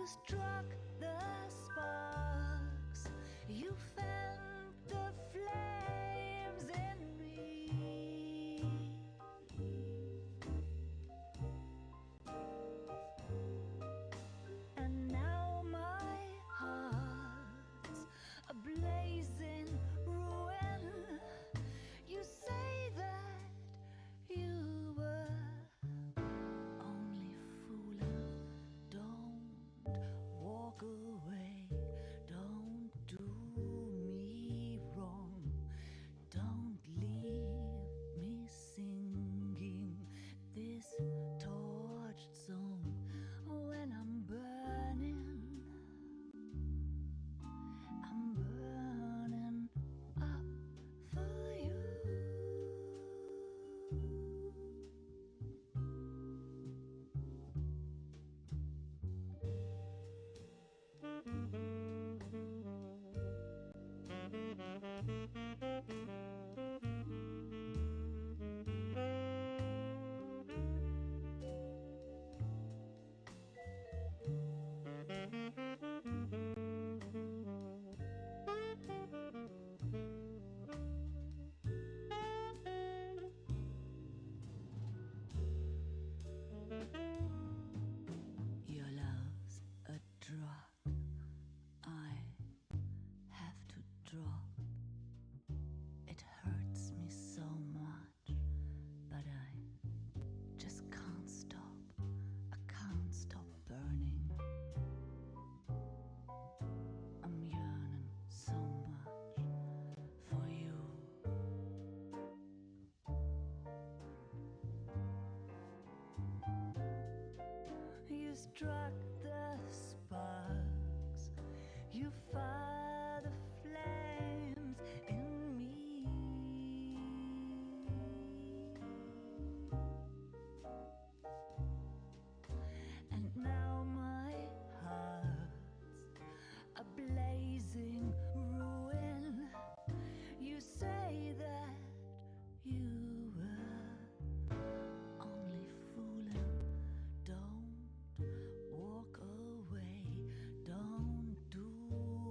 struck the sparks, you felt the flames in me. And now my heart's a blazing ruin. You say that you were only fooling. Don't walk away. Don't do me wrong. Don't leave me singing this torched song when I'm burning. I'm burning up for you. Your love's a drug I have to drop. It hurts me so much, but I just can't stop. I can't stop burning. I'm yearning so much for you. You struck the sparks, you fire the flames in me. And now my heart's a blazing ruin. You say that you were only fooling. Don't walk away. Don't do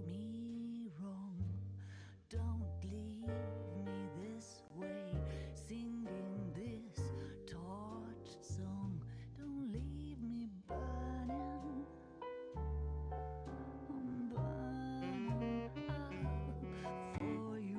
me wrong. Don't leave me this way, singing this torched song. Don't leave me burning. I'm burning up for you.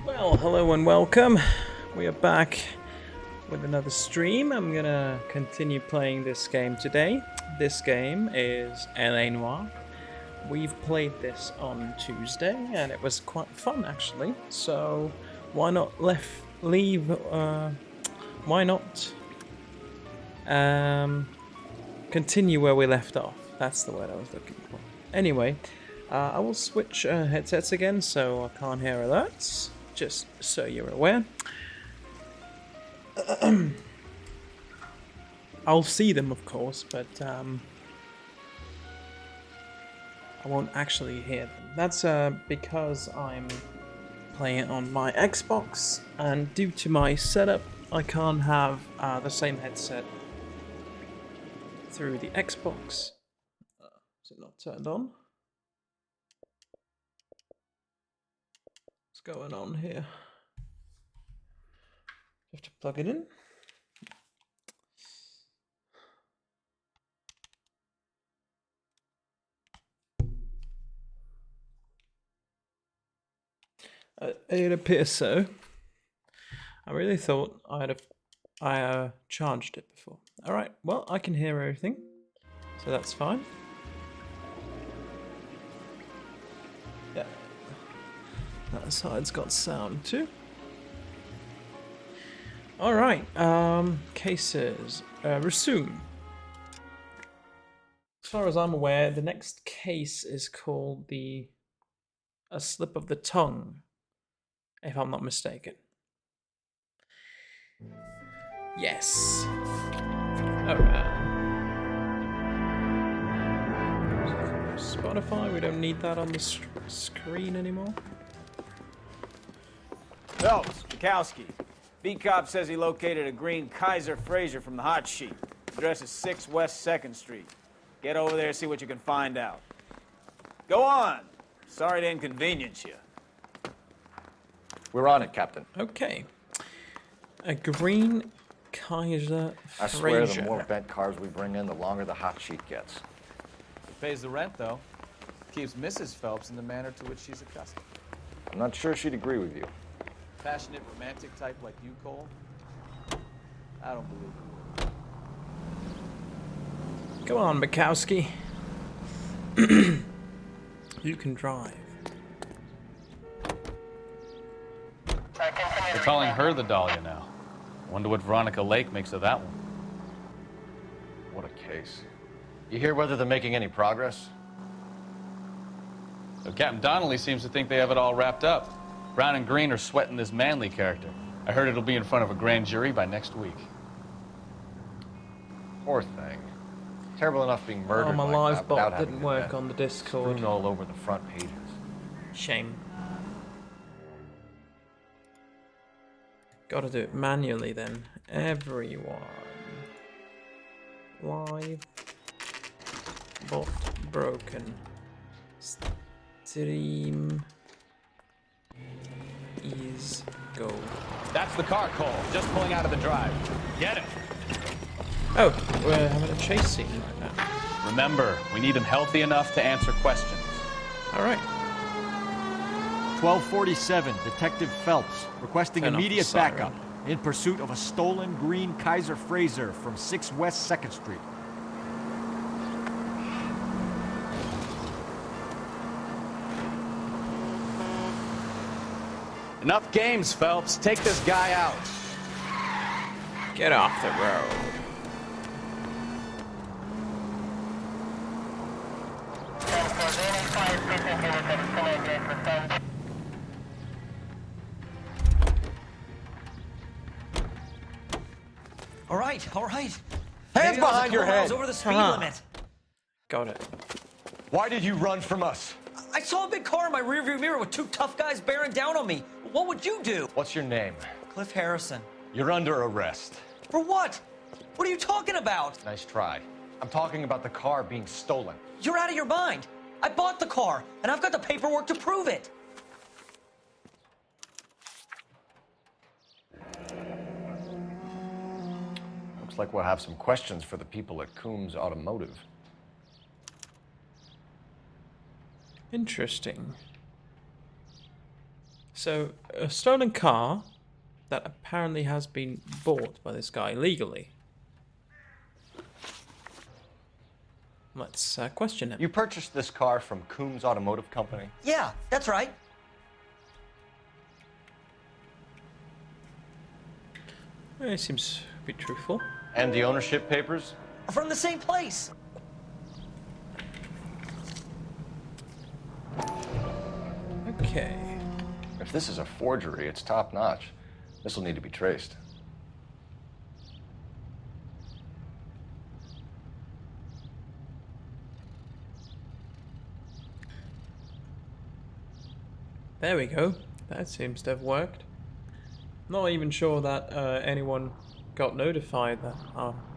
Well, hello and welcome. We are back with another stream. I'm gonna continue playing this game today. This game is Noire. We've played this on Tuesday and it was quite fun actually. So why not continue where we left off? That's the word I was looking for. Anyway, I will switch headsets again so I can't hear alerts. Just so you're aware. I'll see them, of course, but I won't actually hear them. That's because I'm playing on my Xbox, and due to my setup, I can't have the same headset through the Xbox. Is it not turned on? What's going on here? Have to plug it in. It appears so. I really thought I charged it before. All right. Well, I can hear everything, so that's fine. Yeah. That side's got sound too. All right. Cases. Resume. As far as I'm aware, the next case is called a slip of the tongue, if I'm not mistaken. Yes. Spotify, we don't need that on the screen anymore. Phelps, Bukowski. B-Cop says he located a green Kaiser Fraser from the hot sheet. Address is 6 West 2nd Street. Get over there, see what you can find out. Go on. Sorry to inconvenience you. We're on it, Captain. Okay. A green Kaiser Fraser. I swear the more bent cars we bring in, the longer the hot sheet gets. It pays the rent, though. Keeps Mrs. Phelps in the manner to which she's accustomed. I'm not sure she'd agree with you. Passionate, romantic type like you, Cole? I don't believe it. Go on, Bukowski. You can drive. They're calling her the Dahlia now. Wonder what Veronica Lake makes of that one. What a case. You hear whether they're making any progress? So Captain Donnelly seems to think they have it all wrapped up. Brown and Green are sweating this Manley character. I heard it'll be in front of a grand jury by next week. Poor thing. Terrible enough being murdered. Oh, my like live that without bot having didn't to work death. on the Discord. Strewn all over the front pages. Shame. Gotta do it manually then. Everyone. Live. Bot broken. Stream is go. That's the car, Cole. Just pulling out of the drive. Get it. Oh, we're having a chase scene right now. Remember, we need him healthy enough to answer questions. Alright. 1247, Detective Phelps, requesting Turn off the immediate siren. backup in pursuit of a stolen green Kaiser Fraser from 6 West 2nd Street. Enough games, Phelps. Take this guy out. Get off the road. All right. Hands behind your head! Over the speed limit. Got it. Why did you run from us? I saw a big car in my rearview mirror with two tough guys bearing down on me. What would you do? What's your name? Cliff Harrison. You're under arrest. For what? What are you talking about? Nice try. I'm talking about the car being stolen. You're out of your mind. I bought the car, and I've got the paperwork to prove it. Looks like we'll have some questions for the people at Coombs Automotive. Interesting. So, a stolen car that apparently has been bought by this guy legally. Let's question him. You purchased this car from Coombs Automotive Company? Yeah, that's right. He seems to be truthful. And the ownership papers? From the same place. Okay. If this is a forgery, it's top-notch. This will need to be traced. There we go. That seems to have worked. Not even sure that anyone got notified that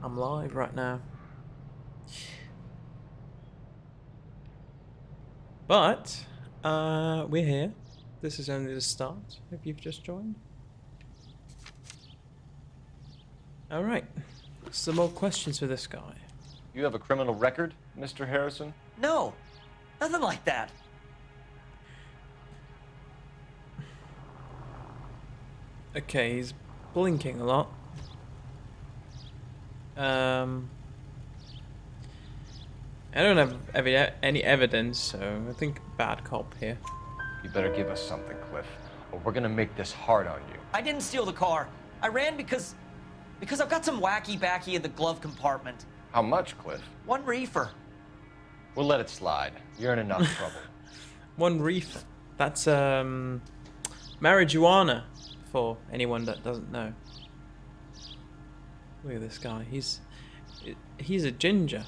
I'm live right now. But we're here. This is only the start if you've just joined. All right. Some more questions for this guy. You have a criminal record, Mr. Harrison? No, nothing like that. Okay, he's blinking a lot. I don't have any evidence, so I think bad cop here. You better give us something, Cliff, or we're gonna make this hard on you. I didn't steal the car. I ran because I've got some wacky backy in the glove compartment. How much, Cliff? 1 reefer. We'll let it slide. You're in enough trouble. 1 reefer. That's marijuana, for anyone that doesn't know. Look at this guy. He's a ginger.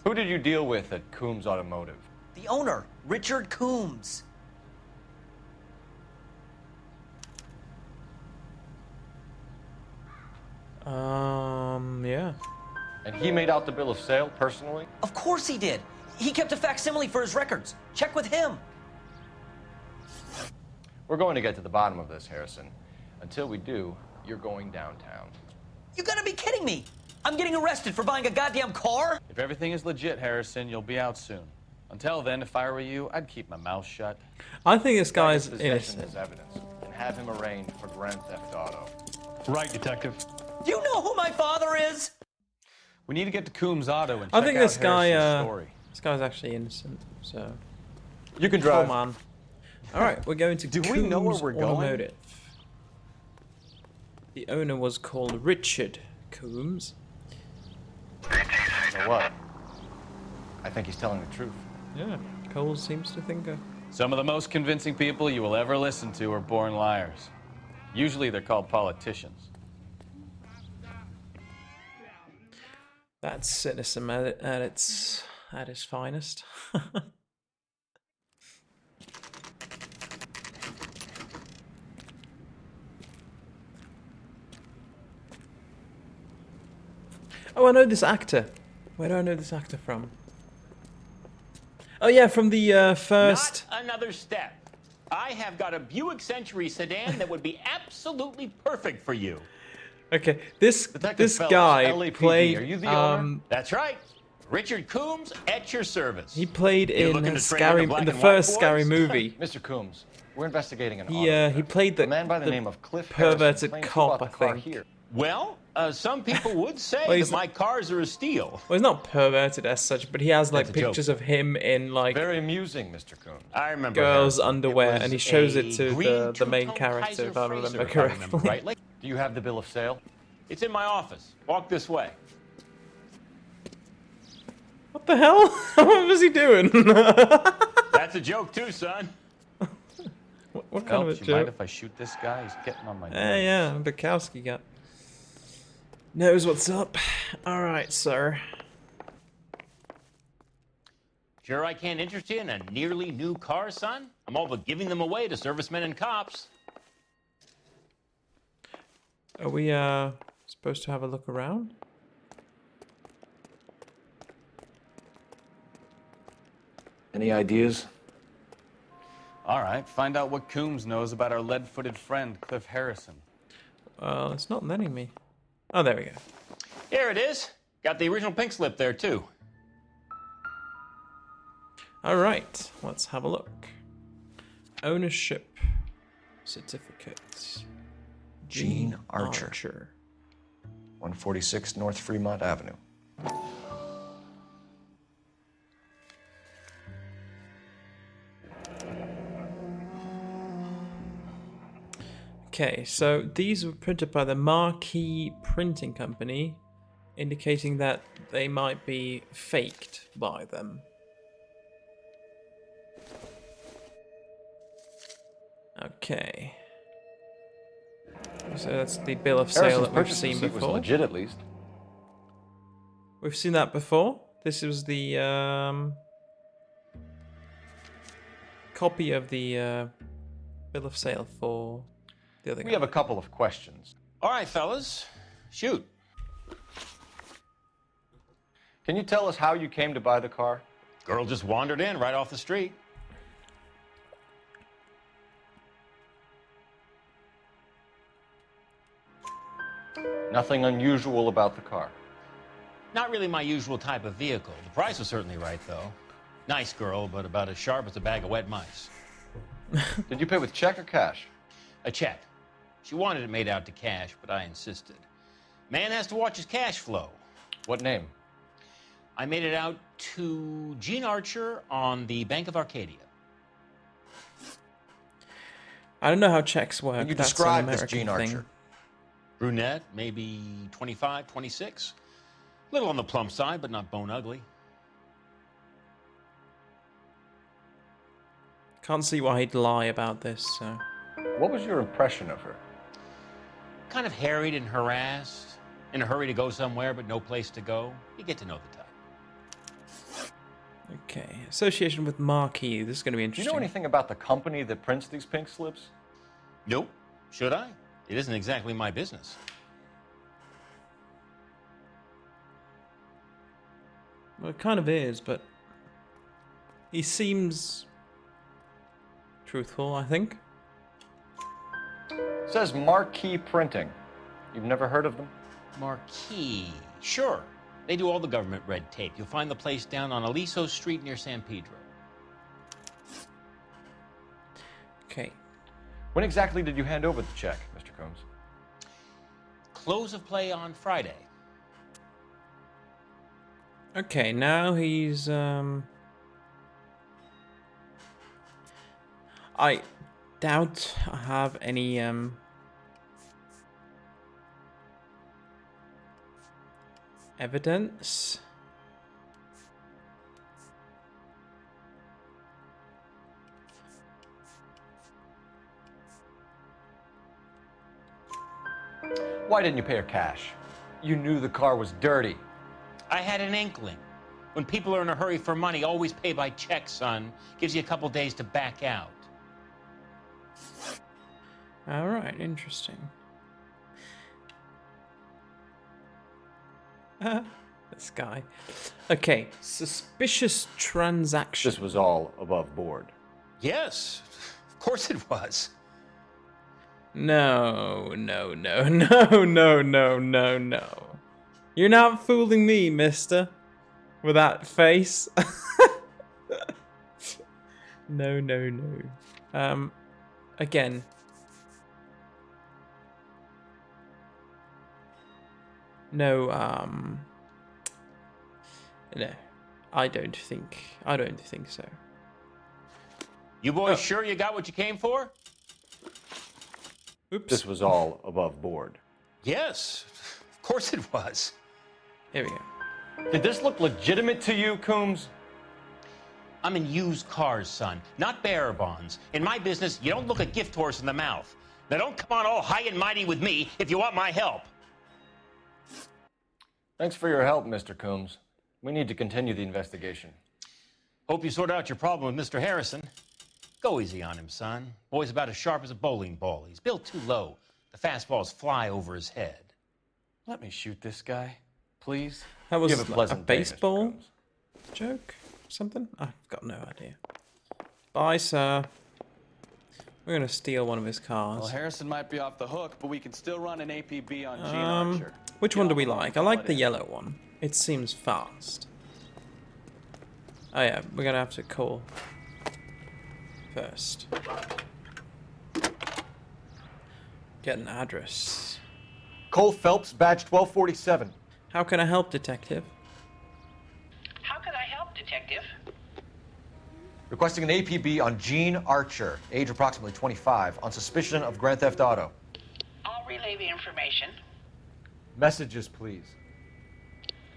Who did you deal with at Coombs Automotive? The owner, Richard Coombs. Yeah. And he made out the bill of sale personally? Of course he did. He kept a facsimile for his records. Check with him. We're going to get to the bottom of this, Harrison. Until we do, you're going downtown. You gotta be kidding me. I'm getting arrested for buying a goddamn car? If everything is legit, Harrison, you'll be out soon. Until then, if I were you, I'd keep my mouth shut. I think this guy's Possession innocent. as evidence and have him arraigned for grand theft auto. Right, detective. Do you know who my father is? We need to get to Coombs Auto and I check think out this guy, Harrison's story. this guy's actually innocent. So, You can come drive. on. All right, we're going to Do we know where Coombs we're going? Automotive. The owner was called Richard Coombs. So what? I think he's telling the truth. Yeah, Cole seems to think so. Some of the most convincing people you will ever listen to are born liars. Usually they're called politicians. That's cynicism at its finest. Oh, I know this actor. Where do I know this actor from? Oh yeah, from the first. Not another step. I have got a Buick Century sedan that would be absolutely perfect for you. Okay, this Detective this Phelps, guy LAPD, played. are you the owner? That's right. Richard Coombs at your service. He played You in looking a to trade scary in the black in the and white first scary boys? movie. Mr. Coombs, we're investigating an He auto he theft. played A man by the the name of Cliff perverted Harrison claims he cop, bought the I car think. here. Well, some people would say Well, he's- that my cars are a steal. Well, he's not perverted as such, but he has like That's a joke. pictures of him in like Very amusing, Mr. Coombs. I remember girls' Harrison. underwear, It and he was shows a it to green the main two-tone character, Kaiser if I remember Fraser, if I correctly. remember rightly. Do you have the bill of sale? It's in my office. Walk this way. What the hell? What was he doing? That's a joke too, son. what kind of a Phelps, you mind joke? if I shoot this guy? He's getting on my nerves. Yeah, Bukowski got knows what's up. All right, sir. Sure I can't interest you in a nearly new car, son? I'm all but giving them away to servicemen and cops. Are we supposed to have a look around? Any ideas? All right, find out what Coombs knows about our lead-footed friend, Cliff Harrison. It's not letting me. Oh, there we go. Here it is. Got the original pink slip there, too. All right, let's have a look. Ownership certificates. Gene Archer. 146 North Fremont Avenue. Okay, so these were printed by the Marquee Printing Company, indicating that they might be faked by them. Okay. So that's the bill of sale Harrison's that we've purchase seen receipt was before. legit, at least. We've seen that before. This was the copy of the bill of sale for the other guy. We have a couple of questions. All right, fellas. Shoot. Can you tell us how you came to buy the car? Girl just wandered in right off the street. Nothing unusual about the car. Not really my usual type of vehicle. The price was certainly right, though. Nice girl, but about as sharp as a bag of wet mice. Did you pay with check or cash? A check. She wanted it made out to cash, but I insisted. Man has to watch his cash flow. What name? I made it out to Gene Archer on the Bank of Arcadia. I don't know how checks work. Can you That's an describe this American Gene thing. Archer? Brunette, maybe 25, 26. Little on the plump side, but not bone ugly. Can't see why he'd lie about this, so... What was your impression of her? Kind of harried and harassed. In a hurry to go somewhere, but no place to go. You get to know the type. Okay, association with Marquis. This is going to be Do you interesting. know anything about the company that prints these pink slips? Nope. Should I? It isn't exactly my business. Well, it kind of is, but... He seems... truthful, I think. It says Marquis Printing. You've never heard of them? Marquis. Sure. They do all the government red tape. You'll find the place down on Aliso Street near San Pedro. Okay. When exactly did you hand over the check, Mr. Combs? Close of play on Friday. Okay, now he's, I doubt I have any, evidence. Why didn't you pay her cash? You knew the car was dirty. I had an inkling. When people are in a hurry for money, always pay by check, son. Gives you a couple days to back out. All right, interesting. This guy. Okay, suspicious transaction. This was all above board. Yes, of course it was. No, no, no, no, no, no, no, no. You're not fooling me, mister. With that face. No, no, no. Again. No, no. I don't think so. You boys sure you got what you came for? Oops. This was all above board. Yes, of course it was. Here we go. Did this look legitimate to you, Coombs? I'm in used cars, son, not bearer bonds. In my business, you don't look a gift horse in the mouth. Now don't come on all high and mighty with me if you want my help. Thanks for your help, Mr. Coombs. We need to continue the investigation. Hope you sort out your problem with Mr. Harrison. Go easy on him, son. Boy's about as sharp as a bowling ball. He's built too low. The fastballs fly over his head. Let me shoot this guy, please. That was You have a pleasant day, Mr. baseball Coombs. joke? Something? I've got no idea. Bye, sir. We're gonna steal one of his cars. Well, Harrison might be off the hook, but we can still run an APB on Gene Archer. Which Get one do on we the like? I phone, like call the it in. yellow one. It seems fast. Oh yeah, we're gonna have to call first. Get an address. Cole Phelps, badge 1247. How can I help, detective? How can I help, Detective? Requesting an APB on Gene Archer, age approximately 25, on suspicion of Grand Theft Auto. I'll relay the information. Messages, please.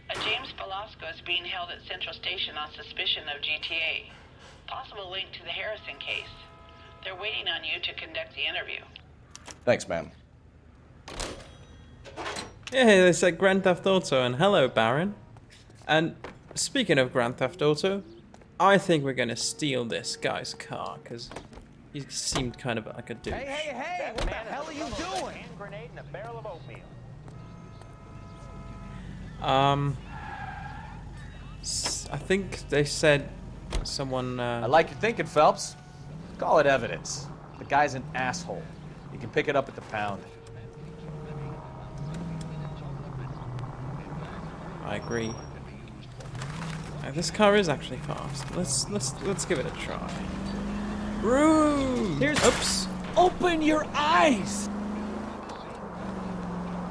A James Velasco is being held at Central Station on suspicion of GTA. Possible link to the Harrison case. They're waiting on you to conduct the interview. Thanks, ma'am. Yeah, they said Grand Theft Auto, and hello, Baron. And speaking of Grand Theft Auto, I think we're gonna steal this guy's car, because he seemed kind of like a douche. Hey, what the hell are you doing? Hand grenade and a barrel of oatmeal. I think they said someone, I like your thinking, Phelps. Call it evidence. The guy's an asshole. You can pick it up at the pound. I agree. This car is actually fast. Let's give it a try. Vroom! Oops. Open your eyes!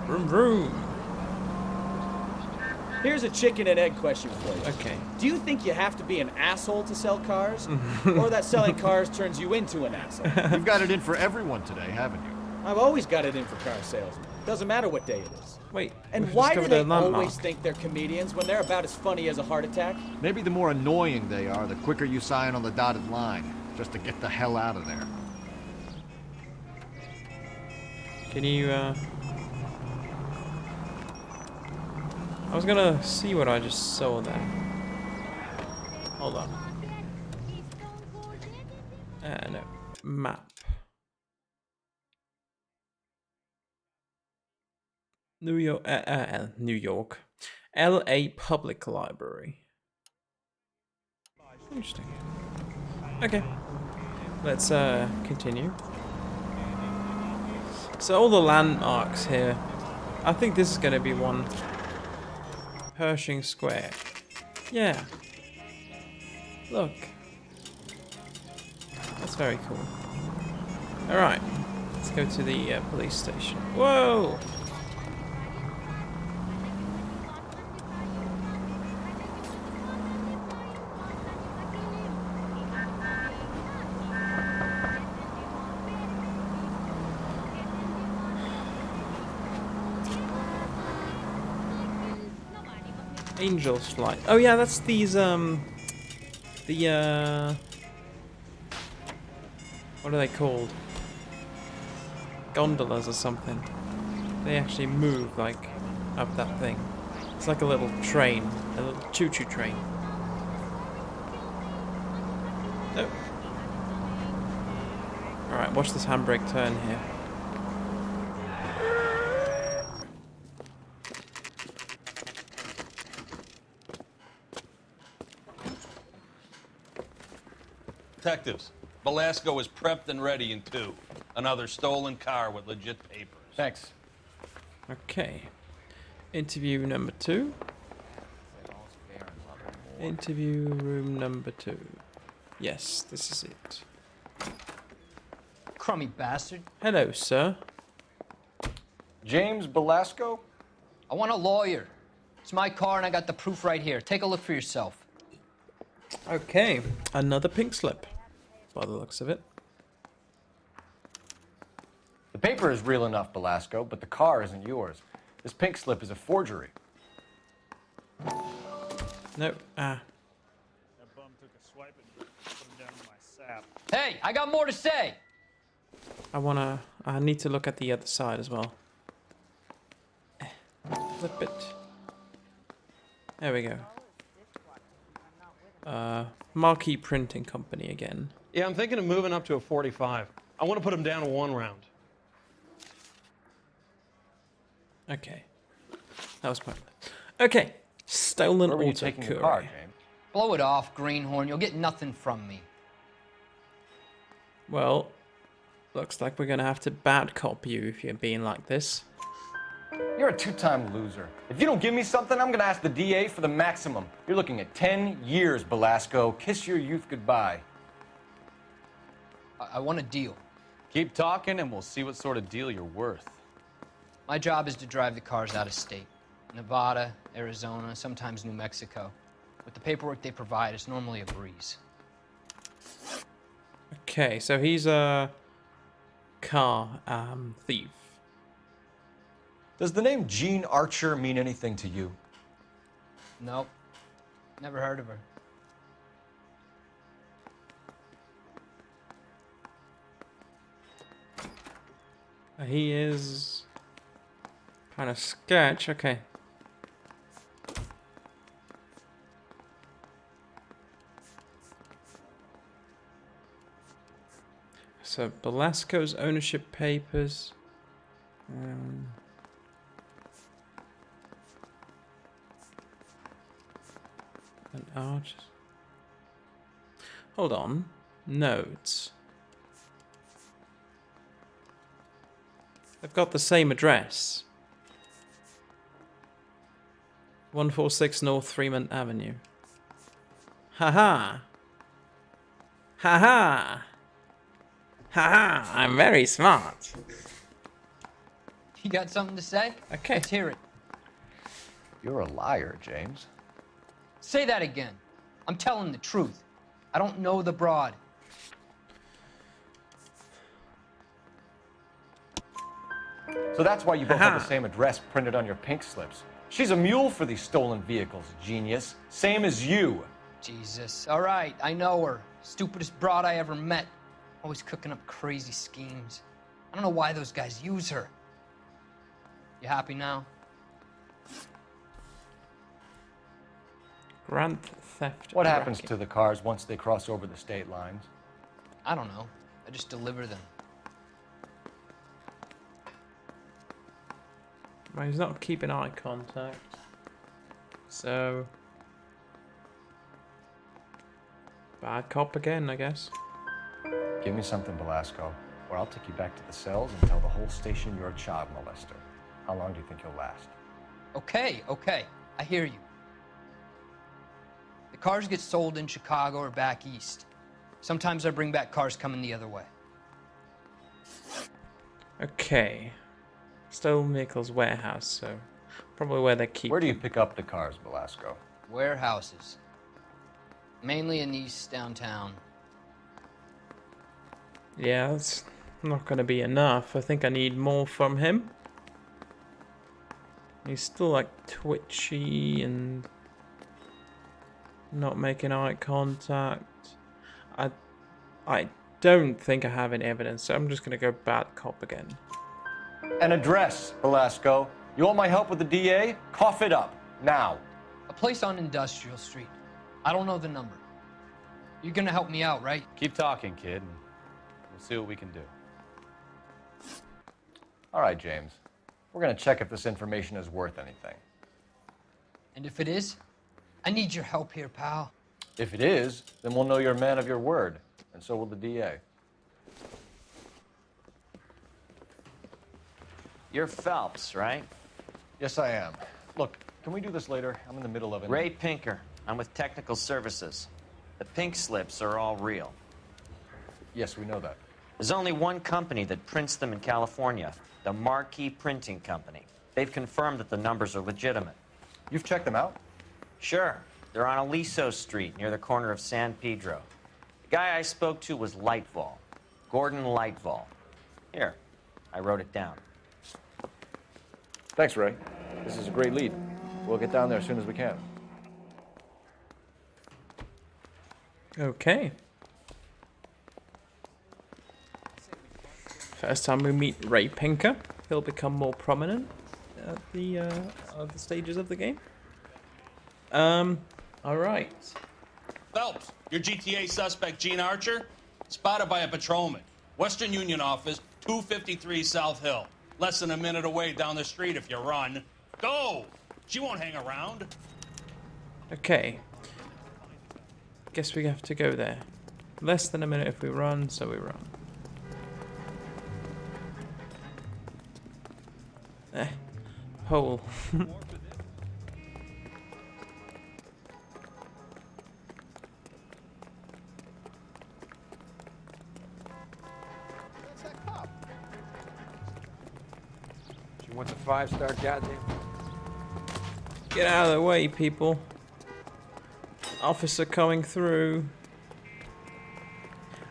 Vroom vroom. Here's a chicken and egg question for you. Okay. Do you think you have to be an asshole to sell cars? Or that selling cars turns you into an asshole? You've got it in for everyone today, haven't you? I've always got it in for car salesmen. Doesn't matter what day it is. Wait. And we've why do discovered they a landmark. always think they're comedians when they're about as funny as a heart attack? Maybe the more annoying they are, the quicker you sign on the dotted line, just to get the hell out of there. Can you, I was gonna see what I just saw there. Hold on. No. Map. New York. LA Public Library. Interesting. Okay. Let's continue. So all the landmarks here. I think this is gonna be one. Pershing Square. Yeah. Look. That's very cool. Alright. Let's go to the police station. Whoa! Angel's Flight. Oh yeah, that's these what are they called? Gondolas or something. They actually move like up that thing. It's like a little train, a little choo-choo train. Oh. Alright, watch this handbrake turn here. Detectives, Velasco is prepped and ready in 2. Another stolen car with legit papers. Thanks. Okay. Interview number 2. Interview room number 2. Yes, this is it. Crummy bastard. Hello, sir. James Velasco? I want a lawyer. It's my car and I got the proof right here. Take a look for yourself. Okay, another pink slip, by the looks of it. The paper is real enough, Velasco, but the car isn't yours. This pink slip is a forgery. No, That bum took a swipe and put him down in my sap. Hey, I got more to say. I need to look at the other side as well. Flip it. There we go. Marquee Printing Company again. Yeah, I'm thinking of moving up to a 45. I want to put him down to 1 round. Okay. That was pointless. Okay. Stolen Where were you auto taking the courier. car, James? Blow it off, greenhorn. You'll get nothing from me. Well, looks like we're gonna have to bad cop you if you're being like this. You're a 2-time loser. If you don't give me something, I'm gonna ask the DA for the maximum. You're looking at 10 years, Velasco. Kiss your youth goodbye. I want a deal. Keep talking and we'll see what sort of deal you're worth. My job is to drive the cars out of state. Nevada, Arizona, sometimes New Mexico. With the paperwork they provide, it's normally a breeze. Okay, so he's a car thief. Does the name Jean Archer mean anything to you? Nope. Never heard of her. He is kind of sketch. Okay. So Velasco's ownership papers. And Arch. Hold on. Notes. They've got the same address. 146 North Fremont Avenue. Haha. Haha. Haha. I'm very smart. You got something to say? Okay. Let's hear it. You're a liar, James. Say that again. I'm telling the truth. I don't know the broad. So that's why you both have the same address printed on your pink slips. She's a mule for these stolen vehicles, genius. Same as you. Jesus. All right, I know her. Stupidest broad I ever met. Always cooking up crazy schemes. I don't know why those guys use her. You happy now? Grand theft. What happens racket. to the cars once they cross over the state lines? I don't know. I just deliver them. Well, he's not keeping eye contact. So... bad cop again, I guess. Give me something, Velasco, or I'll take you back to the cells and tell the whole station you're a child molester. How long do you think you'll last? Okay, okay. I hear you. The cars get sold in Chicago or back east. Sometimes I bring back cars coming the other way. Okay. Stolen vehicles warehouse, so probably where they keep. Where do you pick up the cars, Velasco? Warehouses. Mainly in East downtown. Yeah, that's not gonna be enough. I think I need more from him. He's still like twitchy and not making eye contact. I don't think I have any evidence, so I'm just gonna go bad cop again. An address, Velasco. You want my help with the DA? Cough it up, now. A place on Industrial Street. I don't know the number. You're gonna help me out, right? Keep talking, kid, and we'll see what we can do. All right, James. We're gonna check if this information is worth anything. And if it is, I need your help here, pal. If it is, then we'll know you're a man of your word, and so will the DA. You're Phelps, right? Yes, I am. Look, can we do this later? I'm in the middle of it. Ray Pinker. I'm with Technical Services. The pink slips are all real. Yes, we know that. There's only one company that prints them in California, the Marquee Printing Company. They've confirmed that the numbers are legitimate. You've checked them out? Sure. They're on Aliso Street, near the corner of San Pedro. The guy I spoke to was Lightval. Gordon Lightval. Here, I wrote it down. Thanks, Ray. This is a great lead. We'll get down there as soon as we can. Okay. First time we meet Ray Pinker. He'll become more prominent at the stages of the game. Alright. Phelps, your GTA suspect, Gene Archer, spotted by a patrolman. Western Union office, 253 South Hill. Less than a minute away down the street if you run. Go! She won't hang around. Okay. Guess we have to go there. Less than a minute if we run, so we run. Hole. She wants a 5-star goddamn. Get out of the way, people. Officer coming through.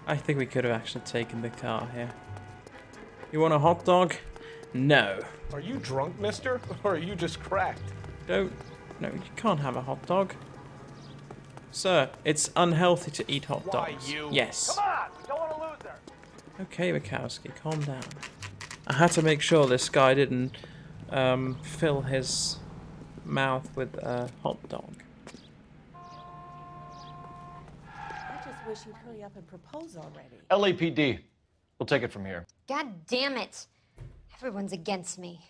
I think we could have actually taken the car here. You want a hot dog? No. Are you drunk, mister? Or are you just cracked? No, you can't have a hot dog. Sir, it's unhealthy to eat hot dogs. you? Yes. Come on! We don't want to lose her! Okay, Wachowski, calm down. I had to make sure this guy didn't fill his mouth with a hot dog. I just wish you'd hurry up and propose already. LAPD. We'll take it from here. God damn it. Everyone's against me.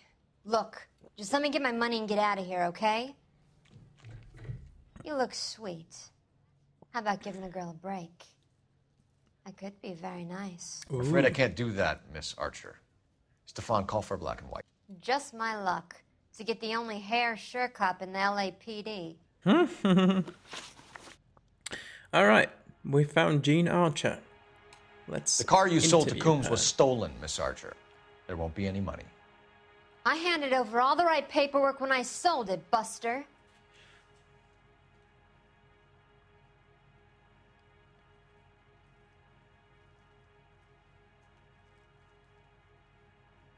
Look, just let me get my money and get out of here, okay? You look sweet. How about giving a girl a break? I could be very nice. I'm afraid I can't do that, Miss Archer. Stefan, call for black and white. Just my luck. to get the only hair sure cup in the LAPD. All right, we found Gene Archer. The car you sold to interview Coombs her. was stolen, Miss Archer. There won't be any money. I handed over all the right paperwork when I sold it, Buster.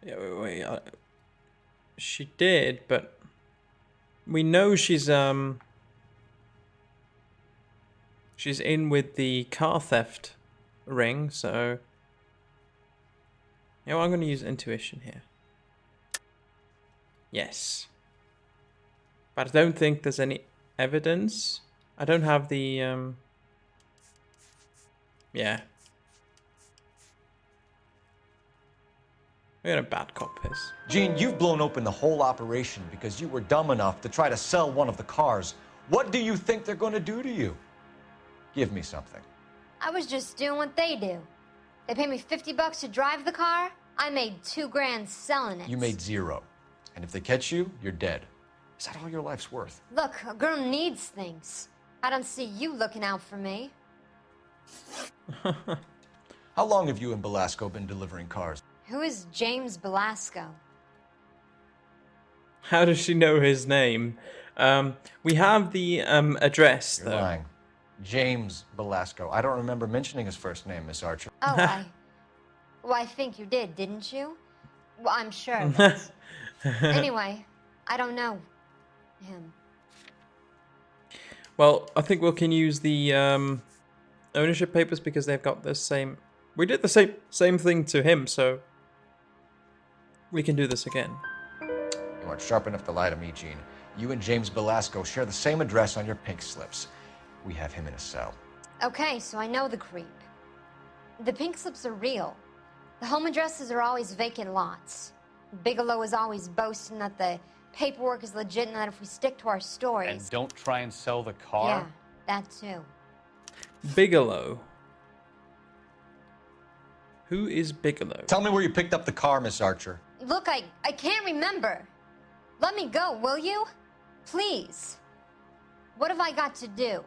Yeah, wait. She did, but we know she's in with the car theft ring, so you know, I'm going to use intuition here. Yes, but I don't think there's any evidence. I don't have the yeah. We're gonna bad cop this. Gene, you've blown open the whole operation because you were dumb enough to try to sell one of the cars. What do you think they're going to do to you? Give me something. I was just doing what they do. They paid me $50 to drive the car. I made $2 grand selling it. You made 0. And if they catch you, you're dead. Is that all your life's worth? Look, a girl needs things. I don't see you looking out for me. How long have you and Belasco been delivering cars? Who is James Belasco? How does she know his name? We have the address, You're though. lying. James Belasco. I don't remember mentioning his first name, Miss Archer. Oh, well, I think you did, didn't you? Well, I'm sure of it. Anyway, I don't know him. Well, I think we can use the ownership papers because they've got the same. We did the same thing to him, so we can do this again. You aren't sharp enough to lie to me, Gene. You and James Belasco share the same address on your pink slips. We have him in a cell. Okay, so I know the creep. The pink slips are real. The home addresses are always vacant lots. Bigelow is always boasting that the paperwork is legit and that if we stick to our stories... And don't try and sell the car? Yeah, that too. Bigelow. Who is Bigelow? Tell me where you picked up the car, Miss Archer. Look, I can't remember. Let me go, will you? Please. What have I got to do?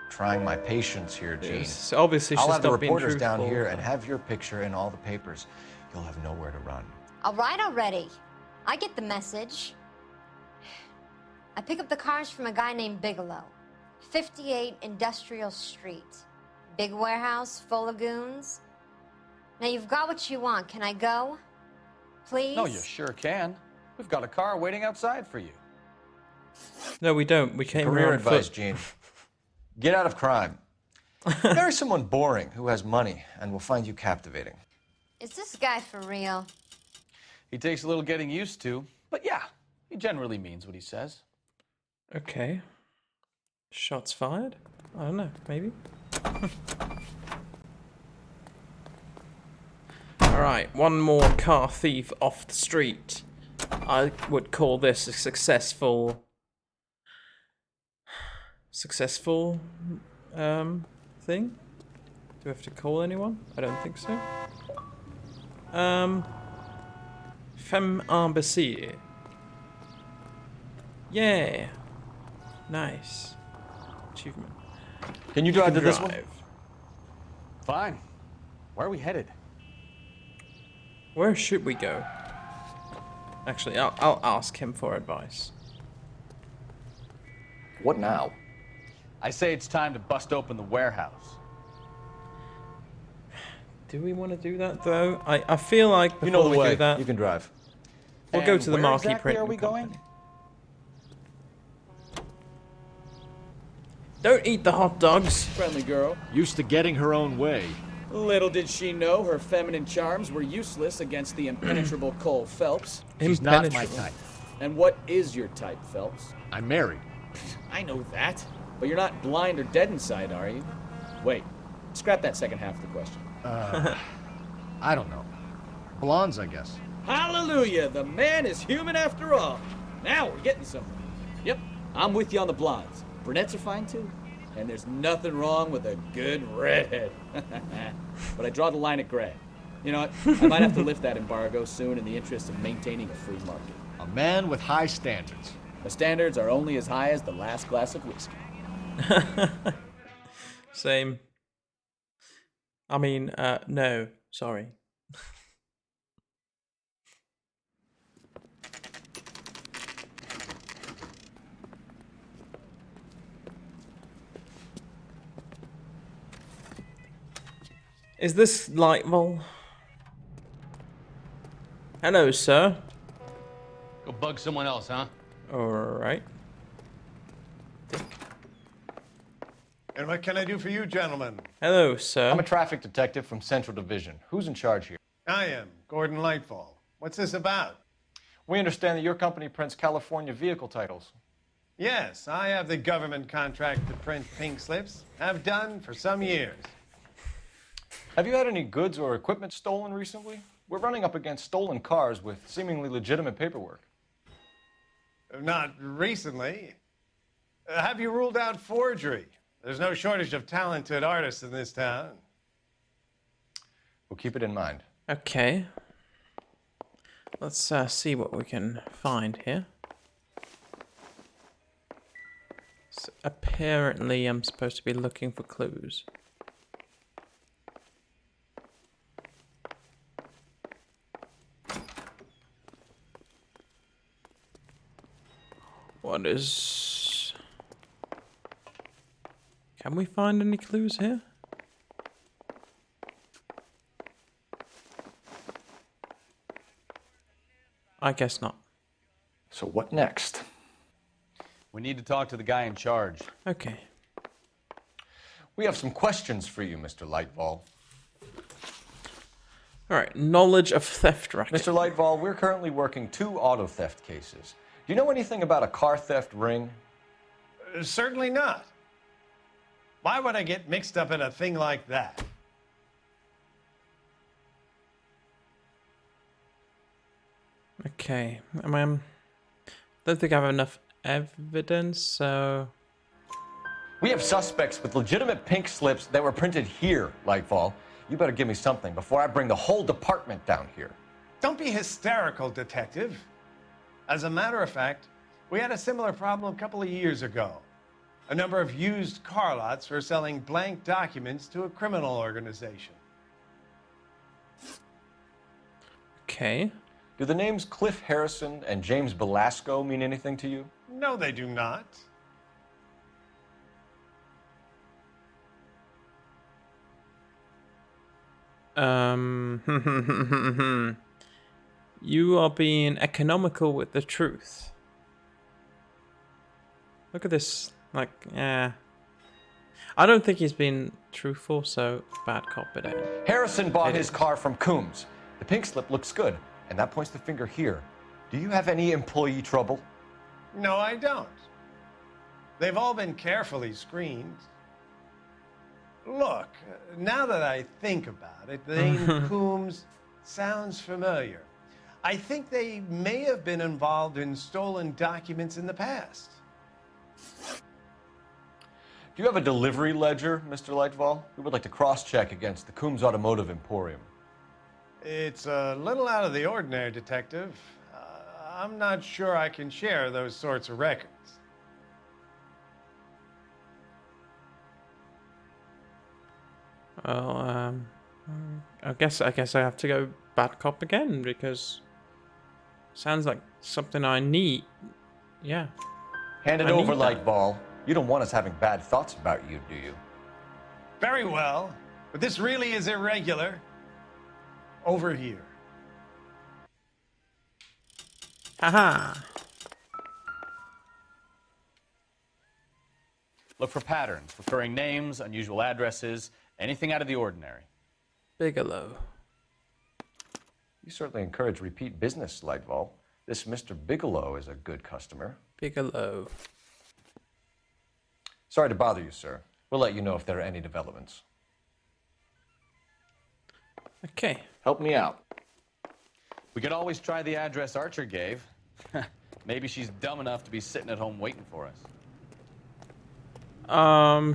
Trying my patience here, Gene. Yes, obviously I'll she's have the not being reporters down truthful. here and have your picture in all the papers. You'll have nowhere to run. All right already. I get the message. I pick up the cars from a guy named Bigelow. 58 Industrial Street. Big warehouse full of goons. Now you've got what you want. Can I go? Please? No, you sure can. We've got a car waiting outside for you. No, we don't. We came Career here on advice, foot. Gene. Get out of crime. Marry someone boring who has money and will find you captivating. Is this guy for real? He takes a little getting used to, but yeah, he generally means what he says. Okay. Shots fired? I don't know, maybe. Alright, one more car thief off the street. I would call this a successful thing. Do we have to call anyone? I don't think so. Femme imbécile. Yeah. Nice. Achievement. Can you drive to this one? Fine. Where are we headed? Where should we go? Actually, I'll ask him for advice. What now? I say it's time to bust open the warehouse. Do we want to do that though? I feel like before You know the we way. do that, You can drive. we'll go And to the where Marquee exactly Print are we Company. going? Don't eat the hot dogs. Friendly girl. Used to getting her own way. Little did she know her feminine charms were useless against the impenetrable Cole Phelps. She's not my type. And what is your type, Phelps? I'm married. I know that. But you're not blind or dead inside, are you? Wait. Scrap that second half of the question. I don't know. Blondes, I guess. Hallelujah! The man is human after all. Now we're getting somewhere. Yep, I'm with you on the blondes. Brunettes are fine too. And there's nothing wrong with a good redhead. But I draw the line at gray. You know what? I might have to lift that embargo soon in the interest of maintaining a free market. A man with high standards. The standards are only as high as the last glass of whiskey. Same. I mean, no, sorry. Is this Lightwall? Hello, sir. Go bug someone else, huh? Alright. And what can I do for you, gentlemen? Hello, sir. I'm a traffic detective from Central Division. Who's in charge here? I am, Gordon Lightfall. What's this about? We understand that your company prints California vehicle titles. Yes, I have the government contract to print pink slips. Have done for some years. Have you had any goods or equipment stolen recently? We're running up against stolen cars with seemingly legitimate paperwork. Not recently. Have you ruled out forgery? There's no shortage of talented artists in this town. We'll keep it in mind. Okay. Let's see what we can find here. So apparently I'm supposed to be looking for clues. What is... Can we find any clues here? I guess not. So what next? We need to talk to the guy in charge. Okay. We have some questions for you, Mr. Lightfall. Alright, knowledge of theft racket. Mr. Lightfall, we're currently working 2 auto theft cases. Do you know anything about a car theft ring? Certainly not. Why would I get mixed up in a thing like that? Okay, don't think I have enough evidence, so... We have suspects with legitimate pink slips that were printed here, Lightfall. You better give me something before I bring the whole department down here. Don't be hysterical, Detective. As a matter of fact, we had a similar problem a couple of years ago. A number of used car lots were selling blank documents to a criminal organization. Okay. Do the names Cliff Harrison and James Belasco mean anything to you? No, they do not. You are being economical with the truth. Look at this, like, I don't think he's been truthful, so bad cop it ain't. Harrison bought his car from Coombs. The pink slip looks good, and that points the finger here. Do you have any employee trouble? No, I don't. They've all been carefully screened. Look, now that I think about it, the name Coombs sounds familiar. I think they may have been involved in stolen documents in the past. Do you have a delivery ledger, Mr. Lightfall? We would like to cross-check against the Coombs Automotive Emporium. It's a little out of the ordinary, Detective. I'm not sure I can share those sorts of records. Well, I guess I have to go bad cop again, because sounds like something I need. Yeah. Hand it over, Lightball. You don't want us having bad thoughts about you, do you? Very well, but this really is irregular. Over here. Haha. Look for patterns, recurring names, unusual addresses, anything out of the ordinary. Bigelow. You certainly encourage repeat business, Lightball. This Mr. Bigelow is a good customer. Bigelow. Sorry to bother you, sir. We'll let you know if there are any developments. Okay. Help me out. We could always try the address Archer gave. Maybe she's dumb enough to be sitting at home waiting for us.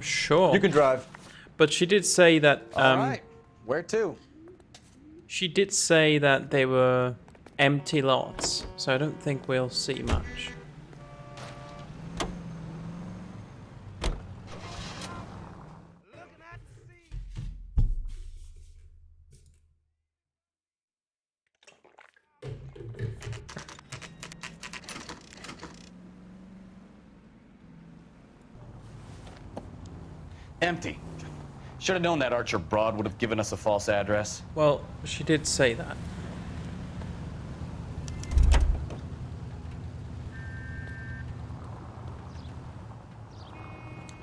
Sure. You can drive. But she did say that, All right. Where to? She did say that they were empty lots, so I don't think we'll see much. Empty. Should have known that Archer broad would have given us a false address. Well, she did say that.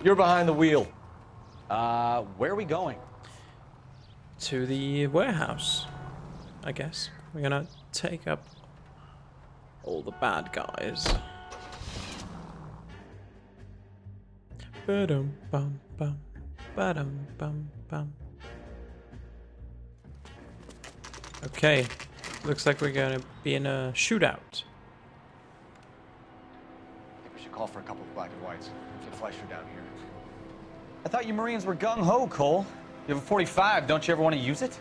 You're behind the wheel. Where are we going? To the warehouse, I guess. We're gonna take up all the bad guys. Ba-dum bum bum. Ba-dum bum bum. Okay. Looks like we're gonna be in a shootout. I think we should call for a couple of black and whites. Get Fleischer down here. I thought you Marines were gung-ho, Cole. You have a 45, don't you ever want to use it?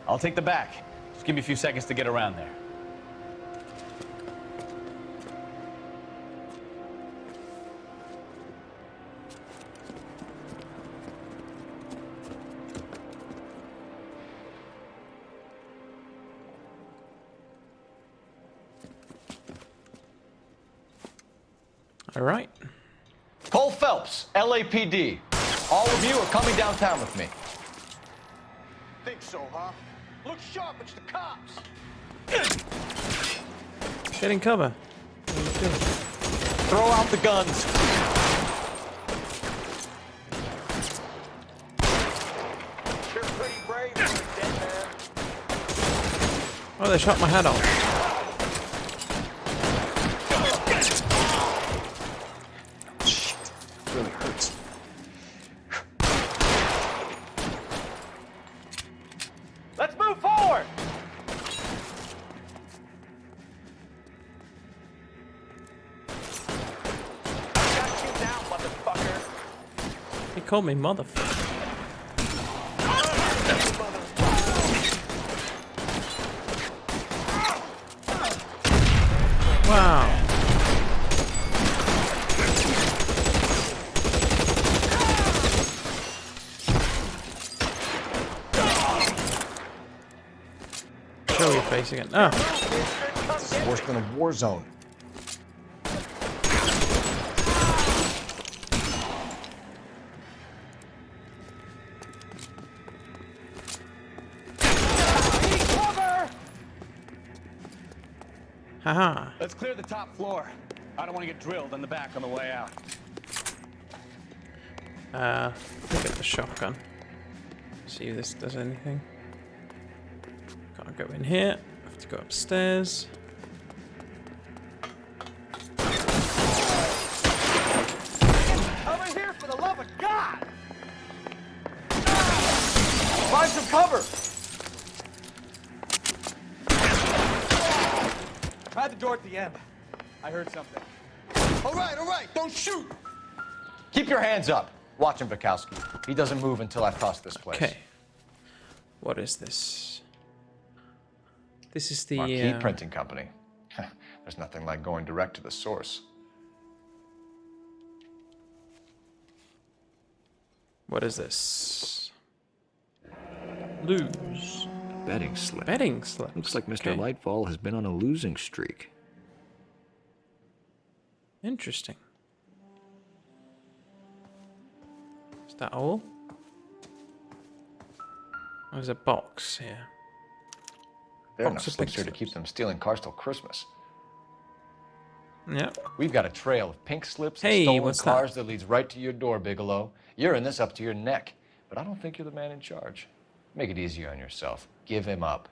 I'll take the back. Just give me a few seconds to get around there. All right. Cole Phelps, LAPD. All of you are coming downtown with me. Think so, huh? Look sharp, it's the cops. Get in cover. Throw out the guns. You're pretty brave for a dead man. Oh, they shot my head off. Really hurts. Let's move forward! Got you down, motherfucker. He called me motherfucker. Wow. Show your face again. Oh. This is worse than a war zone. Haha. Let's clear the top floor. I don't want to get drilled in the back on the way out. Look at the shotgun. See if this does anything. Can't go in here. Have to go upstairs. Over here, for the love of God! Find some cover! Try the door at the end. I heard something. All right, don't shoot. Keep your hands up. Watch him, Bukowski. He doesn't move until I've tossed this place. Okay. What is this? This is the Marquee Printing Company. There's nothing like going direct to the source. What is this? Lose. Betting slip. Betting slip. Looks like Mr. Okay. Lightfall has been on a losing streak. Interesting. Is that all? There's a box here. They're Box enough of slips here to pink keep them stealing cars till Christmas. Yep. We've got a trail of pink slips Hey, and stolen what's cars that leads right to your door, Bigelow. You're in this up to your neck, but I don't think you're the man in charge. Make it easier on yourself. Give him up.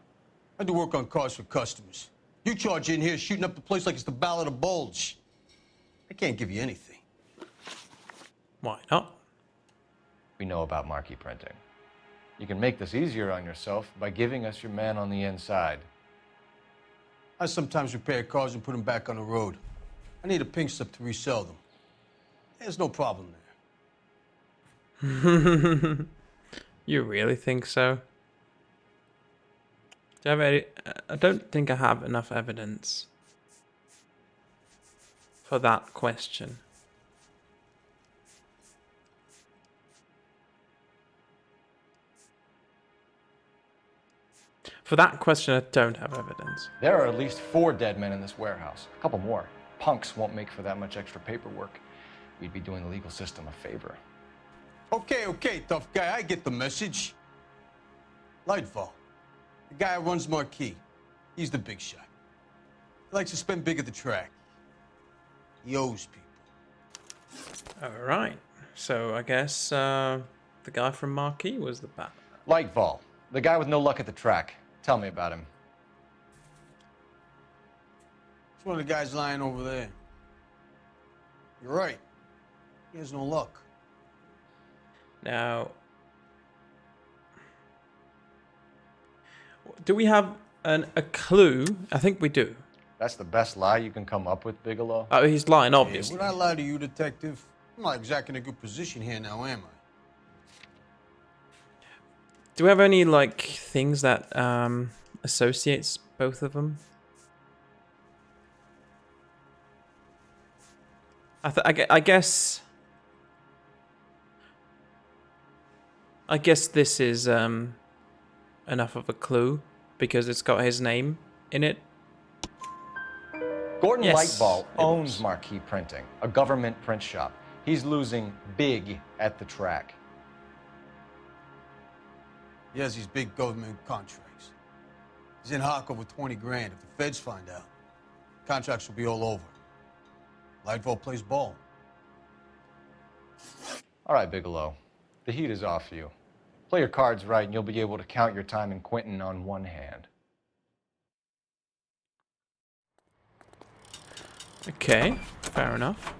I do work on cars for customers. You charge in here shooting up the place like it's the Ballad of Bulge. I can't give you anything. Why not? We know about marquee printing. You can make this easier on yourself by giving us your man on the inside. I sometimes repair cars and put them back on the road. I need a pink slip to resell them. There's no problem there. You really think so? Do I have any, I don't think I have enough evidence for that question. For that question, I don't have evidence. There are at least 4 dead men in this warehouse. A couple more. Punks won't make for that much extra paperwork. We'd be doing the legal system a favor. Okay, tough guy, I get the message. Lightfall, the guy who runs Marquis. He's the big shot. He likes to spend big at the track. He owes people. Alright, so I guess the guy from Marquis was the bad. Lightfall, the guy with no luck at the track. Tell me about him. It's one of the guys lying over there. You're right. He has no luck. Now, do we have a clue? I think we do. That's the best lie you can come up with, Bigelow? Oh, he's lying, obviously. Would I lie to you, detective? I'm not exactly in a good position here now, am I? Do we have any, like, things that associates both of them? I guess this is enough of a clue because it's got his name in it. Gordon Yes, Lightfall it owns was. Marquis Printing, a government print shop. He's losing big at the track. He has these big government contracts. He's in hock over 20 grand. If the feds find out, contracts will be all over. Lightfall plays ball. All right, Bigelow. The heat is off you. Play your cards right, and you'll be able to count your time in Quentin on one hand. Okay, fair enough.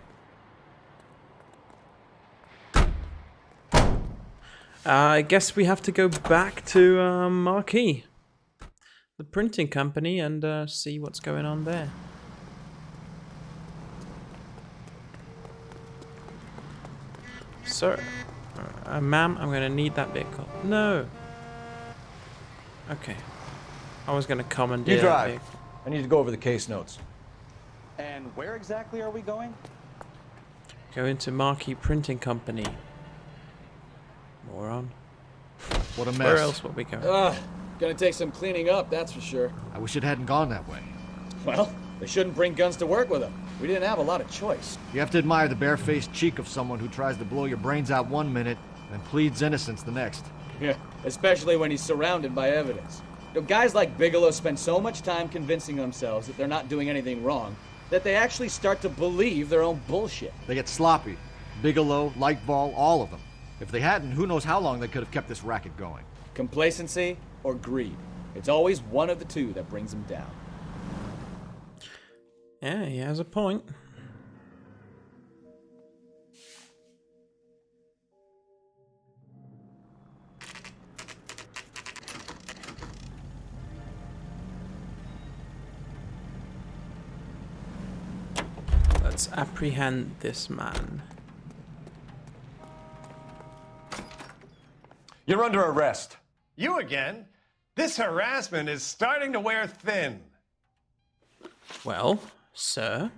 I guess we have to go back to Marquis, the printing company, and see what's going on there. Sir, ma'am, I'm gonna need that vehicle. No. Okay. I was gonna commandeer You that drive. vehicle. I need to go over the case notes. And where exactly are we going? Go into Marquis Printing Company. Moron. What a mess. Where else would we go? Gonna take some cleaning up, that's for sure. I wish it hadn't gone that way. Well, they shouldn't bring guns to work with them. We didn't have a lot of choice. You have to admire the barefaced cheek of someone who tries to blow your brains out one minute and pleads innocence the next. Yeah, especially when he's surrounded by evidence. You know, guys like Bigelow spend so much time convincing themselves that they're not doing anything wrong that they actually start to believe their own bullshit. They get sloppy. Bigelow, Lightball, all of them. If they hadn't, who knows how long they could have kept this racket going. Complacency or greed. It's always one of the two that brings them down. Yeah, he has a point. Let's apprehend this man. You're under arrest. You again? This harassment is starting to wear thin. Well, sir,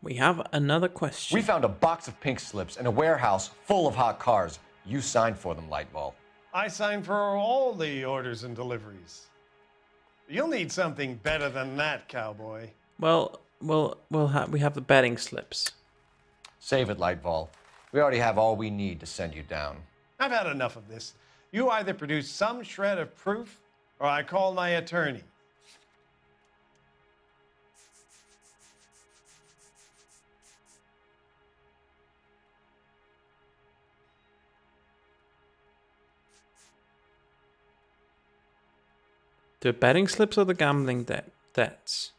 we have another question. We found a box of pink slips in a warehouse full of hot cars. You signed for them, Lightball. I signed for all the orders and deliveries. You'll need something better than that, cowboy. Well, we have the betting slips. Save it, Lightball. We already have all we need to send you down. I've had enough of this. You either produce some shred of proof, or I call my attorney. The betting slips or the gambling debts?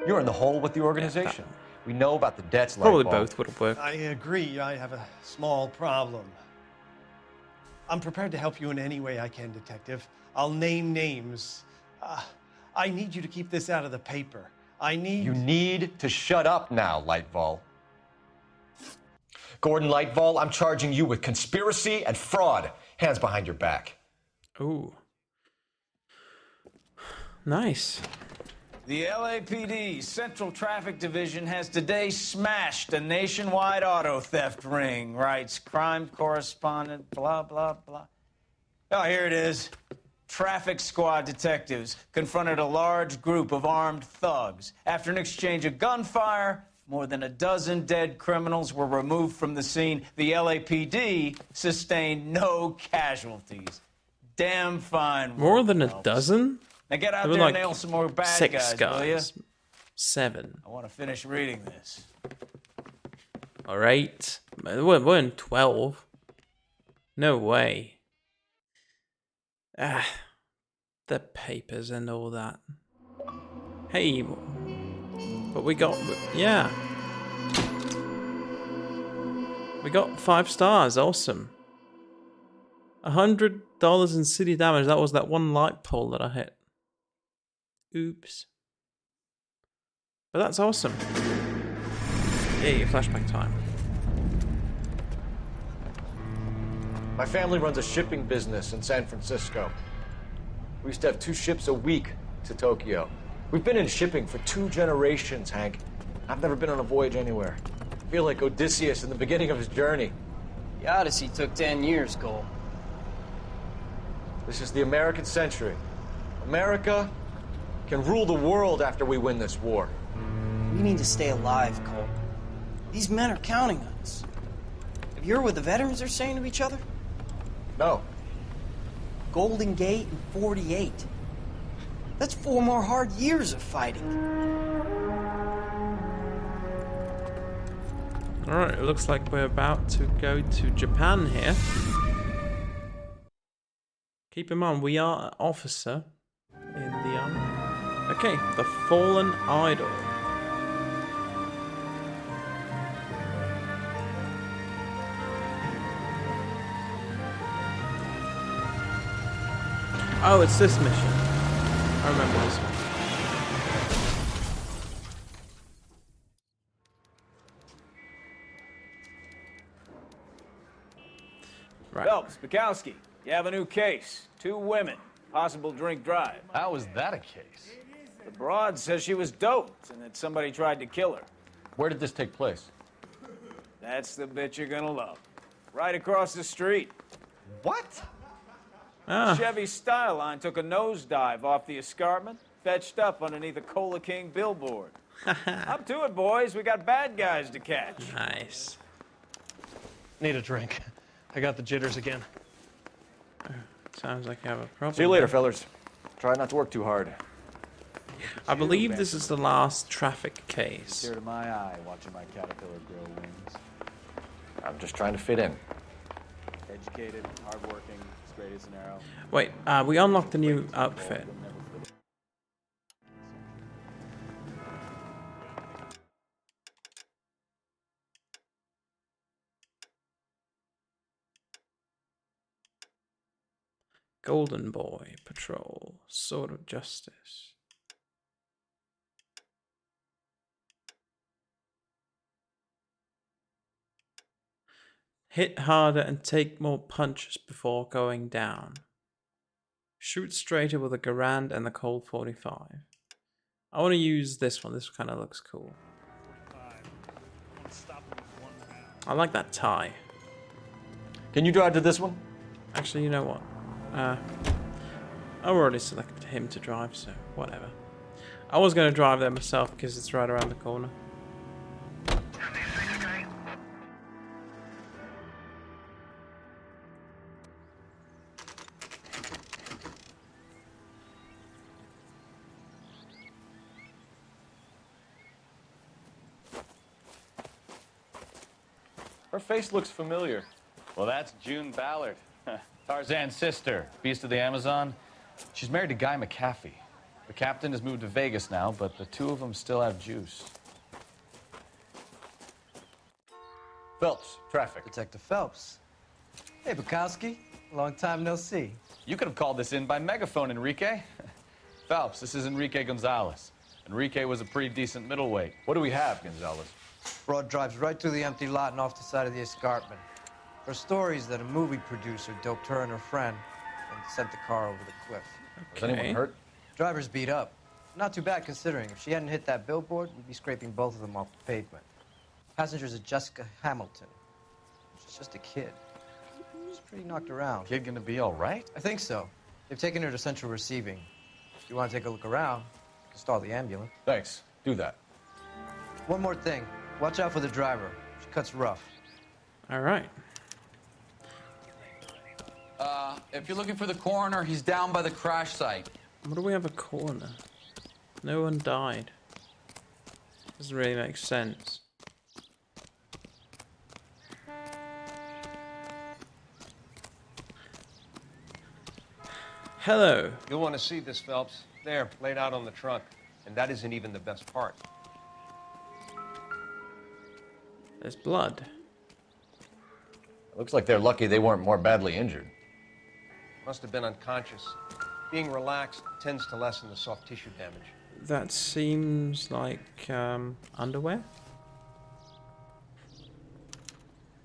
You're in the hole with the organization. We know about the debts, Probably Lightball. both would work. I agree. I have a small problem. I'm prepared to help you in any way I can, Detective. I'll name names. I need you to keep this out of the paper. You need to shut up now, Lightball. Gordon Lightball, I'm charging you with conspiracy and fraud. Hands behind your back. Ooh. Nice. The LAPD Central Traffic Division has today smashed a nationwide auto theft ring, writes crime correspondent, blah, blah, blah. Oh, here it is. Traffic squad detectives confronted a large group of armed thugs. After an exchange of gunfire, more than a dozen dead criminals were removed from the scene. The LAPD sustained no casualties. Damn fine work, More than a Phelps. dozen? Now get out There were there and like nail some more bad 6 guys, will ya? 7. I want to finish reading this. Or 8. There weren't 12. No way. Ah, the papers and all that. Hey, but we got, yeah. We got 5 stars, awesome. $100 in city damage, that was that one light pole that I hit. Oops. But that's awesome. Yay, flashback time. My family runs a shipping business in San Francisco. We used to have 2 ships a week to Tokyo. We've been in shipping for 2 generations, Hank. I've never been on a voyage anywhere. I feel like Odysseus in the beginning of his journey. The Odyssey took 10 years, Cole. This is the American century. America can rule the world after we win this war. We need to stay alive, Cole. These men are counting on us. Have you heard what the veterans are saying to each other? No. Golden Gate and 48. That's 4 more hard years of fighting. Alright, it looks like we're about to go to Japan here. Keep in mind, we are an officer in the army. Okay, the Fallen Idol. Oh, it's this mission. I remember this one. Right. Phelps, Bukowski, you have a new case. 2 women, possible drink drive. How is that a case? The broad says she was doped and that somebody tried to kill her. Where did this take place? That's the bit you're gonna love. Right across the street. What? Chevy Styline took a nosedive off the escarpment, fetched up underneath a Cola King billboard. Up to it, boys. We got bad guys to catch. Nice. Need a drink. I got the jitters again. Sounds like you have a problem. See you later, fellas. Try not to work too hard. I believe this is the last traffic case. Tear to my eye watching my caterpillar grow wings. I'm just trying to fit in. Educated, hardworking, straight as an arrow. Wait, we unlocked the new outfit. Golden Boy Patrol, Sword of Justice. Hit harder and take more punches before going down. Shoot straighter with a Garand and the Colt 45. I want to use this one. This kind of looks cool. I like that tie. Can you drive to this one? Actually, you know what? I already selected him to drive, so whatever. I was going to drive there myself because it's right around the corner. Her face looks familiar. Well, that's June Ballard, Tarzan's sister, beast of the Amazon. She's married to Guy McAfee. The captain has moved to Vegas now, but the 2 of them still have juice. Phelps, traffic. Detective Phelps. Hey, Bukowski. Long time no see. You could have called this in by megaphone, Enrique. Phelps, this is Enrique Gonzalez. Enrique was a pretty decent middleweight. What do we have, Gonzalez? Broad drives right through the empty lot and off the side of the escarpment. Her story is that a movie producer doped her and her friend and sent the car over the cliff. Was anyone hurt? Driver's beat up. Not too bad considering. If she hadn't hit that billboard, we'd be scraping both of them off the pavement. Passenger's a Jessica Hamilton. She's just a kid. She's pretty knocked around. Kid gonna be all right? I think so. They've taken her to central receiving. If you want to take a look around, you can stall the ambulance. Thanks. Do that. One more thing. Watch out for the driver. She cuts rough. All right. If you're looking for the coroner, he's down by the crash site. What do we have a corner? No one died. Doesn't really make sense. Hello. You'll want to see this, Phelps. There, laid out on the trunk. And that isn't even the best part. There's blood. Looks like they're lucky they weren't more badly injured. Must have been unconscious. Being relaxed tends to lessen the soft tissue damage. That seems like underwear.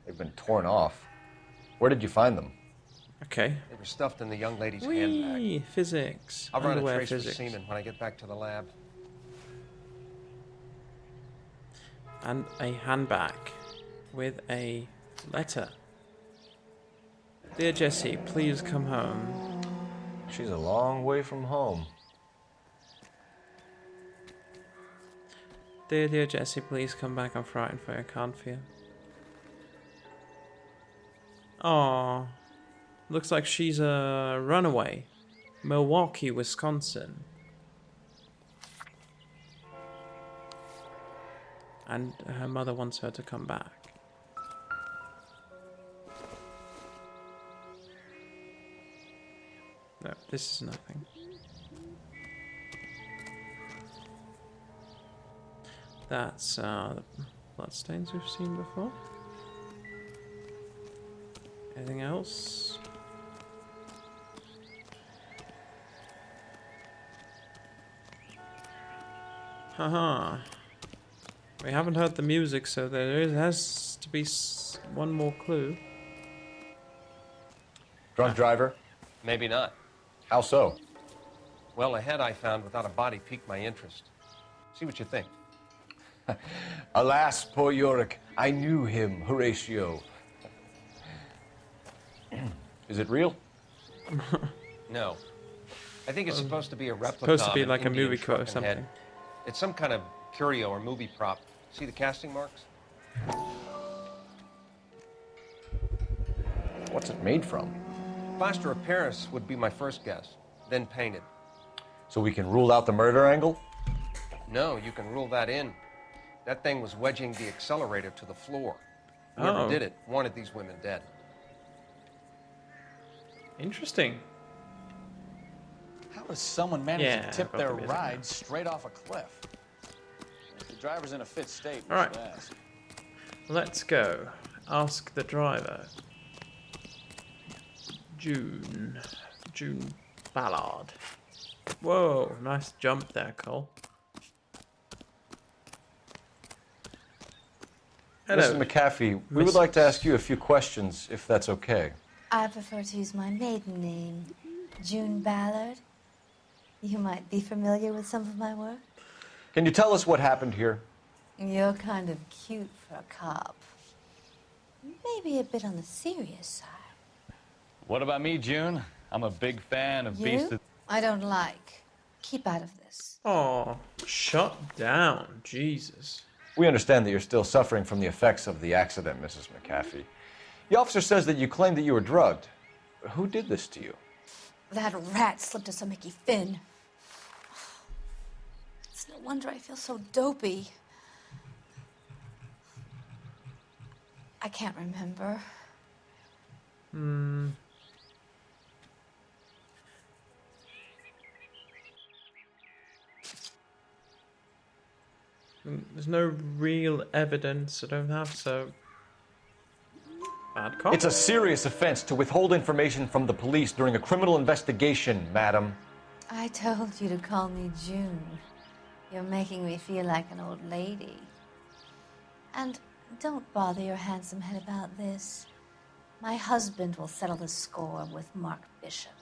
They've been torn off. Where did you find them? Okay. They were stuffed in the young lady's Whee! handbag. Physics. I'll run a Underwear trace physics. for semen when I get back to the lab. And a handbag with a letter. Dear Jessie, please come home. She's a long way from home. Dear Jessie, please come back. I'm frightened for you. I can't feel. Aww. Looks like she's a runaway. Milwaukee, Wisconsin. And her mother wants her to come back. No, this is nothing. That's the bloodstains we've seen before. Anything else? Haha. We haven't heard the music, so has to be one more clue. Drunk driver? Maybe not. How so? Well, a head I found without a body piqued my interest. See what you think. Alas, poor Yorick. I knew him, Horatio. Is it real? No. I think it's supposed to be a replica. Supposed to be of an like a Indian movie quote or shrunken head. something. It's some kind of curio or movie prop. See the casting marks? What's it made from? Plaster of Paris would be my first guess, then painted. So we can rule out the murder angle? No, you can rule that in. That thing was wedging the accelerator to the floor. Whoever did it wanted these women dead. Interesting. How does someone manage to tip got their the music ride now. straight off a cliff? If the driver's in a fit state, we All should right. ask. Let's go. Ask the driver. June Ballard. Whoa, nice jump there, Cole. Hello. Mrs. McAfee, we would like to ask you a few questions, if that's okay. I prefer to use my maiden name, June Ballard. You might be familiar with some of my work. Can you tell us what happened here? You're kind of cute for a cop. Maybe a bit on the serious side. What about me, June? I'm a big fan of You? Beast of... I don't like. Keep out of this. Oh, shut down. Jesus. We understand that you're still suffering from the effects of the accident, Mrs. McAfee. The officer says that you claimed that you were drugged. Who did this to you? That rat slipped us a Mickey Finn. It's no wonder I feel so dopey. I can't remember. There's no real evidence I don't have, so... Bad cop. It's a serious offense to withhold information from the police during a criminal investigation, madam. I told you to call me June. You're making me feel like an old lady. And don't bother your handsome head about this. My husband will settle the score with Mark Bishop.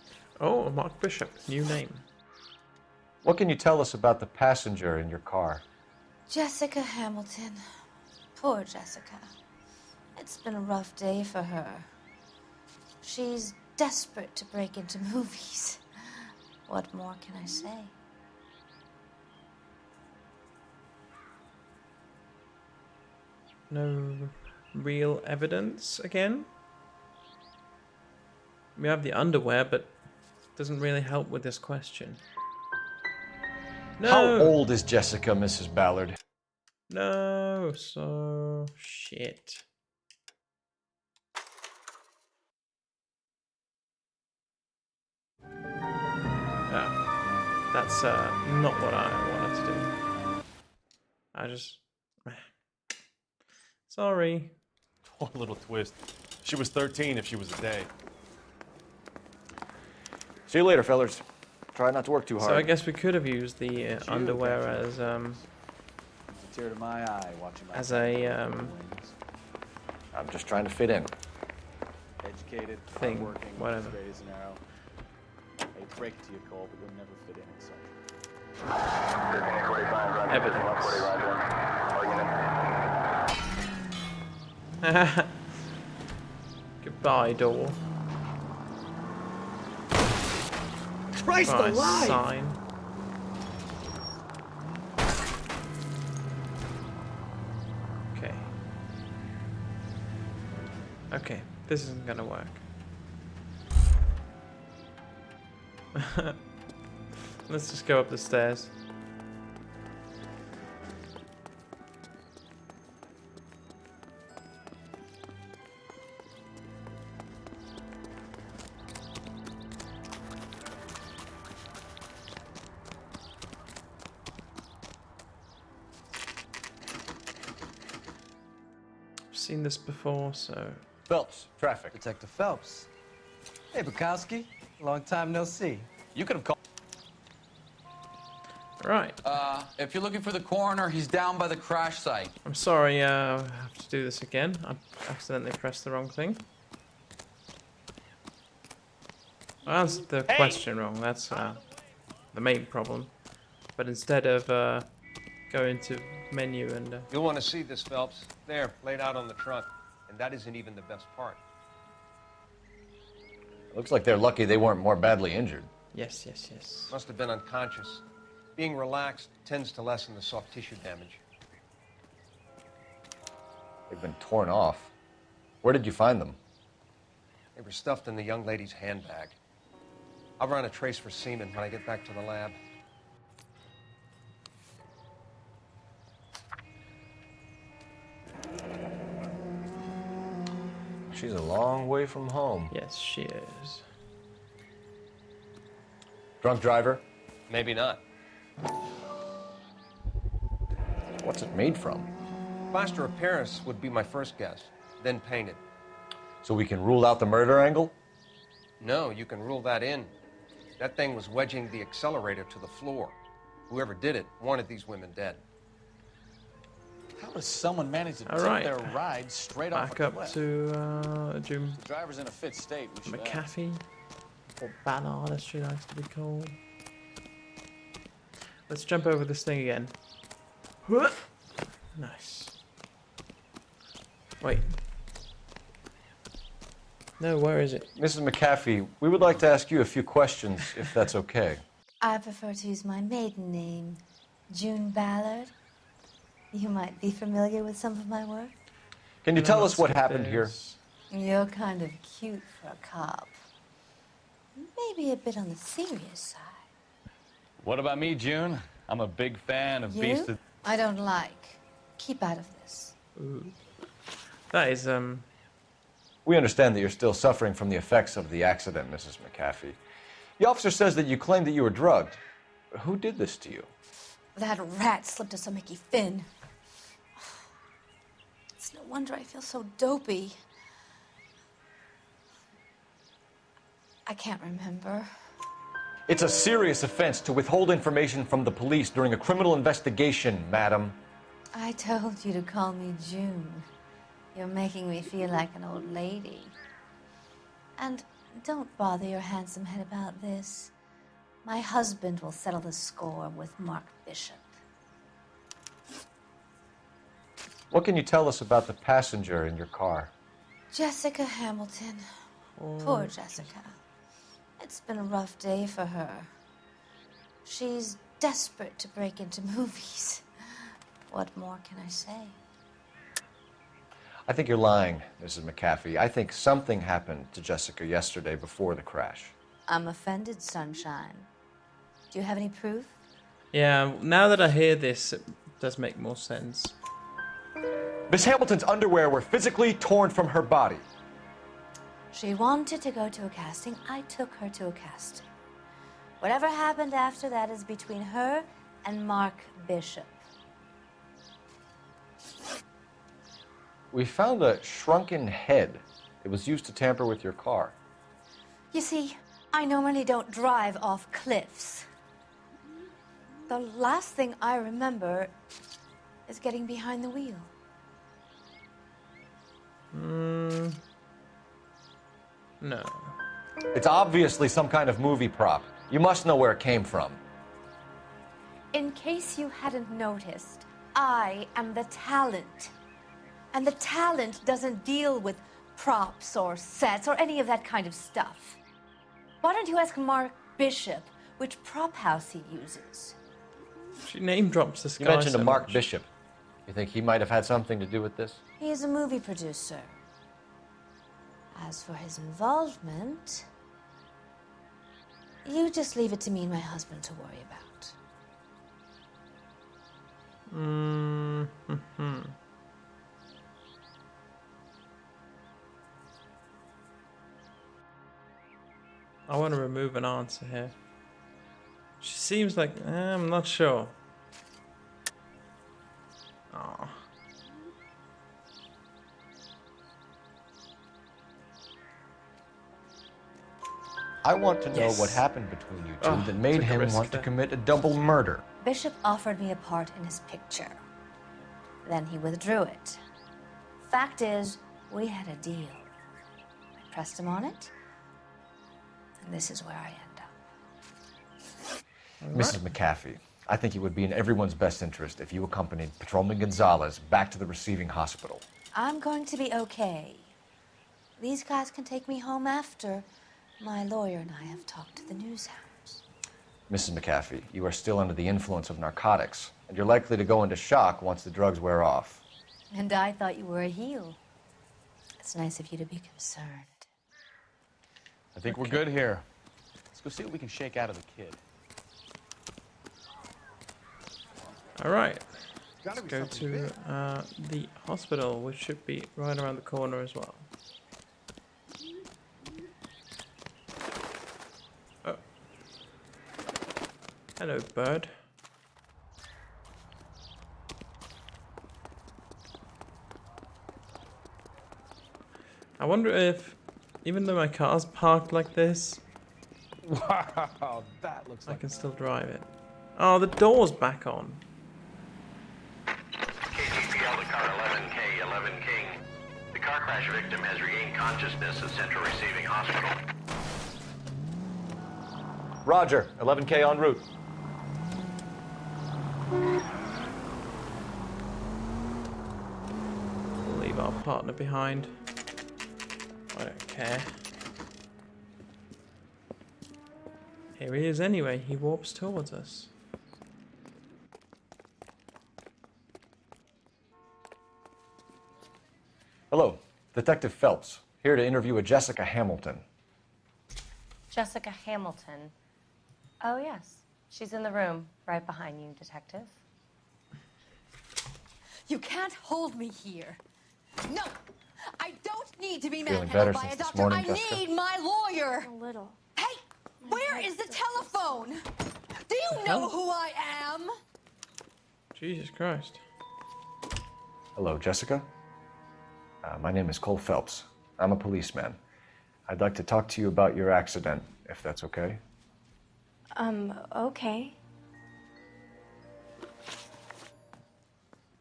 Oh, Mark Bishop. New name. What can you tell us about the passenger in your car? Jessica Hamilton. Poor Jessica. It's been a rough day for her. She's desperate to break into movies. What more can I say? No real evidence again? We have the underwear, but it doesn't really help with this question. No! How old is Jessica, Mrs. Ballard? No, so shit. Oh, that's not what I wanted to do. I just... Sorry. Poor little twist. She was 13 if she was a day. See you later, fellers. Try not to work too hard. So I guess we could have used the underwear as It's a tear to my eye watching my as a I'm just trying to fit in. educated, thing, hardworking, whatever. straight as an arrow. I hate to break it to you, Cole, but you'll never fit in at such. evidence. Goodbye, door. Christ Right, alive! sign. Okay. Okay, this isn't gonna work. Let's just go up the stairs. Seen this before, so Phelps, traffic. Detective Phelps. Hey, Bukowski. Long time no see. You could have called. right. If you're looking for the coroner, he's down by the crash site. I'm sorry, I have to do this again. I accidentally pressed the wrong thing. I answered the question wrong. That's the main problem. But instead of going to menu and You'll want to see this, Phelps. There, laid out on the trunk. And that isn't even the best part. Looks like they're lucky they weren't more badly injured. yes, yes, yes. Must have been unconscious. Being relaxed tends to lessen the soft tissue damage. They've been torn off. Where did you find them? They were stuffed in the young lady's handbag. I'll run a trace for semen when I get back to the lab. She's a long way from home. Yes, she is. Drunk driver? Maybe not. What's it made from? Plaster of Paris would be my first guess, then painted. So we can rule out the murder angle? No, you can rule that in. That thing was wedging the accelerator to the floor. Whoever did it wanted these women dead. How does someone manage to All take right. their ride straight off Back a up cliff? to June The driver's in a fit state. We should ask. McAfee, or Ballard as she likes to be called. Let's jump over this thing again. Nice. Wait. No, where is it? Mrs. McAfee, we would like to ask you a few questions, if that's okay. I prefer to use my maiden name, June Ballard. You might be familiar with some of my work. Can you tell us what happened here? You're kind of cute for a cop. Maybe a bit on the serious side. What about me, June? I'm a big fan of You? Beast of... I don't like. Keep out of this. Ooh. That is, We understand that you're still suffering from the effects of the accident, Mrs. McAfee. The officer says that you claimed that you were drugged. Who did this to you? That rat slipped us a Mickey Finn. It's no wonder I feel so dopey. I can't remember. It's a serious offense to withhold information from the police during a criminal investigation, madam. I told you to call me June. You're making me feel like an old lady. And don't bother your handsome head about this. My husband will settle the score with Mark Bishop. What can you tell us about the passenger in your car? Jessica Hamilton. Poor Jessica. It's been a rough day for her. She's desperate to break into movies. What more can I say? I think you're lying, Mrs. McAfee. I think something happened to Jessica yesterday before the crash. I'm offended, Sunshine. Do you have any proof? Yeah, now that I hear this, it does make more sense. Miss Hamilton's underwear were physically torn from her body. She wanted to go to a casting. I took her to a casting. Whatever happened after that is between her and Mark Bishop. We found a shrunken head. It was used to tamper with your car. You see, I normally don't drive off cliffs. The last thing I remember is getting behind the wheel. No. It's obviously some kind of movie prop. You must know where it came from. In case you hadn't noticed, I am the talent. And the talent doesn't deal with props or sets or any of that kind of stuff. Why don't you ask Mark Bishop which prop house he uses? She name drops this guy. You mentioned so a Mark much. Bishop. You think he might have had something to do with this? He is a movie producer. As for his involvement, you just leave it to me and my husband to worry about. I want to remove an answer here. She seems like... I'm not sure. Oh. I want to know Yes. what happened between you two Oh, that made took a him risk want to there. commit a double murder. Bishop offered me a part in his picture. Then he withdrew it. Fact is, we had a deal. I pressed him on it, and this is where I end up. Mrs. McAfee, I think it would be in everyone's best interest if you accompanied Patrolman Gonzalez back to the receiving hospital. I'm going to be okay. These guys can take me home after. My lawyer and I have talked to the news hounds. Mrs. McAfee, you are still under the influence of narcotics, and you're likely to go into shock once the drugs wear off. And I thought you were a heel. It's nice of you to be concerned. I think we're good here. Let's go see what we can shake out of the kid. All right. Let's go to the hospital, which should be right around the corner as well. Oh. Hello, bird. I wonder if, even though my car's parked like this, Wow, that looks I like... can still drive it. Oh, the door's back on. KGPL to car 11K, 11 King. The car crash victim has regained consciousness at Central Receiving Hospital. Roger, 11K en route. Leave our partner behind. I don't care. Here he is anyway. He warps towards us. Hello, Detective Phelps, here to interview a Jessica Hamilton. Jessica Hamilton. Oh, yes. She's in the room right behind you, Detective. You can't hold me here. No! I don't need to be Feeling manhandled better by since a this doctor. morning, I Jessica? need my lawyer. A little. Hey, where is the telephone? Do you know who I am? Jesus Christ. Hello, Jessica. My name is Cole Phelps. I'm a policeman. I'd like to talk to you about your accident, if that's okay. Okay.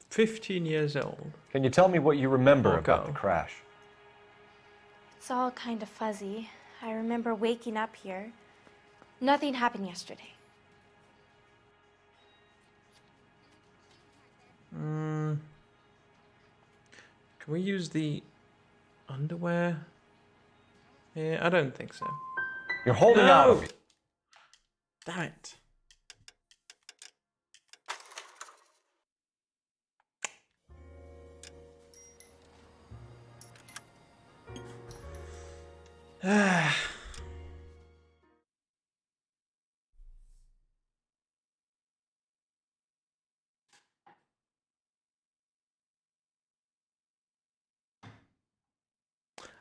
15 years old. Can you tell me what you remember Poor about girl. the crash? It's all kind of fuzzy. I remember waking up here. Nothing happened yesterday. Can we use the underwear? Yeah, I don't think so. You're holding out of me. Damn it.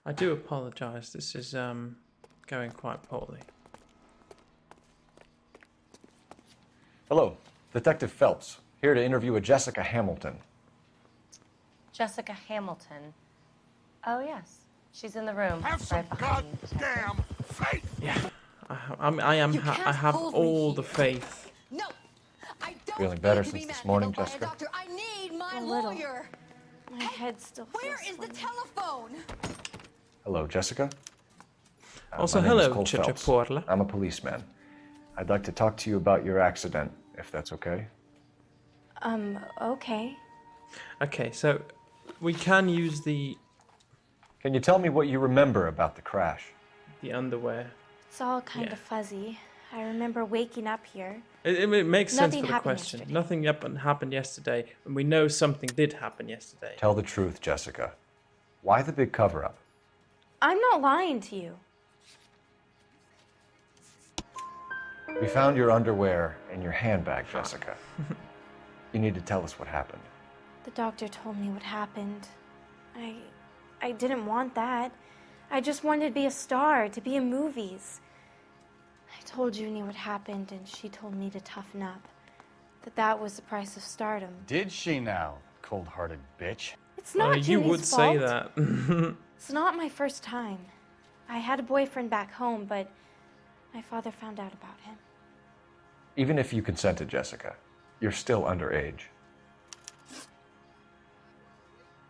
I do apologize. This is going quite poorly. Hello, Detective Phelps, here to interview a Jessica Hamilton. Jessica Hamilton. Oh, yes. She's in the room. Have some right behind you. goddamn faith. Yeah, I have all the faith. No, I don't. Feeling better since this morning, Jessica? Doctor, I need my A little. lawyer. My head still feels Where is the telephone? Hello, Jessica. Also, my name is hello, Cole Chicha Phelps. Porla. I'm a policeman. I'd like to talk to you about your accident, if that's okay. Okay. Okay, so we can use the Can you tell me what you remember about the crash? underwear. It's all kind of fuzzy. I remember waking up here. It makes sense Nothing for the happened question. yesterday. Nothing happened yesterday, and we know something did happen yesterday. Tell the truth, Jessica. Why the big cover-up? I'm not lying to you. We found your underwear in your handbag, Jessica. You need to tell us what happened. The doctor told me what happened. I didn't want that. I just wanted to be a star, to be in movies. I told Junie what happened, and she told me to toughen up. That was the price of stardom. Did she now, cold-hearted bitch? It's not you Junie's would say fault. that. It's not my first time. I had a boyfriend back home, but my father found out about him. Even if you consented, Jessica, you're still underage.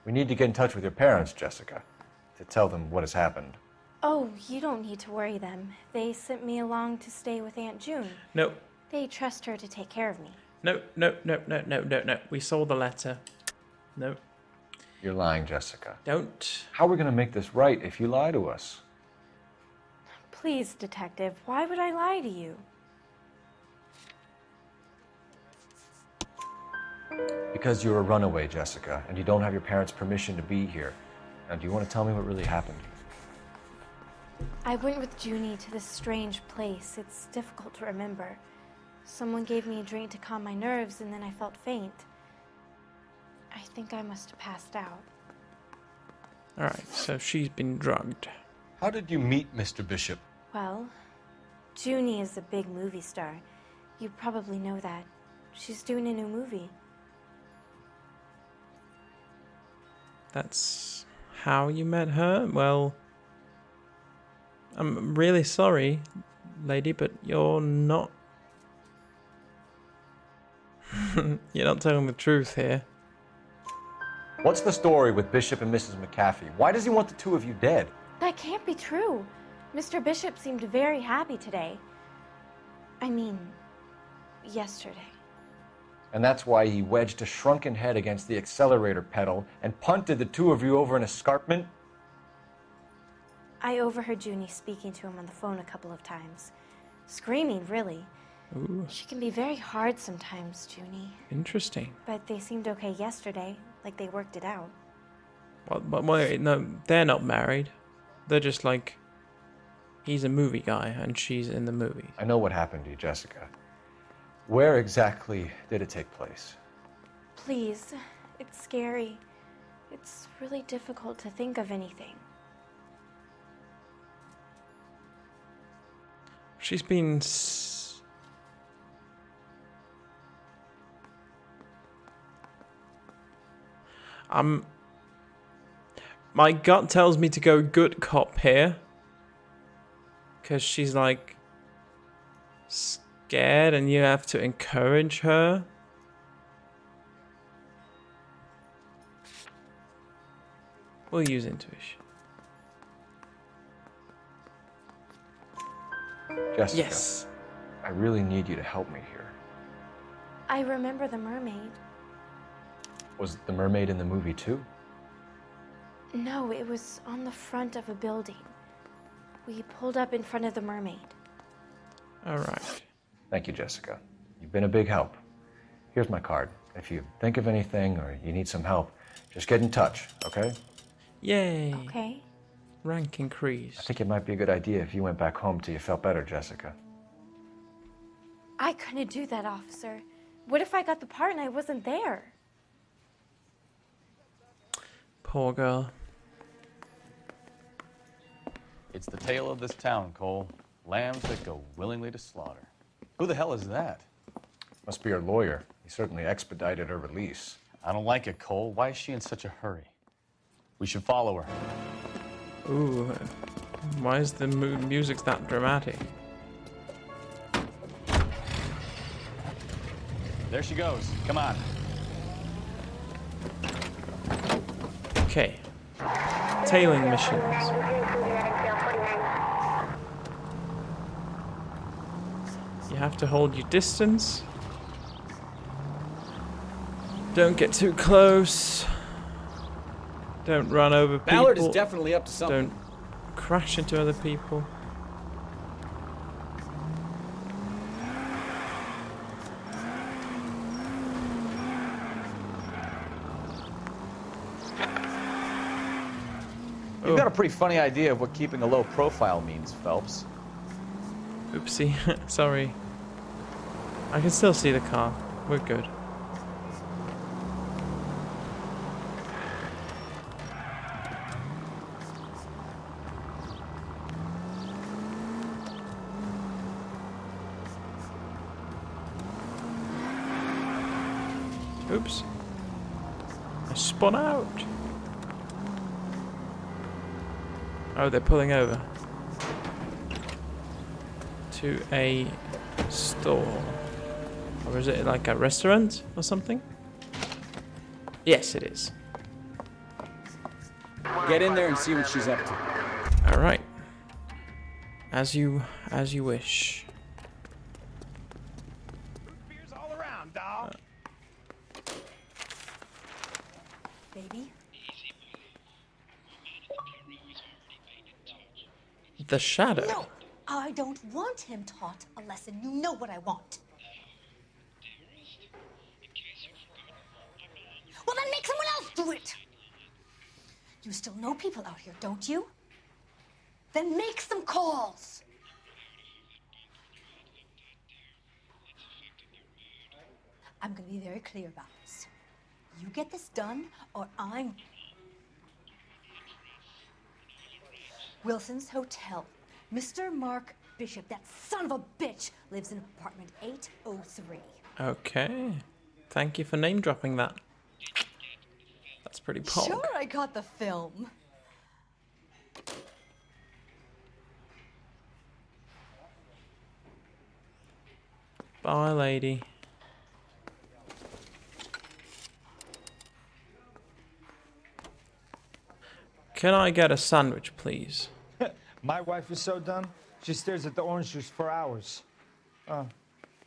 We need to get in touch with your parents, Jessica, to tell them what has happened. Oh, you don't need to worry them. They sent me along to stay with Aunt June. No, They trust her to take care of me. no. We saw the letter. No, You're lying, Jessica. don't. How are we going to make this right if you lie to us? Please, detective, why would I lie to you? Because you're a runaway, Jessica, and you don't have your parents' permission to be here. Now, do you want to tell me what really happened? I went with Junie to this strange place. It's difficult to remember. Someone gave me a drink to calm my nerves, and then I felt faint. I think I must have passed out. Alright, so she's been drugged. How did you meet Mr. Bishop? Well, Junie is a big movie star. You probably know that. She's doing a new movie. That's how you met her? Well, I'm really sorry, lady, but you're not... You're not telling the truth here. What's the story with Bishop and Mrs. McAfee? Why does he want the two of you dead? That can't be true. Mr. Bishop seemed very happy today. I mean, yesterday. And that's why he wedged a shrunken head against the accelerator pedal and punted the two of you over an escarpment? I overheard Junie speaking to him on the phone a couple of times. Screaming, really. Ooh, She can be very hard sometimes, Junie. interesting. But they seemed okay yesterday, like they worked it out. But wait, no, they're not married. They're just like... He's a movie guy, and she's in the movie. I know what happened to you, Jessica. Where exactly did it take place? Please, it's scary. It's really difficult to think of anything. She's been... My gut tells me to go good cop here. Because she's like... scared and you have to encourage her. We'll use intuition. Jessica, Yes. I really need you to help me here. I remember the mermaid. Was the mermaid in the movie too? No, it was on the front of a building. We pulled up in front of the mermaid. All right. Thank you, Jessica. You've been a big help. Here's my card. If you think of anything or you need some help, just get in touch, okay? Yay. Okay. Rank increase. I think it might be a good idea if you went back home till you felt better, Jessica. I couldn't do that, officer. What if I got the part and I wasn't there? Poor girl. It's the tale of this town, Cole. Lambs that go willingly to slaughter. Who the hell is that? Must be her lawyer. He certainly expedited her release. I don't like it, Cole. Why is she in such a hurry? We should follow her. Ooh. Why is the music that dramatic? There she goes. Come on. Okay. Tailing missions. You have to hold your distance. Don't get too close. Don't run over people. Ballard is definitely up to something. Don't crash into other people. You've got a pretty funny idea of what keeping a low profile means, Phelps. Oopsie. Sorry. I can still see the car. We're good. Oops. I spun out. Oh, they're pulling over to a store. Or is it like a restaurant or something? Yes, it is. Get in there and see what she's up to. All right. As you wish. Beers all around, dog. Baby? The shadow. No, I don't want him taught a lesson. You know what I want. Well, then make someone else do it. You still know people out here, don't you? Then make some calls. I'm going to be very clear about this. You get this done, or I'm... Wilson's Hotel. Mr. Mark Bishop, that son of a bitch, lives in apartment 803. Okay. Thank you for name dropping that. That's pretty pog. Sure, I got the film. Bye, lady. Can I get a sandwich, please? My wife is so dumb, she stares at the orange juice for hours.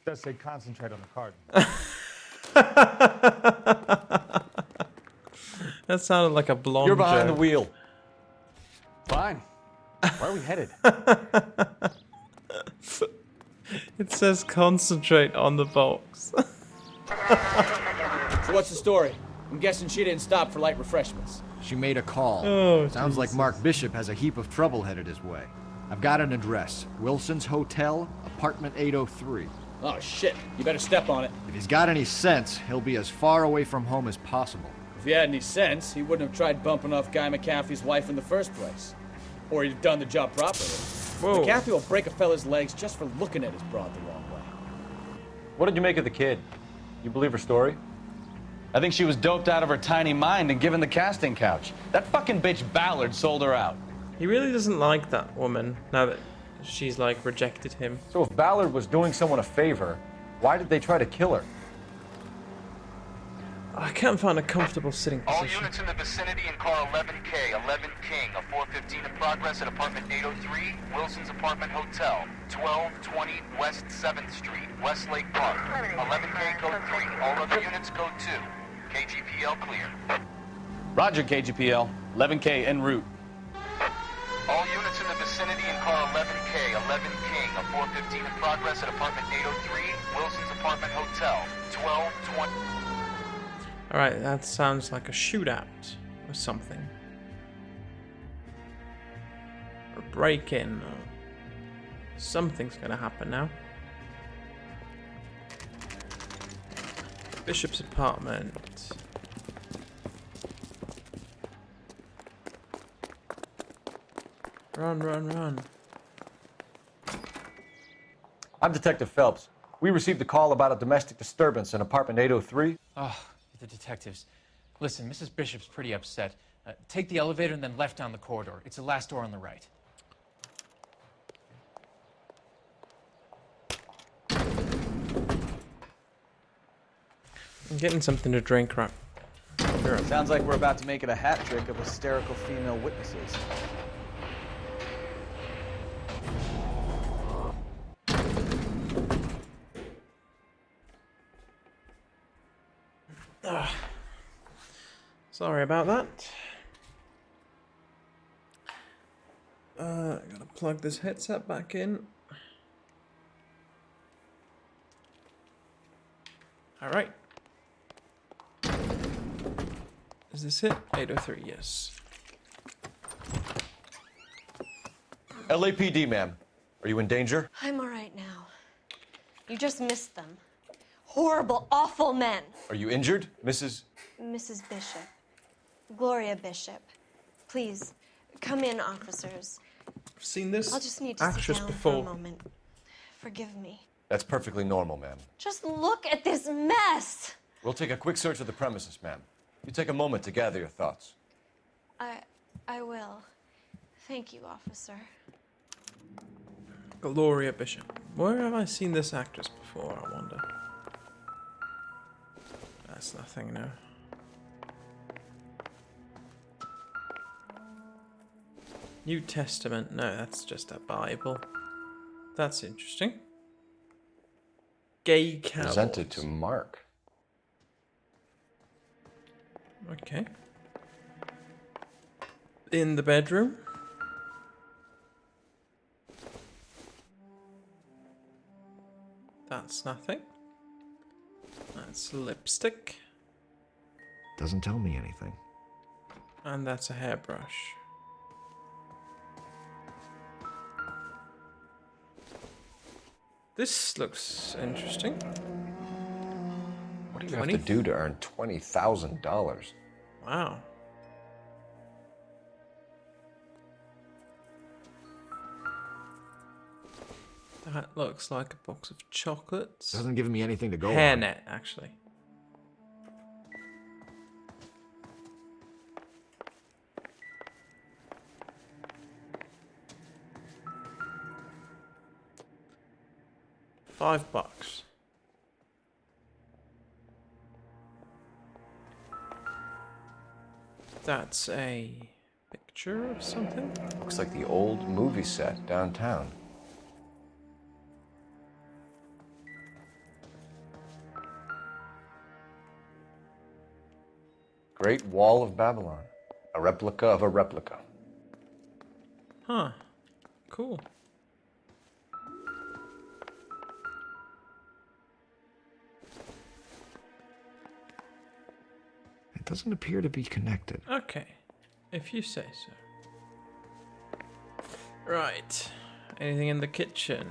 Does say concentrate on the carton. That sounded like a blonde You're behind joke. the wheel. Fine. Where are we headed? It says concentrate on the box. So what's the story? I'm guessing she didn't stop for light refreshments. She made a call. Oh, Sounds like Mark Bishop has a heap of trouble headed his way. I've got an address. Wilson's Hotel, apartment 803. Oh, shit. You better step on it. If he's got any sense, he'll be as far away from home as possible. If he had any sense, he wouldn't have tried bumping off Guy McAfee's wife in the first place. Or he'd have done the job properly. Whoa. McAfee will break a fella's legs just for looking at his broad the wrong way. What did you make of the kid? You believe her story? I think she was doped out of her tiny mind and given the casting couch. That fucking bitch Ballard sold her out. He really doesn't like that woman now that she's like rejected him. So if Ballard was doing someone a favor, why did they try to kill her? I can't find a comfortable sitting All position. units in the vicinity in car 11K, 11 King, a 415 in progress at apartment 803, Wilson's Apartment Hotel, 1220 West 7th Street, Westlake Park. 11K, code 3. All other units, code 2. KGPL clear. Roger, KGPL. 11K en route. All units in the vicinity in car 11K, 11 King, a 415 in progress at apartment 803, Wilson's Apartment Hotel, 1220. Alright, that sounds like a shootout or something. Or break-in. Or something's gonna happen now. Bishop's apartment. Run, run, run. I'm Detective Phelps. We received a call about a domestic disturbance in apartment 803. Oh, the detectives. Listen, Mrs. Bishop's pretty upset. Take the elevator and then left down the corridor. It's the last door on the right. I'm getting something to drink, right? Sure. Sounds like we're about to make it a hat trick of hysterical female witnesses. Sorry about that. Gotta plug this headset back in. Alright. Is this it? 803, yes. LAPD, ma'am. Are you in danger? I'm all right now. You just missed them. Horrible, awful men. Are you injured, Mrs.? Mrs. Bishop. Gloria Bishop. Please, come in, officers. I've seen this I'll just need to sit actress down before. for a moment. Forgive me. That's perfectly normal, ma'am. Just look at this mess. We'll take a quick search of the premises, ma'am. You take a moment to gather your thoughts. I will. Thank you, officer. Gloria Bishop. Where have I seen this actress before, I wonder? That's nothing, no. New Testament. No, that's just a Bible. That's interesting. Gay Cowboys. Presented to Mark. Okay. In the bedroom. That's nothing. That's lipstick. Doesn't tell me anything. And that's a hairbrush. This looks interesting. What do you have to do to earn $20,000? Wow. That looks like a box of chocolates. Doesn't give me anything to go on. Hairnet, actually. $5. That's a picture of something. Looks like the old movie set downtown. Great Wall of Babylon. A replica of a replica. Huh. Cool. It doesn't appear to be connected. Okay. If you say so. Right. Anything in the kitchen?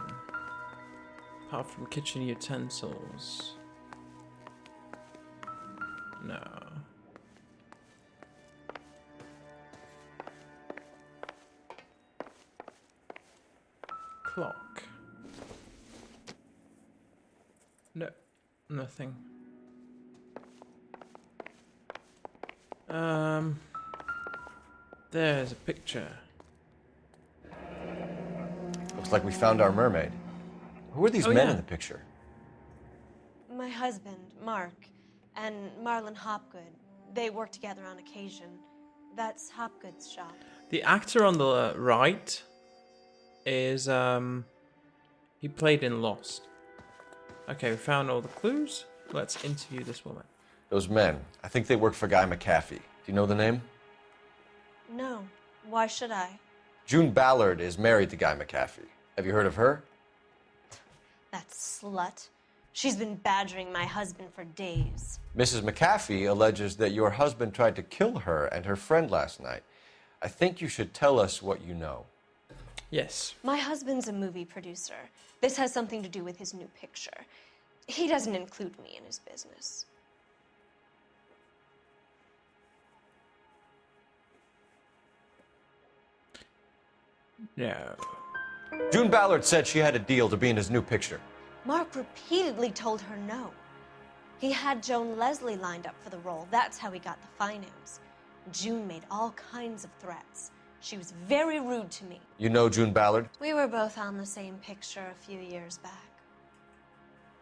Apart from kitchen utensils. No. Clock. No. Nothing. There's a picture. Looks like we found our mermaid. Who are these men in the picture? My husband, Mark, and Marlon Hopgood. They work together on occasion. That's Hopgood's shop. The actor on the right is he played in Lost. Okay, we found all the clues. Let's interview this woman. Those men, I think they work for Guy McAfee. Do you know the name? No. Why should I? June Ballard is married to Guy McAfee. Have you heard of her? That slut. She's been badgering my husband for days. Mrs. McAfee alleges that your husband tried to kill her and her friend last night. I think you should tell us what you know. Yes. My husband's a movie producer. This has something to do with his new picture. He doesn't include me in his business. No. June Ballard said she had a deal to be in his new picture. Mark repeatedly told her no. He had Joan Leslie lined up for the role. That's how he got the finance. June made all kinds of threats. She was very rude to me. You know June Ballard? We were both on the same picture a few years back.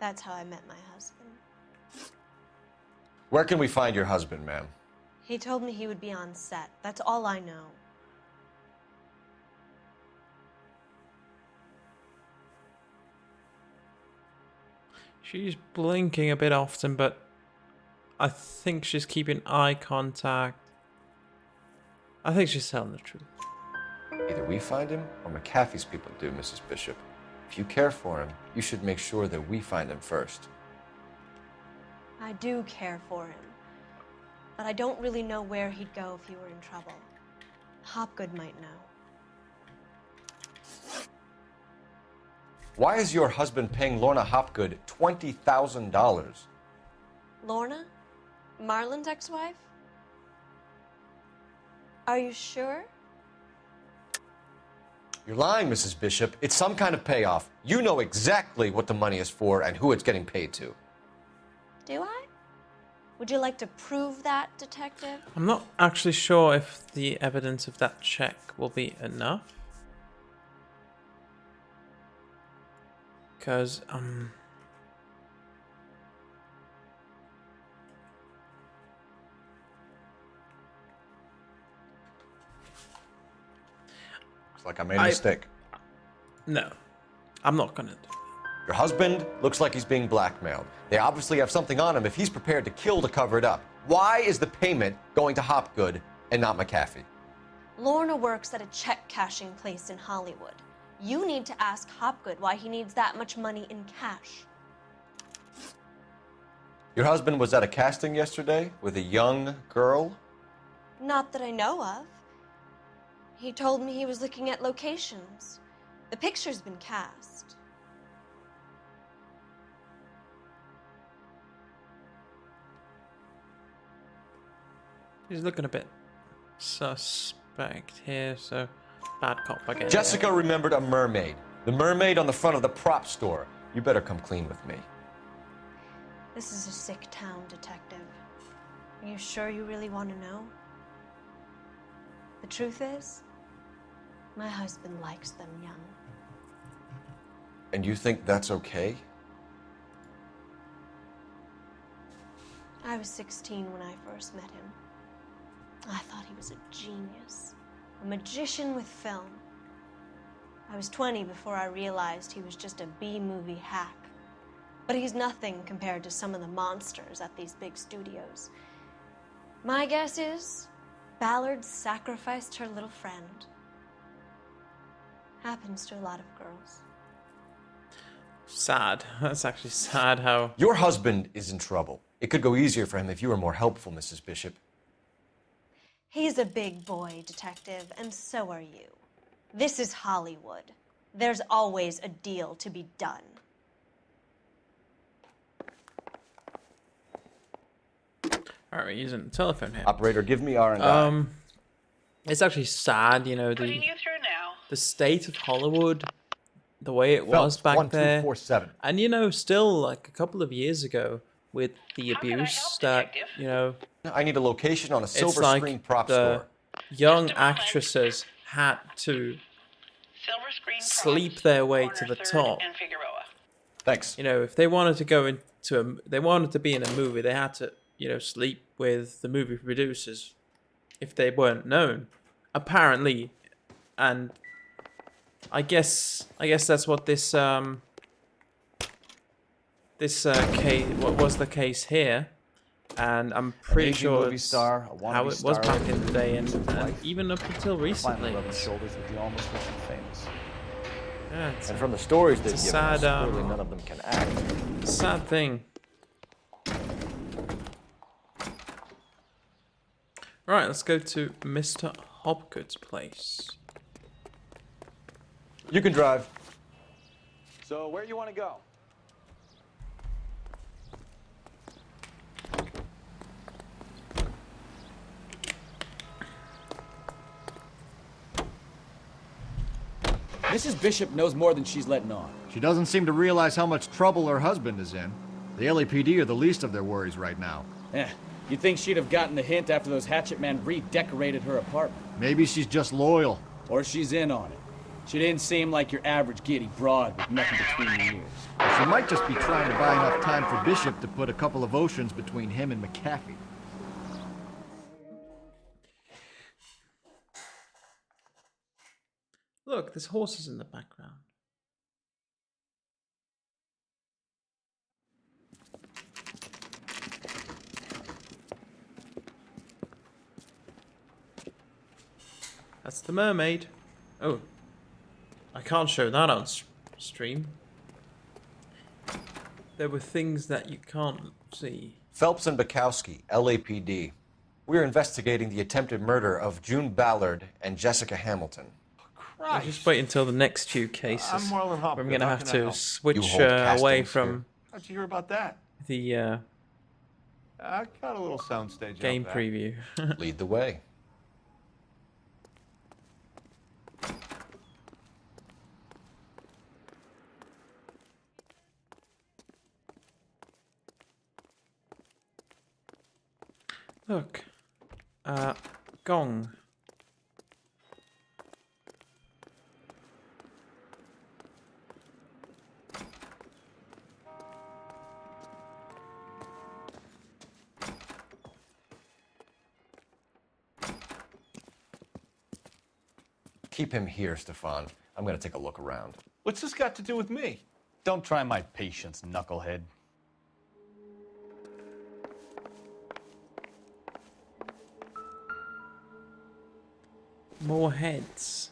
That's how I met my husband. Where can we find your husband, ma'am? He told me he would be on set. That's all I know. She's blinking a bit often, but I think she's keeping eye contact. I think she's telling the truth. Either we find him or McAfee's people do, Mrs. Bishop. If you care for him, you should make sure that we find him first. I do care for him. But I don't really know where he'd go if he were in trouble. Hopgood might know. Why is your husband paying Lorna Hopgood $20,000? Lorna? Marlon's ex-wife? Are you sure? You're lying, Mrs. Bishop. It's some kind of payoff. You know exactly what the money is for and who it's getting paid to. Do I? Would you like to prove that, Detective? I'm not actually sure if the evidence of that check will be enough. Because, Looks like I made a mistake. No, I'm not gonna do that. Your husband looks like he's being blackmailed. They obviously have something on him if he's prepared to kill to cover it up. Why is the payment going to Hopgood and not McAfee? Lorna works at a check-cashing place in Hollywood. You need to ask Hopgood why he needs that much money in cash. Your husband was at a casting yesterday with a young girl? Not that I know of. He told me he was looking at locations. The picture's been cast. He's looking a bit suspect here, so bad cop again. Jessica remembered a mermaid. The mermaid on the front of the prop store. You better come clean with me. This is a sick town, Detective. Are you sure you really want to know? The truth is, my husband likes them young. And you think that's okay? I was 16 when I first met him. I thought he was a genius, a magician with film. I was 20 before I realized he was just a B-movie hack. But he's nothing compared to some of the monsters at these big studios. My guess is Ballard sacrificed her little friend. Happens to a lot of girls. Sad. That's actually sad how... Your husband is in trouble. It could go easier for him if you were more helpful, Mrs. Bishop. He's a big boy, Detective, and so are you. This is Hollywood. There's always a deal to be done. Alright, we're using the telephone here. Operator, give me R&I. It's actually sad, you know, the state of Hollywood, the way it was back there. 1247. And, you know, still, like, a couple of years ago, with the abuse that, you know... I need a location on a silver like screen prop the store. young actresses had to sleep their way to the top. Thanks. You know, if they wanted to go into they wanted to be in a movie, they had to sleep with the movie producers if they weren't known. Apparently, and I guess that's what this case, what was the case here, and I'm pretty sure movie it's star, a how wannabe it was back starlet, in the day, and wife. even up until recently. Finally rubbing shoulders with the almost rich and famous. Yeah, it's And from the stories they've it's given a us, sad, clearly none of them can act. sad thing. Right, let's go to Mr. Hopgood's place. You can drive. So, where you want to go? Mrs. Bishop knows more than she's letting on. She doesn't seem to realize how much trouble her husband is in. The LAPD are the least of their worries right now. You'd think she'd have gotten the hint after those hatchet men redecorated her apartment. Maybe she's just loyal. Or she's in on it. She didn't seem like your average giddy broad with nothing between the ears. She might just be trying to buy enough time for Bishop to put a couple of oceans between him and McAfee. Look, there's horses in the background. That's the mermaid. Oh, I can't show that on stream. There were things that you can't see. Phelps and Bukowski, LAPD. We're investigating the attempted murder of June Ballard and Jessica Hamilton. I'll just wait until the next few cases. I'm Marlon Hopkins. I'm going to How have can I to help? switch You hold away castings from here. How'd you hear about that? the I got a little soundstage game out back. preview. Lead the way. Look, gong. Keep him here, Stefan. I'm gonna take a look around. What's this got to do with me? Don't try my patience, knucklehead. More heads.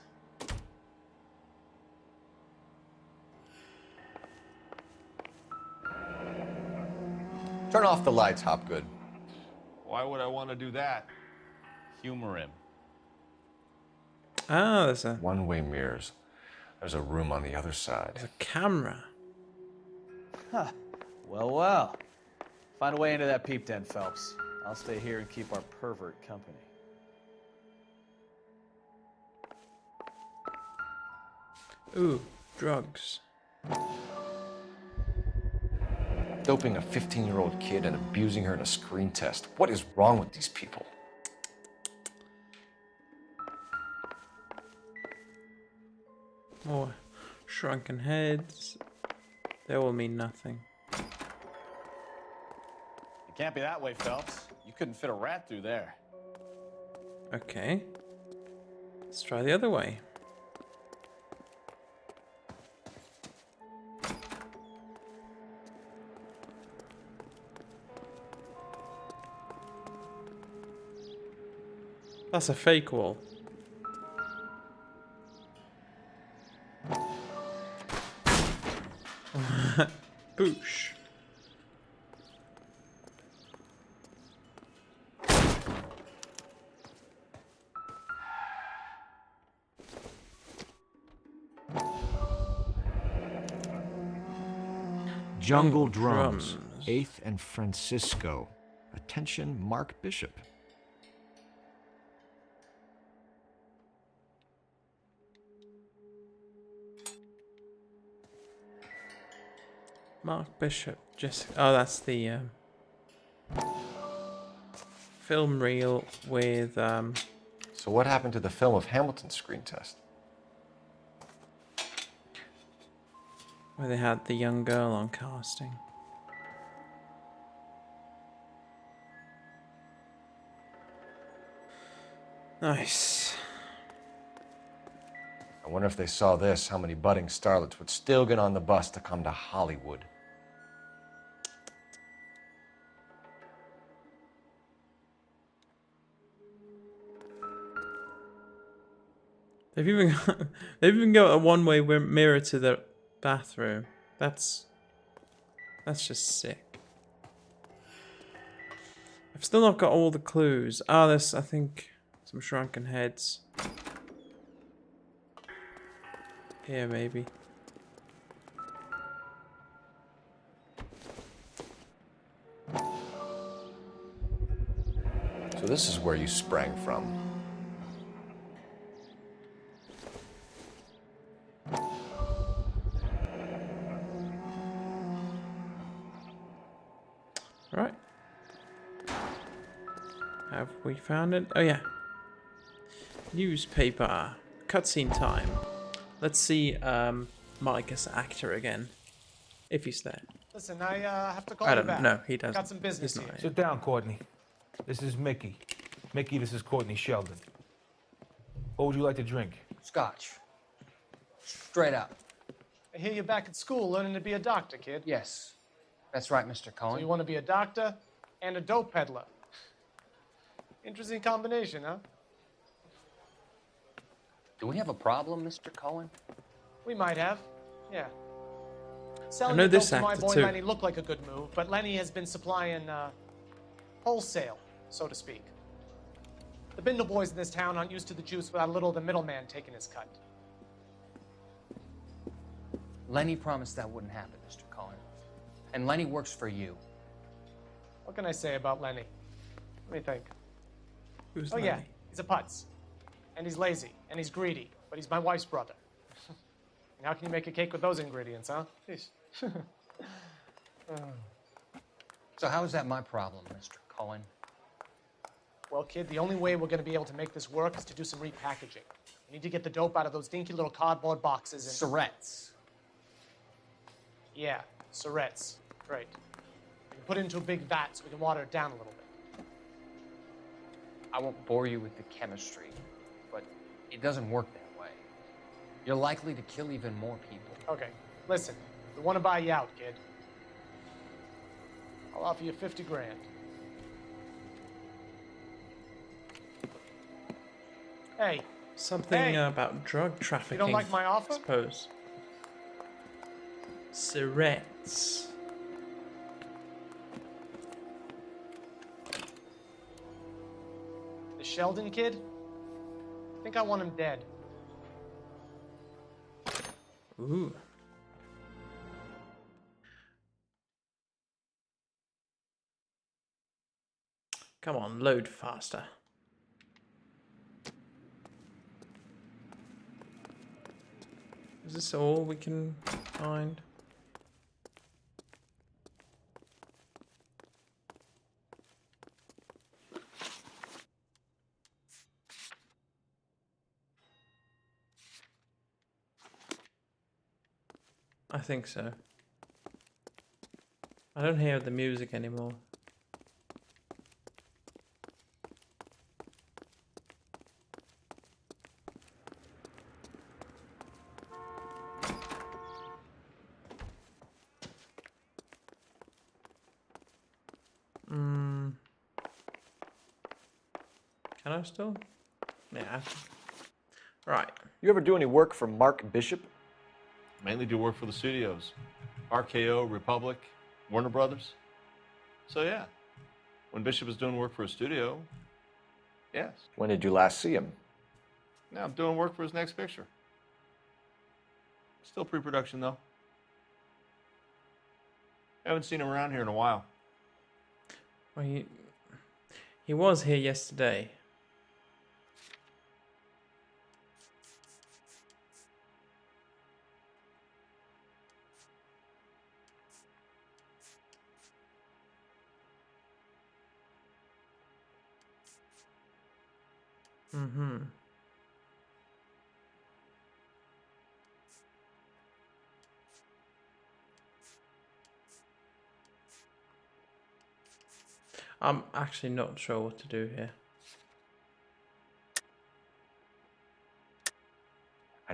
Turn off the lights, Hopgood. Why would I want to do that? Humor him. Ah, there's a One-way mirrors. There's a room on the other side. camera. Huh. Well. Find a way into that peep den, Phelps. I'll stay here and keep our pervert company. Ooh, drugs. Doping a 15-year-old kid and abusing her in a screen test. What is wrong with these people? More shrunken heads. They will mean nothing. It can't be that way, Phelps. You couldn't fit a rat through there. Okay. Let's try the other way. That's a fake wall. Boosh. Jungle Drums, 8th and Francisco. Attention, Mark Bishop. Mark Bishop. Just oh, that's the film reel with So what happened to the film of Hamilton's screen test? where they had the young girl on casting. Nice. I wonder if they saw this, how many budding starlets would still get on the bus to come to Hollywood. They've even got a one-way mirror to the bathroom. That's just sick. I've still not got all the clues. Ah, there's, I think, some shrunken heads. Here, maybe. So this is where you sprang from. Alright. Have we found it? Oh yeah. Newspaper. Cutscene time. Let's see Mike as actor again. If he's there. Listen, I have to call I you don't back. know. He doesn't. Got some business He's here. not Sit down, Courtney. This is Mickey. Mickey, this is Courtney Sheldon. What would you like to drink? Scotch. Straight up. I hear you're back at school learning to be a doctor, kid. Yes. That's right, Mr. Cohen. So you want to be a doctor and a dope peddler. Interesting combination, huh? Do we have a problem, Mr. Cohen? We might have. Yeah. Selling know the dope this to my actor boy too. Lenny looked like a good move, but Lenny has been supplying wholesale, so to speak. The Bindle boys in this town aren't used to the juice without a little of the middleman taking his cut. Lenny promised that wouldn't happen, Mr. Cohen. And Lenny works for you. What can I say about Lenny? Let me think. Who's Oh, yeah, Lenny? he's a putz. And he's lazy, and he's greedy, but he's my wife's brother. And how can you make a cake with those ingredients, huh? Jeez. So how is that my problem, Mr. Cohen? Well, kid, the only way we're going to be able to make this work is to do some repackaging. We need to get the dope out of those dinky little cardboard boxes and... Surrettes. Yeah, Surrettes. Right. We can put it into a big vat so we can water it down a little bit. I won't bore you with the chemistry, but it doesn't work that way. You're likely to kill even more people. Okay, listen. We want to buy you out, kid. I'll offer you 50 grand. Hey. Something about drug trafficking. You don't like my offer? I suppose. Surrettes. The Sheldon kid? I think I want him dead. Ooh. Come on, load faster. Is this all we can find? I think so. I don't hear the music anymore. Can I still? Yeah. Right. You ever do any work for Mark Bishop? Mainly do work for the studios. RKO, Republic, Warner Brothers. So yeah, when Bishop is doing work for a studio, yes. When did you last see him? Now I'm doing work for his next picture. Still pre-production though. Haven't seen him around here in a while. Well, he was here yesterday. Mm-hmm. I'm actually not sure what to do here.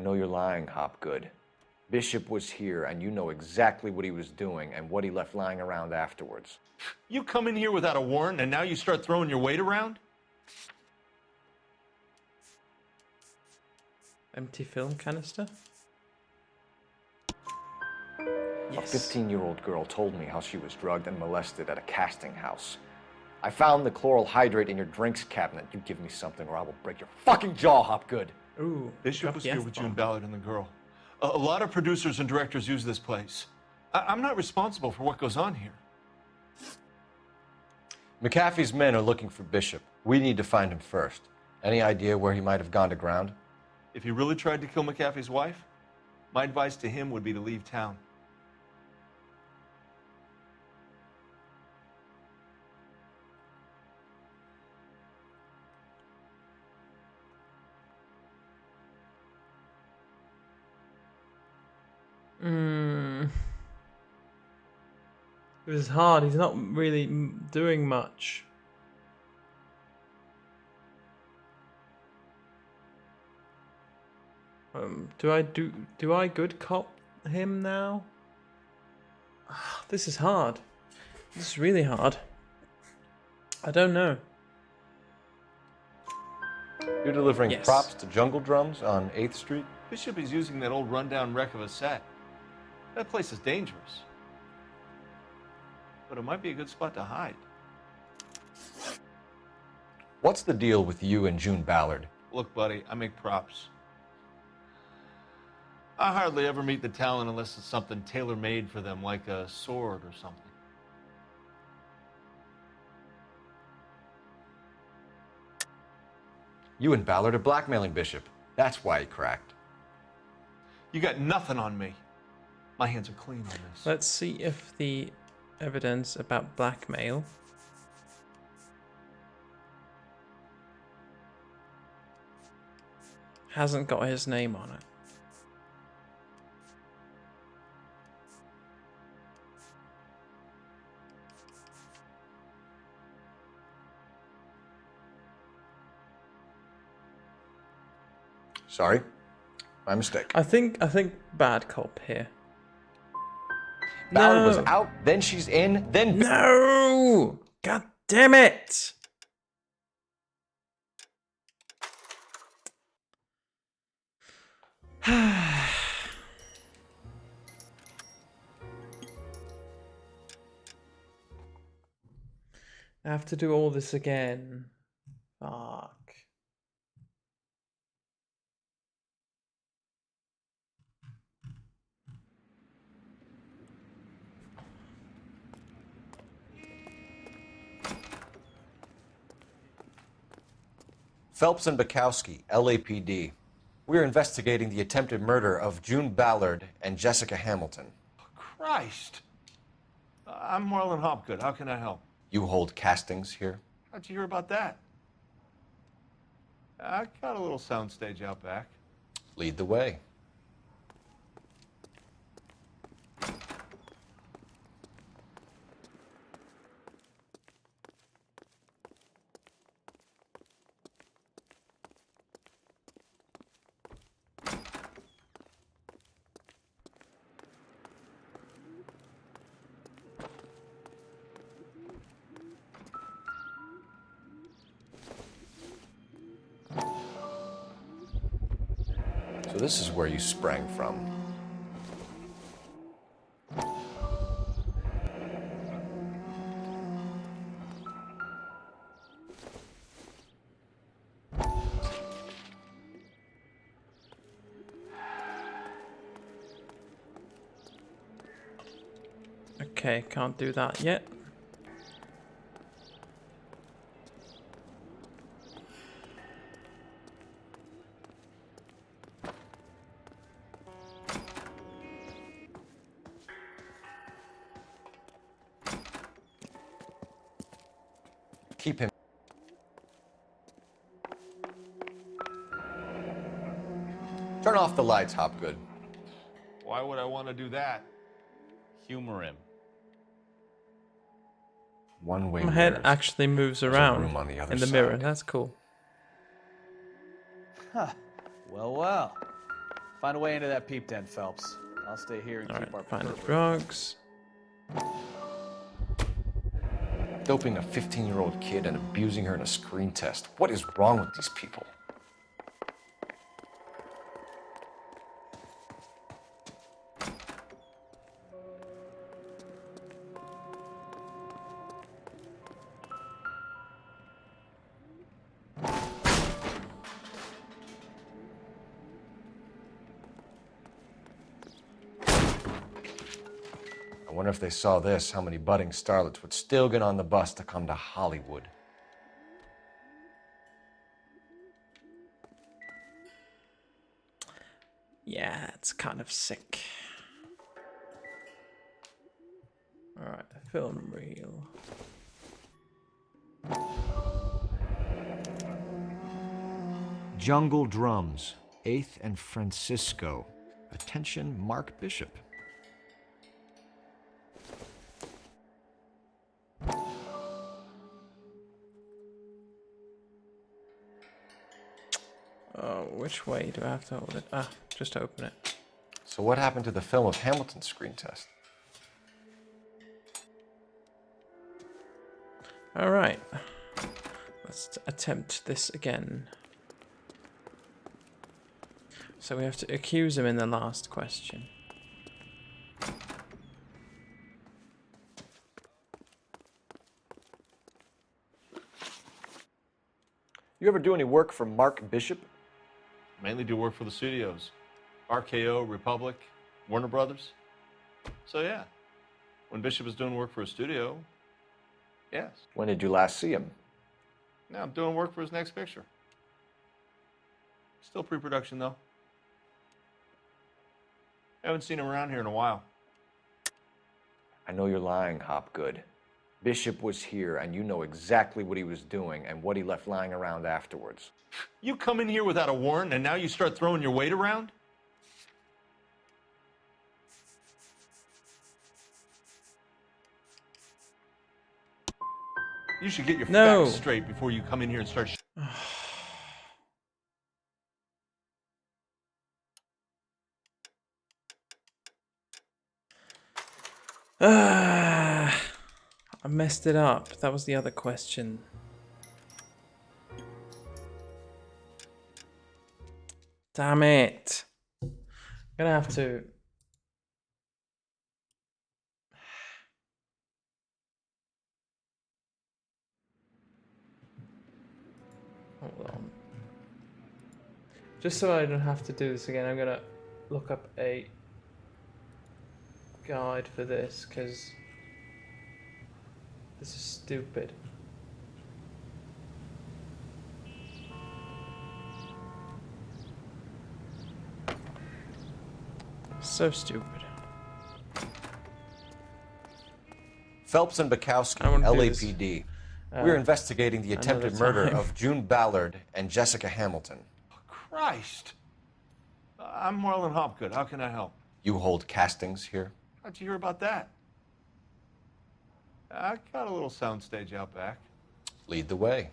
know you're lying, Hopgood. Bishop was here, and you know exactly what he was doing and what he left lying around afterwards. You come in here without a warrant, and now you start throwing your weight around? Empty film canister? Yes. A 15-year-old girl told me how she was drugged and molested at a casting house. I found the chloral hydrate in your drinks cabinet. You give me something or I will break your fucking jaw, Hopgood. Ooh. Bishop was here with June Ballard and the girl. A lot of producers and directors use this place. I'm not responsible for what goes on here. McAfee's men are looking for Bishop. We need to find him first. Any idea where he might have gone to ground? If he really tried to kill McAfee's wife, my advice to him would be to leave town. This is hard. He's not really doing much. Do I good cop him now? This is hard. This is really hard. I don't know. You're delivering props to Jungle Drums on 8th Street? Bishop is using that old rundown wreck of a set. That place is dangerous. But it might be a good spot to hide. What's the deal with you and June Ballard? Look, buddy, I make props. I hardly ever meet the talent unless it's something tailor-made for them, like a sword or something. You and Ballard are blackmailing Bishop. That's why he cracked. You got nothing on me. My hands are clean on this. Let's see if the evidence about blackmail hasn't got his name on it. Sorry, my mistake. I think bad cop here. Ballard was out, then she's in, then... No! God damn it! I have to do all this again. Fuck. Phelps and Bukowski, LAPD. We're investigating the attempted murder of June Ballard and Jessica Hamilton. Christ! I'm Marlon Hopgood. How can I help? You hold castings here? How'd you hear about that? I got a little soundstage out back. Lead the way. So this is where you sprang from. Okay, can't do that yet. Keep him. Turn off the lights, Hopgood. Why would I want to do that? Humor him. One-way My head mirrors. actually moves There's a around room on the other in the side. mirror. That's cool. Huh. Well, well. Find a way into that peep den, Phelps. I'll stay here and keep our Find the pervert. drugs. Doping a 15-year-old kid and abusing her in a screen test. What is wrong with these people? I wonder if they saw this, how many budding starlets would still get on the bus to come to Hollywood. Yeah, it's kind of sick. Alright, film reel. Jungle Drums, 8th and Francisco. Attention, Mark Bishop. Oh, which way do I have to hold it? Ah, just open it. So what happened to the film of Hamilton's screen test? Alright. Let's attempt this again. So we have to accuse him in the last question. You ever do any work for Mark Bishop? Mainly do work for the studios. RKO, Republic, Warner Brothers. So yeah, when Bishop was doing work for a studio, yes. When did you last see him? Now I'm doing work for his next picture. Still pre-production though. Haven't seen him around here in a while. I know you're lying, Hopgood. Bishop was here, and you know exactly what he was doing and what he left lying around afterwards. You come in here without a warrant, and now you start throwing your weight around? You should get your facts straight before you come in here and start. I messed it up. That was the other question. Damn it. I'm gonna have to... Hold on. Just so I don't have to do this again, I'm gonna look up a guide for this, because this is stupid. So stupid. Phelps and Bukowski, LAPD. We're investigating the attempted murder of June Ballard and Jessica Hamilton. Christ. I'm Marlon Hopgood. How can I help? You hold castings here? How'd you hear about that? I got a little soundstage out back. Lead the way.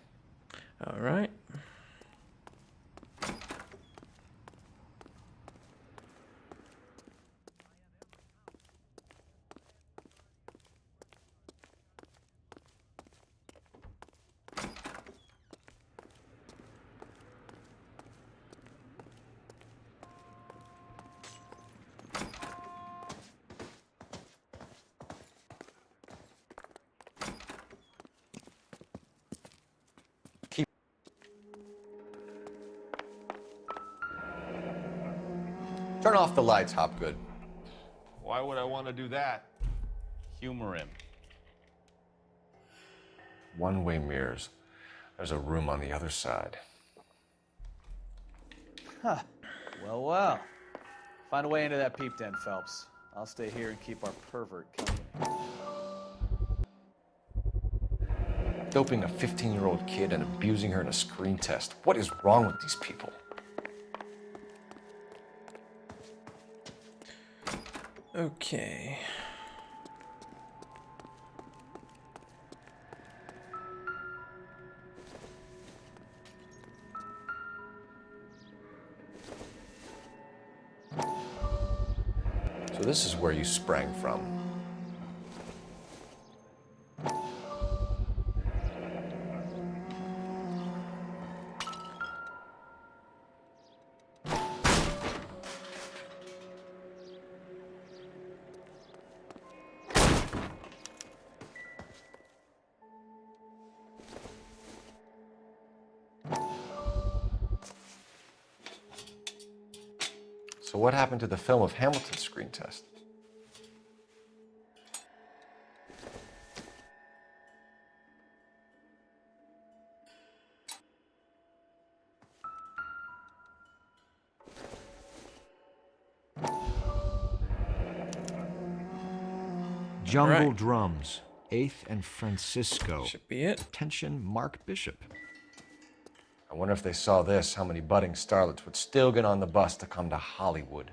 All right. Turn off the lights, Hopgood. Why would I want to do that? Humor him. One-way mirrors. There's a room on the other side. Huh. Well, well. Find a way into that peep den, Phelps. I'll stay here and keep our pervert company. Doping a 15-year-old kid and abusing her in a screen test. What is wrong with these people? Okay. this is where you sprang from. So what happened to the film of Hamilton's screen test? Jungle Right. Drums, 8th and Francisco. Should be it. Attention, Mark Bishop. I wonder if they saw this, how many budding starlets would still get on the bus to come to Hollywood.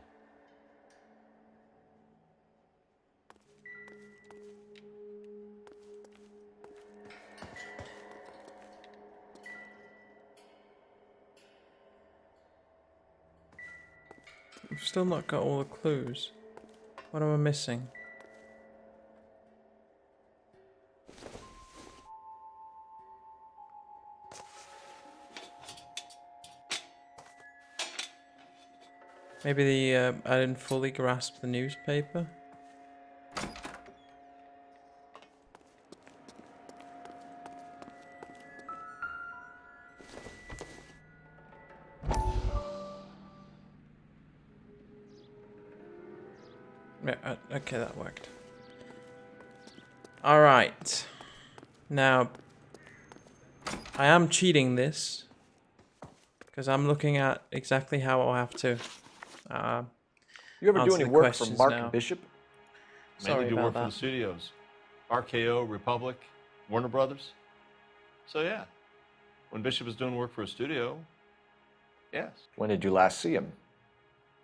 I've still not got all the clues. What am I missing? Maybe I didn't fully grasp the newspaper. Yeah, okay, that worked. All right. Now, I am cheating this because I'm looking at exactly how I'll have to. You ever do answer any the work for questions Mark now. Bishop? Sorry Mainly do about work for that. the studios. RKO, Republic, Warner Brothers. So yeah, when Bishop is doing work for a studio, yes. When did you last see him?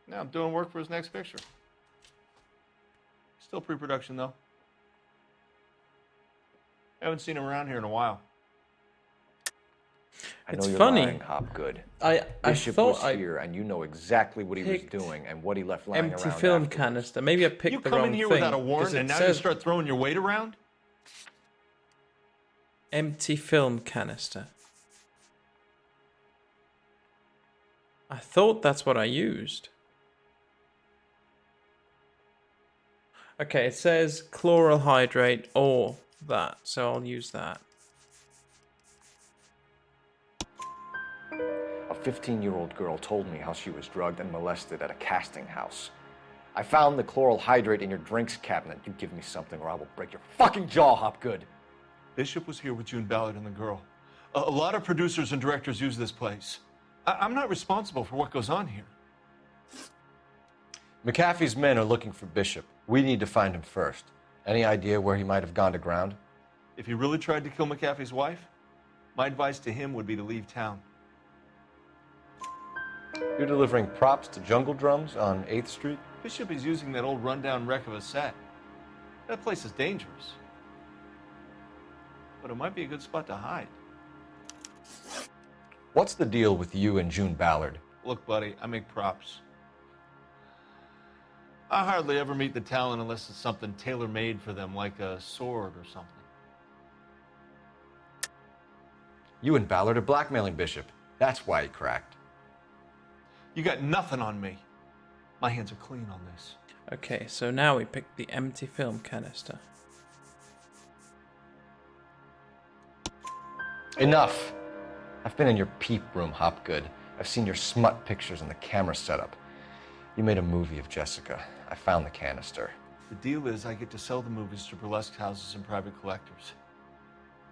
Now I'm doing work for his next picture. Still pre-production though. Haven't seen him around here in a while. I It's know you're funny. lying, Hopgood. I Bishop thought was I here, and you know exactly what he was picked doing and what he left lying empty around film afterwards. canister. Maybe I picked You the come wrong in here thing. without a 'cause warrant it and now says you start throwing your weight around? empty film canister. I thought that's what I used. Okay, it says chloral hydrate or that, so I'll use that. A 15-year-old girl told me how she was drugged and molested at a casting house. I found the chloral hydrate in your drinks cabinet. You give me something or I will break your fucking jaw, Hopgood. Bishop was here with June Ballard and the girl. A lot of producers and directors use this place. I'm not responsible for what goes on here. McAfee's men are looking for Bishop. We need to find him first. Any idea where he might have gone to ground? If he really tried to kill McAfee's wife, my advice to him would be to leave town. You're delivering props to Jungle Drums on 8th Street? Bishop is using that old rundown wreck of a set. That place is dangerous. But it might be a good spot to hide. What's the deal with you and June Ballard? Look, buddy, I make props. I hardly ever meet the talent unless it's something tailor-made for them, like a sword or something. You and Ballard are blackmailing Bishop. That's why he cracked. You got nothing on me. My hands are clean on this. Okay, so now we picked the empty film canister. Enough! I've been in your peep room, Hopgood. I've seen your smut pictures and the camera setup. You made a movie of Jessica. I found the canister. The deal is I get to sell the movies to burlesque houses and private collectors.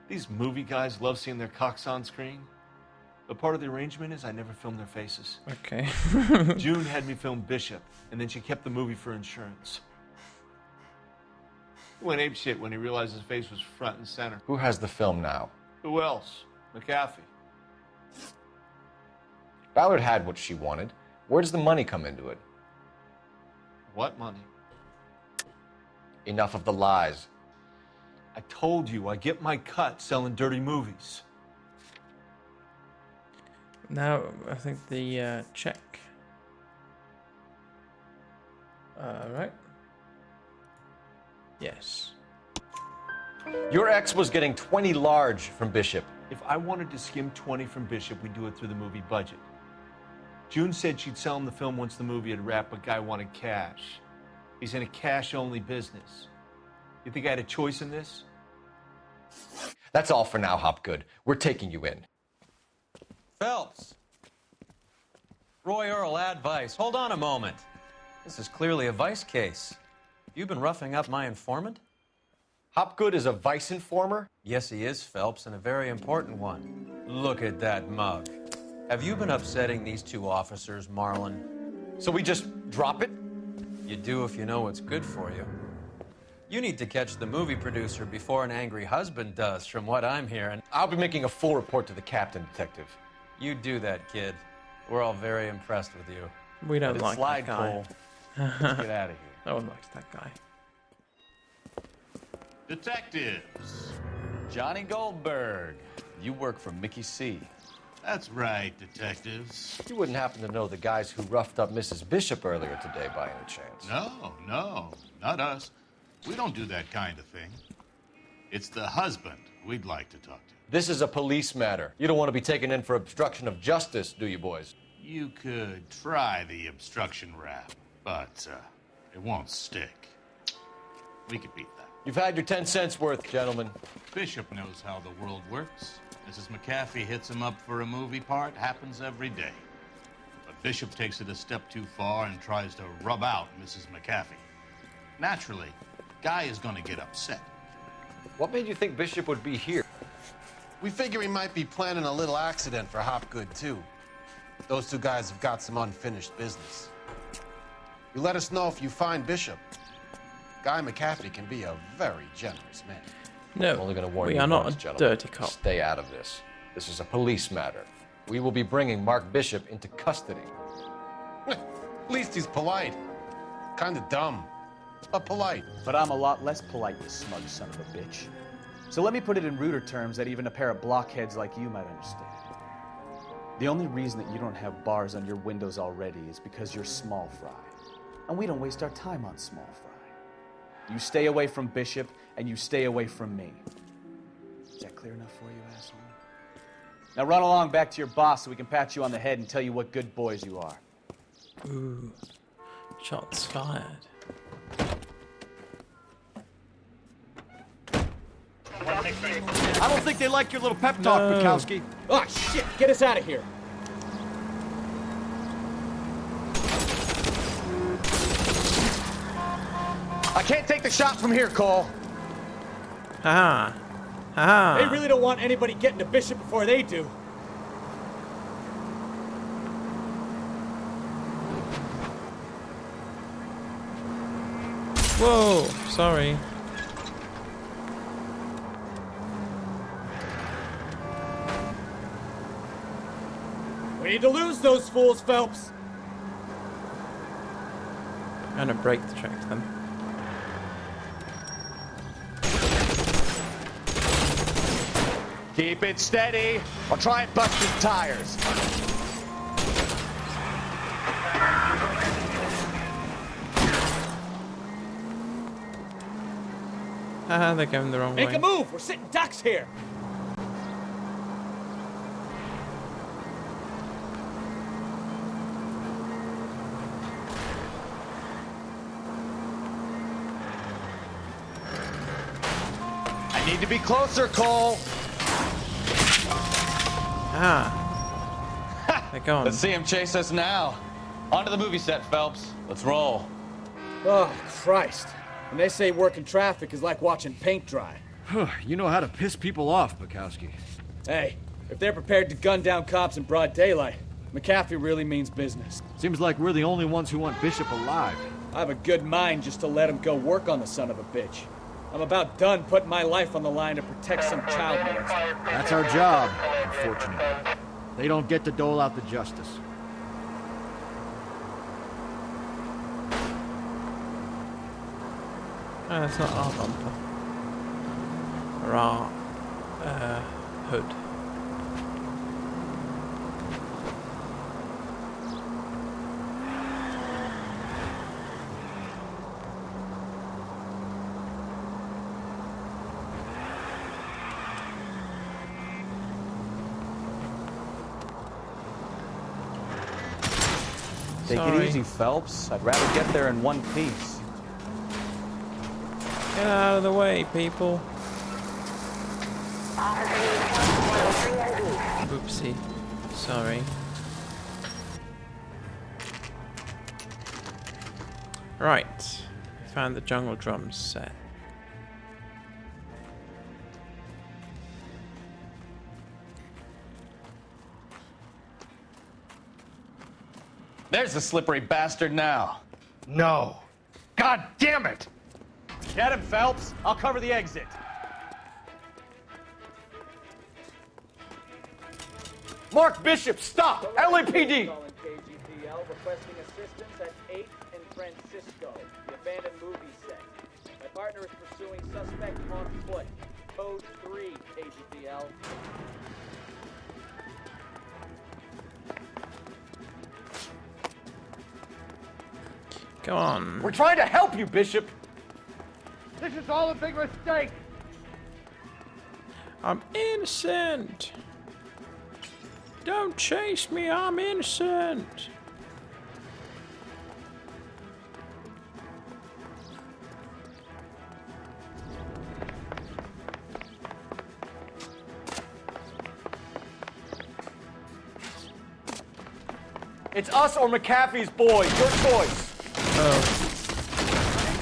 These movie guys love seeing their cocks on screen. But part of the arrangement is I never film their faces. Okay. June had me film Bishop, and then she kept the movie for insurance. He went apeshit when he realized his face was front and center. Who has the film now? Who else? McAfee. Ballard had what she wanted. Where does the money come into it? What money? Enough of the lies. I told you I get my cut selling dirty movies. Now, I think the check. Right. Yes. Your ex was getting 20 large from Bishop. If I wanted to skim 20 from Bishop, we'd do it through the movie budget. June said she'd sell him the film once the movie had wrapped, but Guy wanted cash. He's in a cash-only business. You think I had a choice in this? That's all for now, Hopgood. We're taking you in. Phelps. Roy Earl, ad vice. Hold on a moment. This is clearly a vice case. You've been roughing up my informant? Hopgood is a vice informer? Yes, he is, Phelps, and a very important one. Look at that mug. Have you been upsetting these two officers, Marlon? So we just drop it? You do if you know what's good for you. You need to catch the movie producer before an angry husband does, from what I'm hearing. I'll be making a full report to the captain, Detective. You do that, kid. We're all very impressed with you. We don't Let it like slide, that guy. Cole. Let's get out of here. No one likes that guy. Detectives. Johnny Goldberg. You work for Mickey C. That's right, detectives. You wouldn't happen to know the guys who roughed up Mrs. Bishop earlier today by any chance? No, not us. We don't do that kind of thing. It's the husband we'd like to talk to. This is a police matter. You don't want to be taken in for obstruction of justice, do you, boys? You could try the obstruction rap, but it won't stick. We could beat that. You've had your 10 cents worth, gentlemen. Bishop knows how the world works. Mrs. McAfee hits him up for a movie part. Happens every day. But Bishop takes it a step too far and tries to rub out Mrs. McAfee. Naturally, Guy is going to get upset. What made you think Bishop would be here? We figure he might be planning a little accident for Hopgood, too. Those two guys have got some unfinished business. You let us know if you find Bishop. Guy McAfee can be a very generous man. No, I'm only going to warn we you are not once, a gentlemen. dirty cop. Stay out of this. This is a police matter. We will be bringing Mark Bishop into custody. At least he's polite. Kind of dumb, but polite. But I'm a lot less polite, you smug son of a bitch. So let me put it in ruder terms that even a pair of blockheads like you might understand. The only reason that you don't have bars on your windows already is because you're small fry. And we don't waste our time on small fry. You stay away from Bishop, and you stay away from me. Is that clear enough for you, asshole? Now run along back to your boss so we can pat you on the head and tell you what good boys you are. Ooh. Shots fired. I don't think they like your little pep talk, Bukowski. Oh, shit! Get us out of here! I can't take the shot from here, Cole. Haha. Haha. They really don't want anybody getting to Bishop before they do. Whoa, sorry. We need to lose those fools, Phelps. I'm gonna break the track then. Keep it steady, or try and bust his tires. Haha, they're going the wrong way. Make a move! We're sitting ducks here! I need to be closer, Cole! Ah. They're gone. Let's see him chase us now. Onto the movie set, Phelps. Let's roll. Oh, Christ. When they say working traffic is like watching paint dry. You know how to piss people off, Bukowski. Hey, if they're prepared to gun down cops in broad daylight, McAfee really means business. Seems like we're the only ones who want Bishop alive. I have a good mind just to let him go work on the son of a bitch. I'm about done putting my life on the line to protect some child molester. That's our job, unfortunately. They don't get to dole out the justice. Oh, that's not our bumper. Or our hood. Take it easy, Phelps. I'd rather get there in one piece. Get out of the way, people. Oopsie. Sorry. Right. Found the jungle drums set. There's the slippery bastard now. No. God damn it! Get him, Phelps. I'll cover the exit. Mark Bishop, stop! LAPD! Calling KGPL requesting assistance at 8th and Francisco, the abandoned movie set. My partner is pursuing suspect on foot. Code 3, KGPL. Go on. We're trying to help you, Bishop! This is all a big mistake! I'm innocent! Don't chase me, I'm innocent! It's us or McAfee's boys. Your choice. Oh.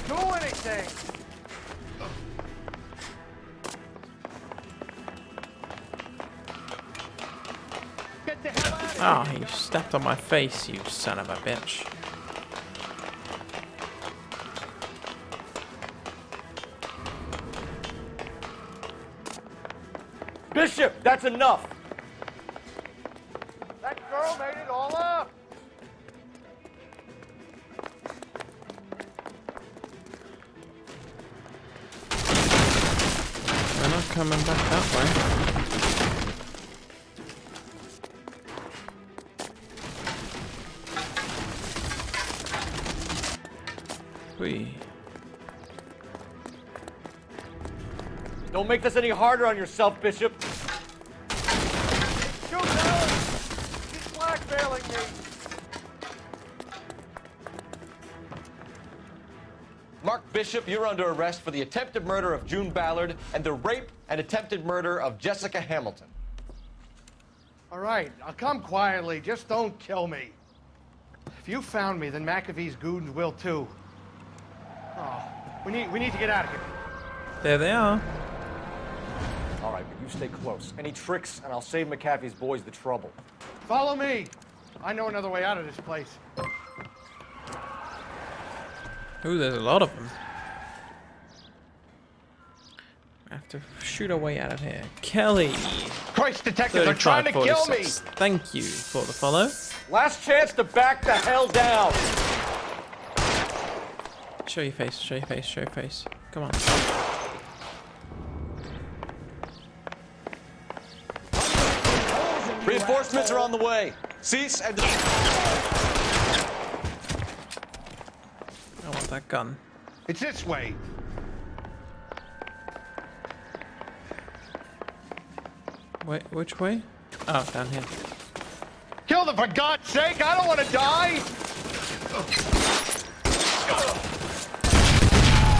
Do anything! Get the hell out of here! Ah, you stepped on my face, you son of a bitch. Bishop, that's enough! That girl made it all up! We're not coming back that way. Whee. Don't make this any harder on yourself, Bishop. Shoot her! She's blackmailing me! Mark Bishop, you're under arrest for the attempted murder of June Ballard and the rape and attempted murder of Jessica Hamilton. All right, I'll come quietly. Just don't kill me. If you found me, then McAfee's goons will too. Oh, we need to get out of here. There they are. All right, but you stay close. Any tricks, and I'll save McAfee's boys the trouble. Follow me. I know another way out of this place. Ooh, there's a lot of them. I have to shoot our way out of here. Kelly. Christ, detectives are trying to kill me. 3546. Thank you for the follow. Last chance to back the hell down. Show your face, show your face, show your face. Come on. Reinforcements are on the way. Cease and... I want that gun. It's this way. Wait, which way? Oh, down here. Kill them, for God's sake! I don't want to die!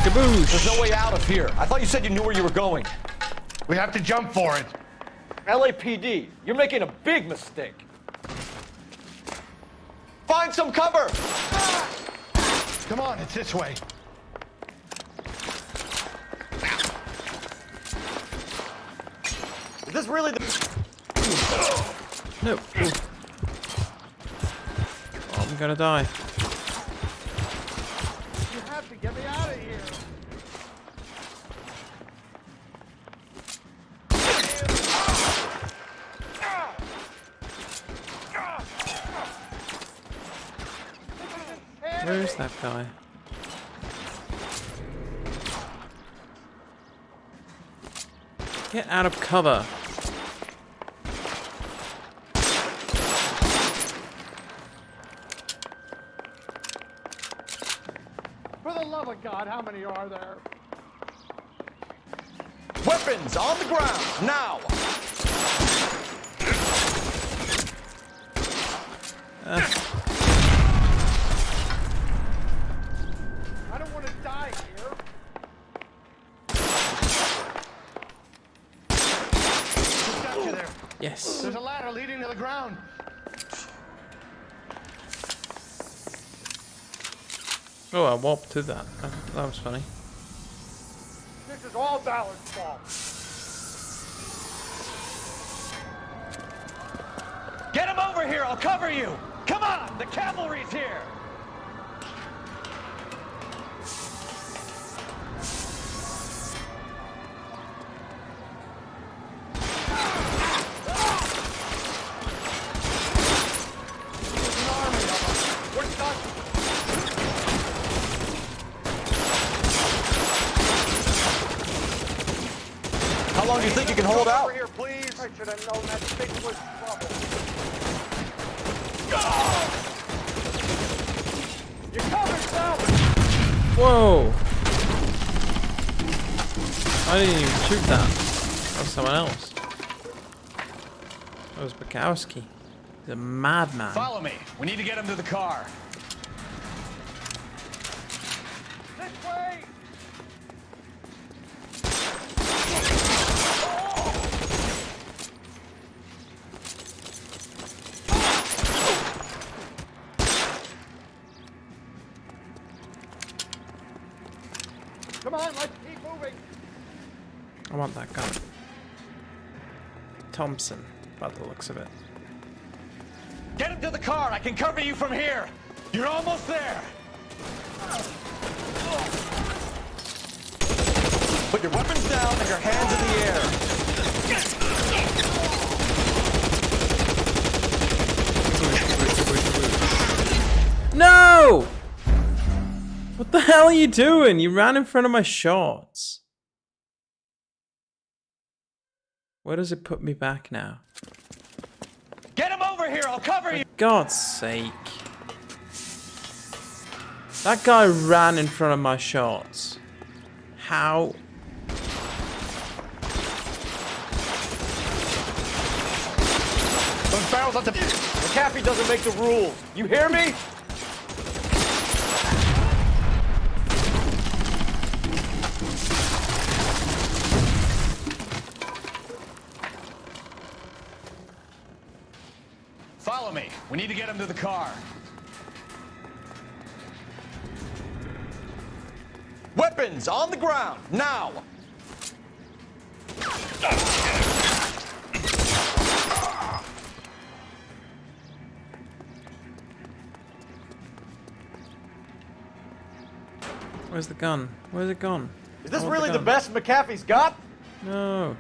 Kaboosh! There's no way out of here. I thought you said you knew where you were going. We have to jump for it. LAPD, you're making a big mistake. Find some cover! Come on, it's this way. Is this really the... No. Ooh. Oh, I'm gonna die. You have to get me out of here. Where is that guy? Get out of cover. For the love of God, how many are there? Weapons on the ground, now! Yes. There's a ladder leading to the ground. Oh, I warped to that. That was funny. This is all Ballard's fault. Get him over here, I'll cover you! Come on, the cavalry's here! How long do you think you can hold out? Over here, please. I should have known that thing was trouble. You're coming, Sal! Whoa! I didn't even shoot that. That was someone else. That was Bukowski. He's a madman. Follow me. We need to get him to the car. This way! Come on, let's keep moving. I want that gun. Thompson, by the looks of it. Get him to the car. I can cover you from here. You're almost there. Put your weapons down and your hands in the air. No! What the hell are you doing? You ran in front of my shots. Where does it put me back now? Get him over here. I'll cover you. For God's sake. That guy ran in front of my shots. How? Those barrels up to... McAfee doesn't make the rules. You hear me? Follow me. We need to get him to the car. Weapons on the ground, now! Where's the gun? Where's it gone? Is this I want really the gun. best McAfee's got? No.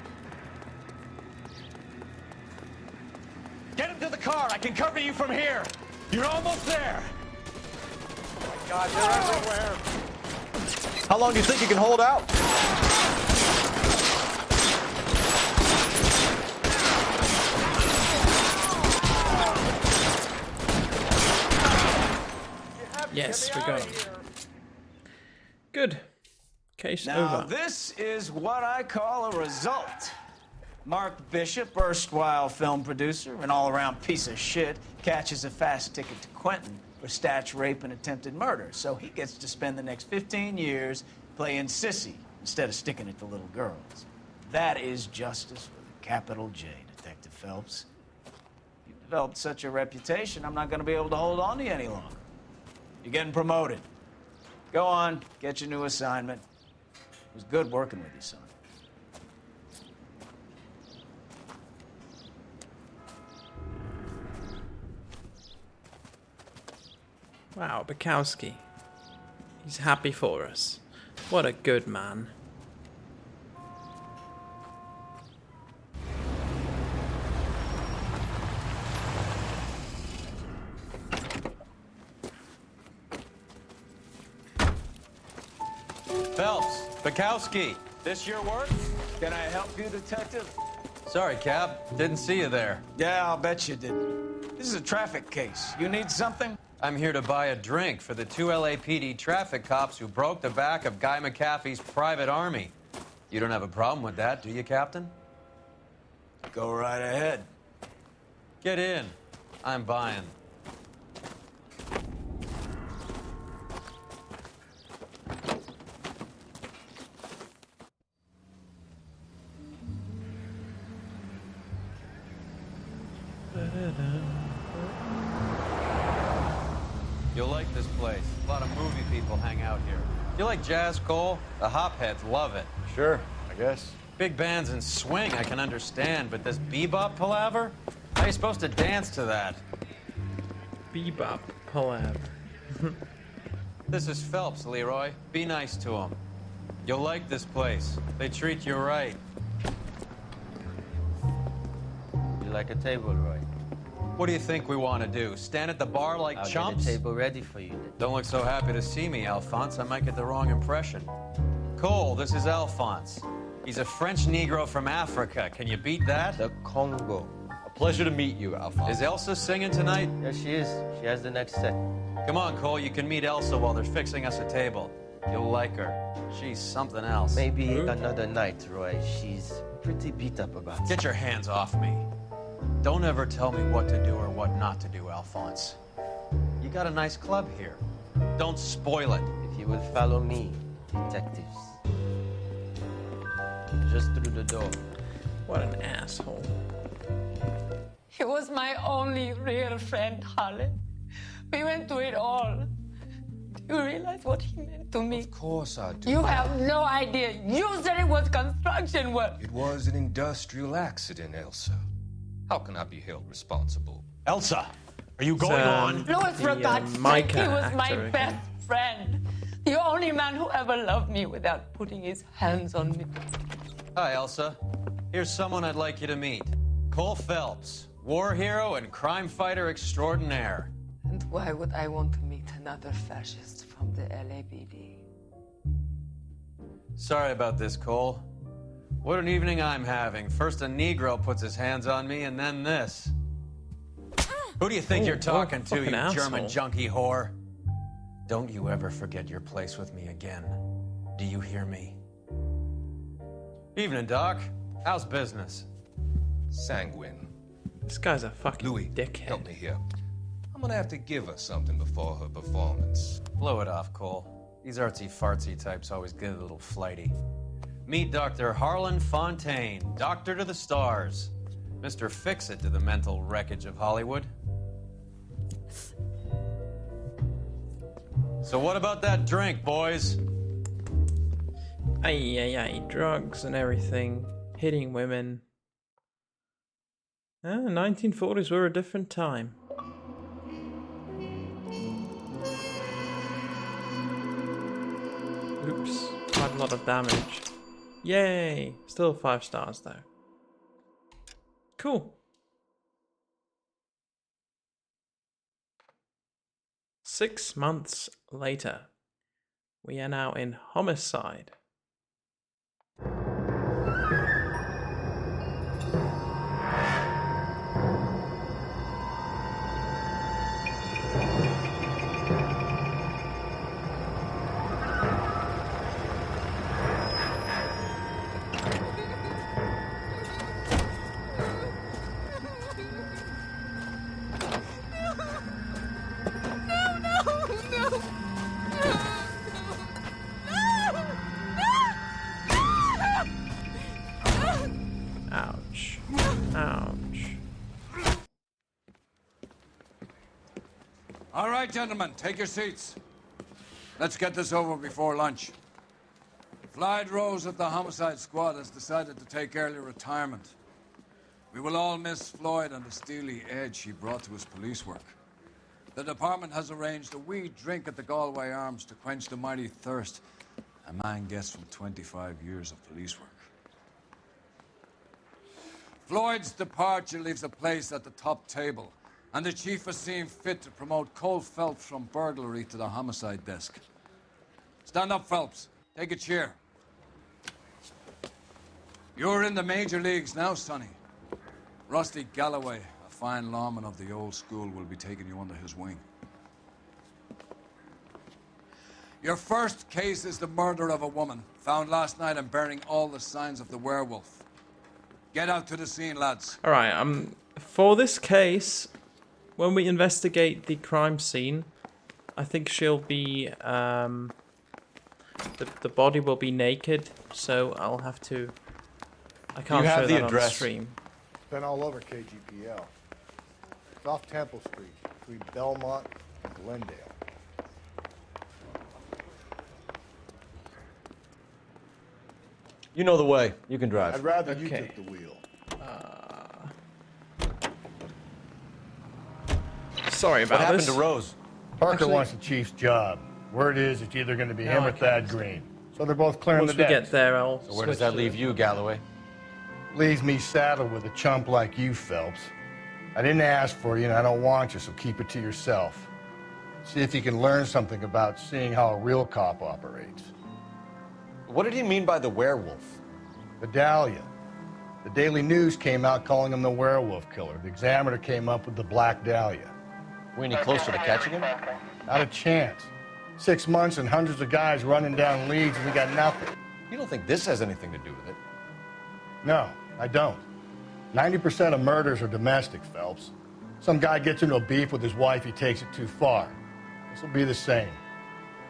Get him to the car. I can cover you from here. You're almost there. God, they're everywhere. How long do you think you can hold out? Yes, we got him. Good. Case Now, over. this is what I call a result. Mark Bishop, erstwhile film producer, an all-around piece of shit, catches a fast ticket to Quentin for statch rape and attempted murder. So he gets to spend the next 15 years playing sissy instead of sticking it to little girls. That is justice with a capital J, Detective Phelps. You've developed such a reputation, I'm not going to be able to hold on to you any longer. You're getting promoted. Go on, get your new assignment. It was good working with you, son. Wow, Bukowski. He's happy for us. What a good man. Phelps, Bukowski. This your work? Can I help you, Detective? Sorry, Cab. Didn't see you there. Yeah, I'll bet you didn't. This is a traffic case. You need something? I'm here to buy a drink for the 2 LAPD traffic cops who broke the back of Guy McAfee's private army. You don't have a problem with that, do you, Captain? Go right ahead. Get in. I'm buying. You'll like this place. A lot of movie people hang out here. You like jazz, Cole? The hopheads love it. Sure, I guess. Big bands and swing, I can understand, but this bebop palaver? How are you supposed to dance to that? Bebop palaver. This is Phelps, Leroy. Be nice to him. You'll like this place. They treat you right. You like a table, Roy? What do you think we want to do? Stand at the bar like I'll chumps? get a table ready for you. Don't look so happy to see me, Alphonse. I might get the wrong impression. Cole, this is Alphonse. He's a French Negro from Africa. Can you beat that? The Congo. A pleasure to meet you, Alphonse. Is Elsa singing tonight? Yes, she is. She has the next set. Come on, Cole. You can meet Elsa while they're fixing us a table. You'll like her. She's something else. Maybe another night, Roy. She's pretty beat up about it. Get your hands off me. Don't ever tell me what to do or what not to do, Alphonse. You got a nice club here. Don't spoil it. If you would follow me, detectives. Just through the door. What an asshole. He was my only real friend, Harlan. We went through it all. Do you realize what he meant to me? Of course I do. You have no idea. You said it was construction work. It was an industrial accident, Elsa. How can I be held responsible? Elsa, are you going on? Louis, for God's sake, he was my best friend. The only man who ever loved me without putting his hands on me. Hi, Elsa. Here's someone I'd like you to meet. Cole Phelps, war hero and crime fighter extraordinaire. And why would I want to meet another fascist from the LAPD? Sorry about this, Cole. What an evening I'm having. First a Negro puts his hands on me, and then this. Who do you think you're talking to, you German junkie whore? Don't you ever forget your place with me again. Do you hear me? Evening, Doc. How's business? Sanguine. This guy's a fucking Louis, dickhead. help me here. I'm gonna have to give her something before her performance. Blow it off, Cole. These artsy-fartsy types always get a little flighty. Meet Dr. Harlan Fontaine, doctor to the stars. Mr. Fix-It to the mental wreckage of Hollywood. So what about that drink, boys? Ay, drugs and everything. Hitting women. 1940s were a different time. Oops, quite a lot of damage. Yay! Still 5 stars though. Cool. 6 months later, we are now in Homicide. Ouch. Ouch. All right, gentlemen, take your seats. Let's get this over before lunch. Floyd Rose of the Homicide Squad has decided to take early retirement. We will all miss Floyd and the steely edge he brought to his police work. The department has arranged a wee drink at the Galway Arms to quench the mighty thirst a man gets from 25 years of police work. Floyd's departure leaves a place at the top table, and the chief has seen fit to promote Cole Phelps from burglary to the homicide desk. Stand up, Phelps. Take a chair. You're in the major leagues now, Sonny. Rusty Galloway, a fine lawman of the old school, will be taking you under his wing. Your first case is the murder of a woman, found last night and bearing all the signs of the werewolf. Get out to the scene, lads. Alright, for this case, when we investigate the crime scene, I think she'll be, the body will be naked, so I'll have to, I can't show that on the stream. Been all over KGPL. It's off Temple Street, between Belmont and Glendale. You know the way. You can drive. I'd rather you took the wheel. Sorry about What happened this. to Rose? Parker wants the chief's job. Word is it's either going to be him or Thad Green. So they're both clearing Once the we decks. get there, I'll So where does that leave you, Galloway? Leaves me saddled with a chump like you, Phelps. I didn't ask for you, and I don't want you, so keep it to yourself. See if you can learn something about seeing how a real cop operates. What did he mean by the werewolf? The Dahlia. The Daily News came out calling him the werewolf killer. The Examiner came up with the Black Dahlia. We any closer to catching him? Not a chance. 6 months and hundreds of guys running down leads, and we got nothing. You don't think this has anything to do with it? No, I don't. 90% of murders are domestic, Phelps. Some guy gets into a beef with his wife, he takes it too far. This will be the same.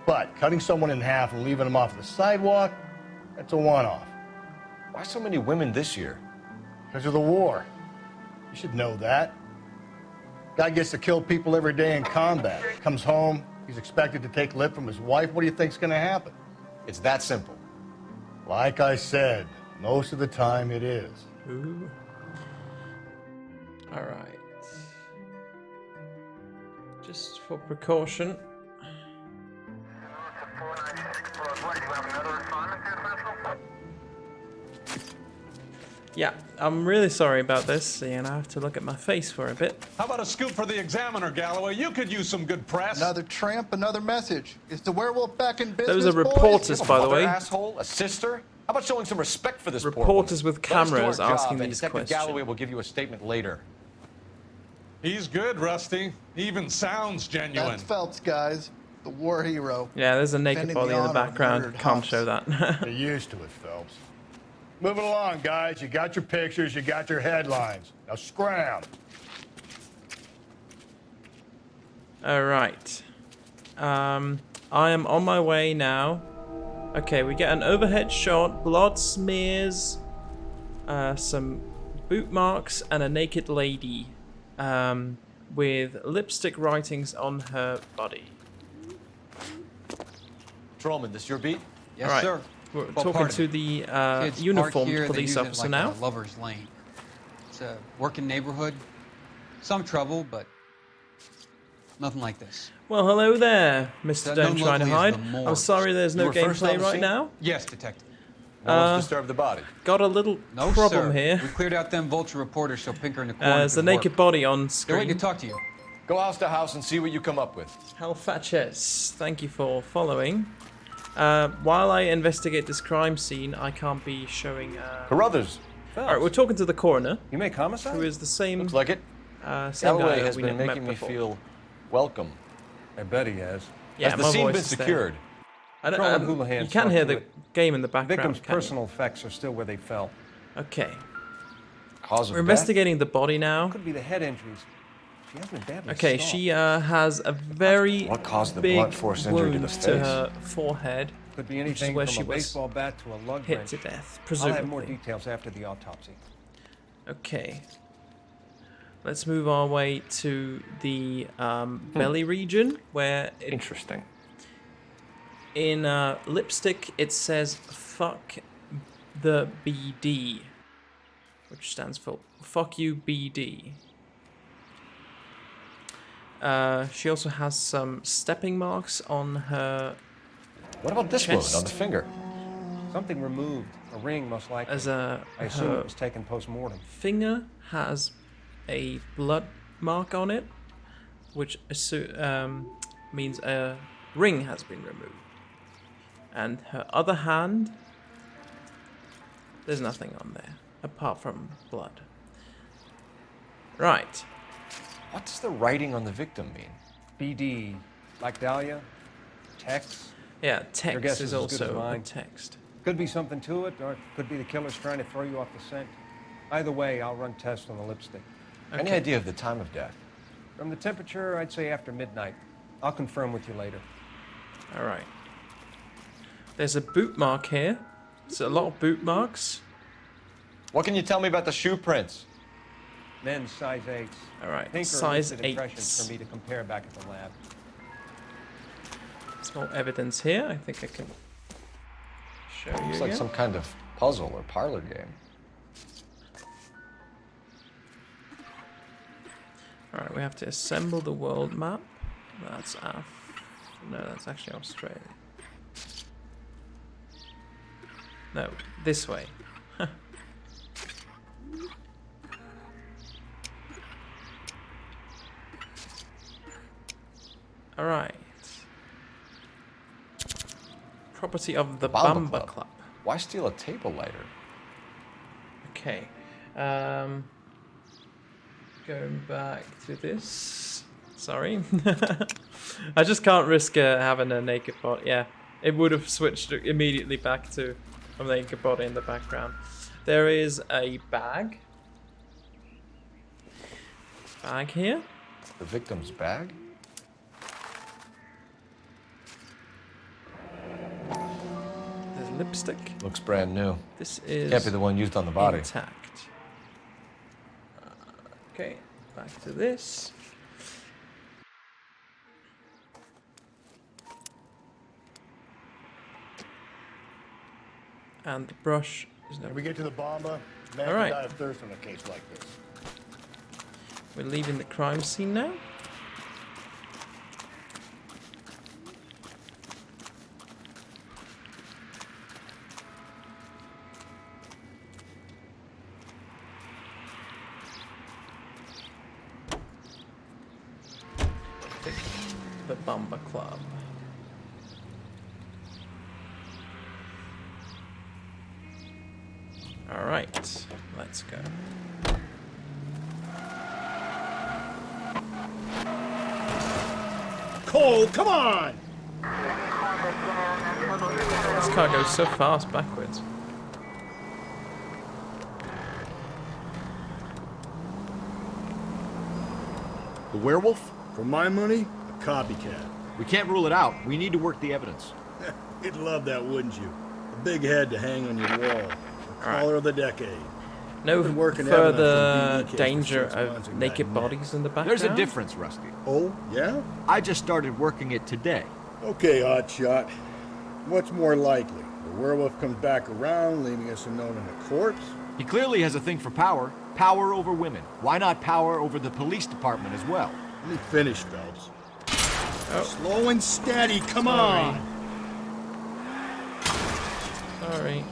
But cutting someone in half and leaving them off the sidewalk, that's a one-off. Why so many women this year? Because of the war. You should know that. Guy gets to kill people every day in combat. Comes home, he's expected to take lip from his wife. What do you think's gonna happen? It's that simple. Like I said, most of the time it is. Ooh. All right. Just for precaution. Yeah, I'm really sorry about this, and I have to look at my face for a bit. How about a scoop for the Examiner, Galloway? You could use some good press. Another tramp, another message. Is the werewolf back in business, Those are boys? reporters, by the way. Asshole, a sister? How about showing some respect for this poor Reporters woman? with cameras Let us do our asking job, and these Detective questions. Galloway will give you a statement later. He's good, Rusty. He even sounds genuine. That's Phelps, guys. The war hero. Yeah, there's a naked Defending body the in the honor of background. murdered Can't house. show that. Get used to it, Phelps. Moving along, guys. You got your pictures, you got your headlines. Now scram. All right. I am on my way now. Okay, we get an overhead shot, blood smears, some boot marks, and a naked lady with lipstick writings on her body. Patrolman, this your beat? Yes, All right. sir. We're What talking part to of it? the Kids uniformed park here, they police use it officer like now. a lover's lane. It's a working neighborhood. Some trouble, but nothing like this. Well, hello there, Mr. Known Don't Try to locally as Hide. the I'm morgue. sorry there's You no were first on gameplay the right scene? now. Yes, detective. No one's disturbed the body. Got a little No, problem sir. here. We cleared out them vulture reporters so Pinker and the corner There's a could naked work. body on They're waiting screen. to talk to you. Go house to house and see what you come up with. Hellfatches, thank you for following. While I investigate this crime scene, I can't be showing. Carruthers. Alright, we're talking to the coroner. You make homicide? Who is the same. Looks like it. Same Galloway guy has we been met making me before. feel welcome. I bet he has. Yeah, Has the my scene voice been is there. secured? I don't, Patrolman Houlihan you can saw hear to the it. game in the background. Victim's can't you? personal effects are still where they fell. Okay. Cause of We're death? investigating the body now. Could be the head injuries. She hasn't been badly Okay, scarred. she has a very What caused the big blunt force injury to the wound face? to her forehead, Could be which is anything where from she a was baseball bat to a lug hit wrench. to death, I'll have more presumably. details after the autopsy. Okay. Let's move our way to the belly region, where it, Interesting. in lipstick it says "fuck the BD," which stands for "fuck you BD." She also has some stepping marks on her. What about this chest. wound on the finger? Something removed. A ring, most likely. As a I assume her it was taken post-mortem. finger has a blood mark on it, which means a ring has been removed. And her other hand, there's nothing on there apart from blood. Right. What does the writing on the victim mean? BD, like Dahlia, text. Yeah, Your text guess is is as good as also a mine. text. Could be something to it, or it could be the killer's trying to throw you off the scent. Either way, I'll run tests on the lipstick. Any Okay. idea of the time of death? From the temperature, I'd say after midnight. I'll confirm with you later. All right. There's a boot mark here. It's a lot of boot marks. What can you tell me about the shoe prints? Men's size 8s. All right, Pinker size listed impressions 8s. for me to compare back at the lab. Small evidence here. I think I can show you. It's like again. some kind of puzzle or parlor game. All right, we have to assemble the world map. That's no, that's actually Australia. No, this way. All right. Property of the Bamba Club. Why steal a table lighter? Okay. Going back to this. Sorry. I just can't risk having a naked body. Yeah, it would have switched immediately back to a naked body in the background. There is a bag. Bag here. The victim's bag? There's lipstick. Looks brand new. This is Can't be the one used on the body. intact. Okay, back to this. And the brush is When we get to the Bamba, man All right. can die of thirst on a case like this. We're leaving the crime scene now. The Bamba Club. All right, let's go. Cole, come on! This car goes so fast backwards. The werewolf? For my money, a copycat. We can't rule it out. We need to work the evidence. You'd love that, wouldn't you? A big head to hang on your wall. The caller of the decade. No Been working further evidence for BD case for danger 6 months of and naked got bodies in the background. There's a difference, Rusty. Oh, yeah? I just started working it today. Okay, hotshot. What's more likely? The werewolf comes back around, leaving us unknown in a corpse? He clearly has a thing for power. Power over women. Why not power over the police department as well? Let me finish, Phelps. Oh. Slow and steady, come Sorry. on! Sorry.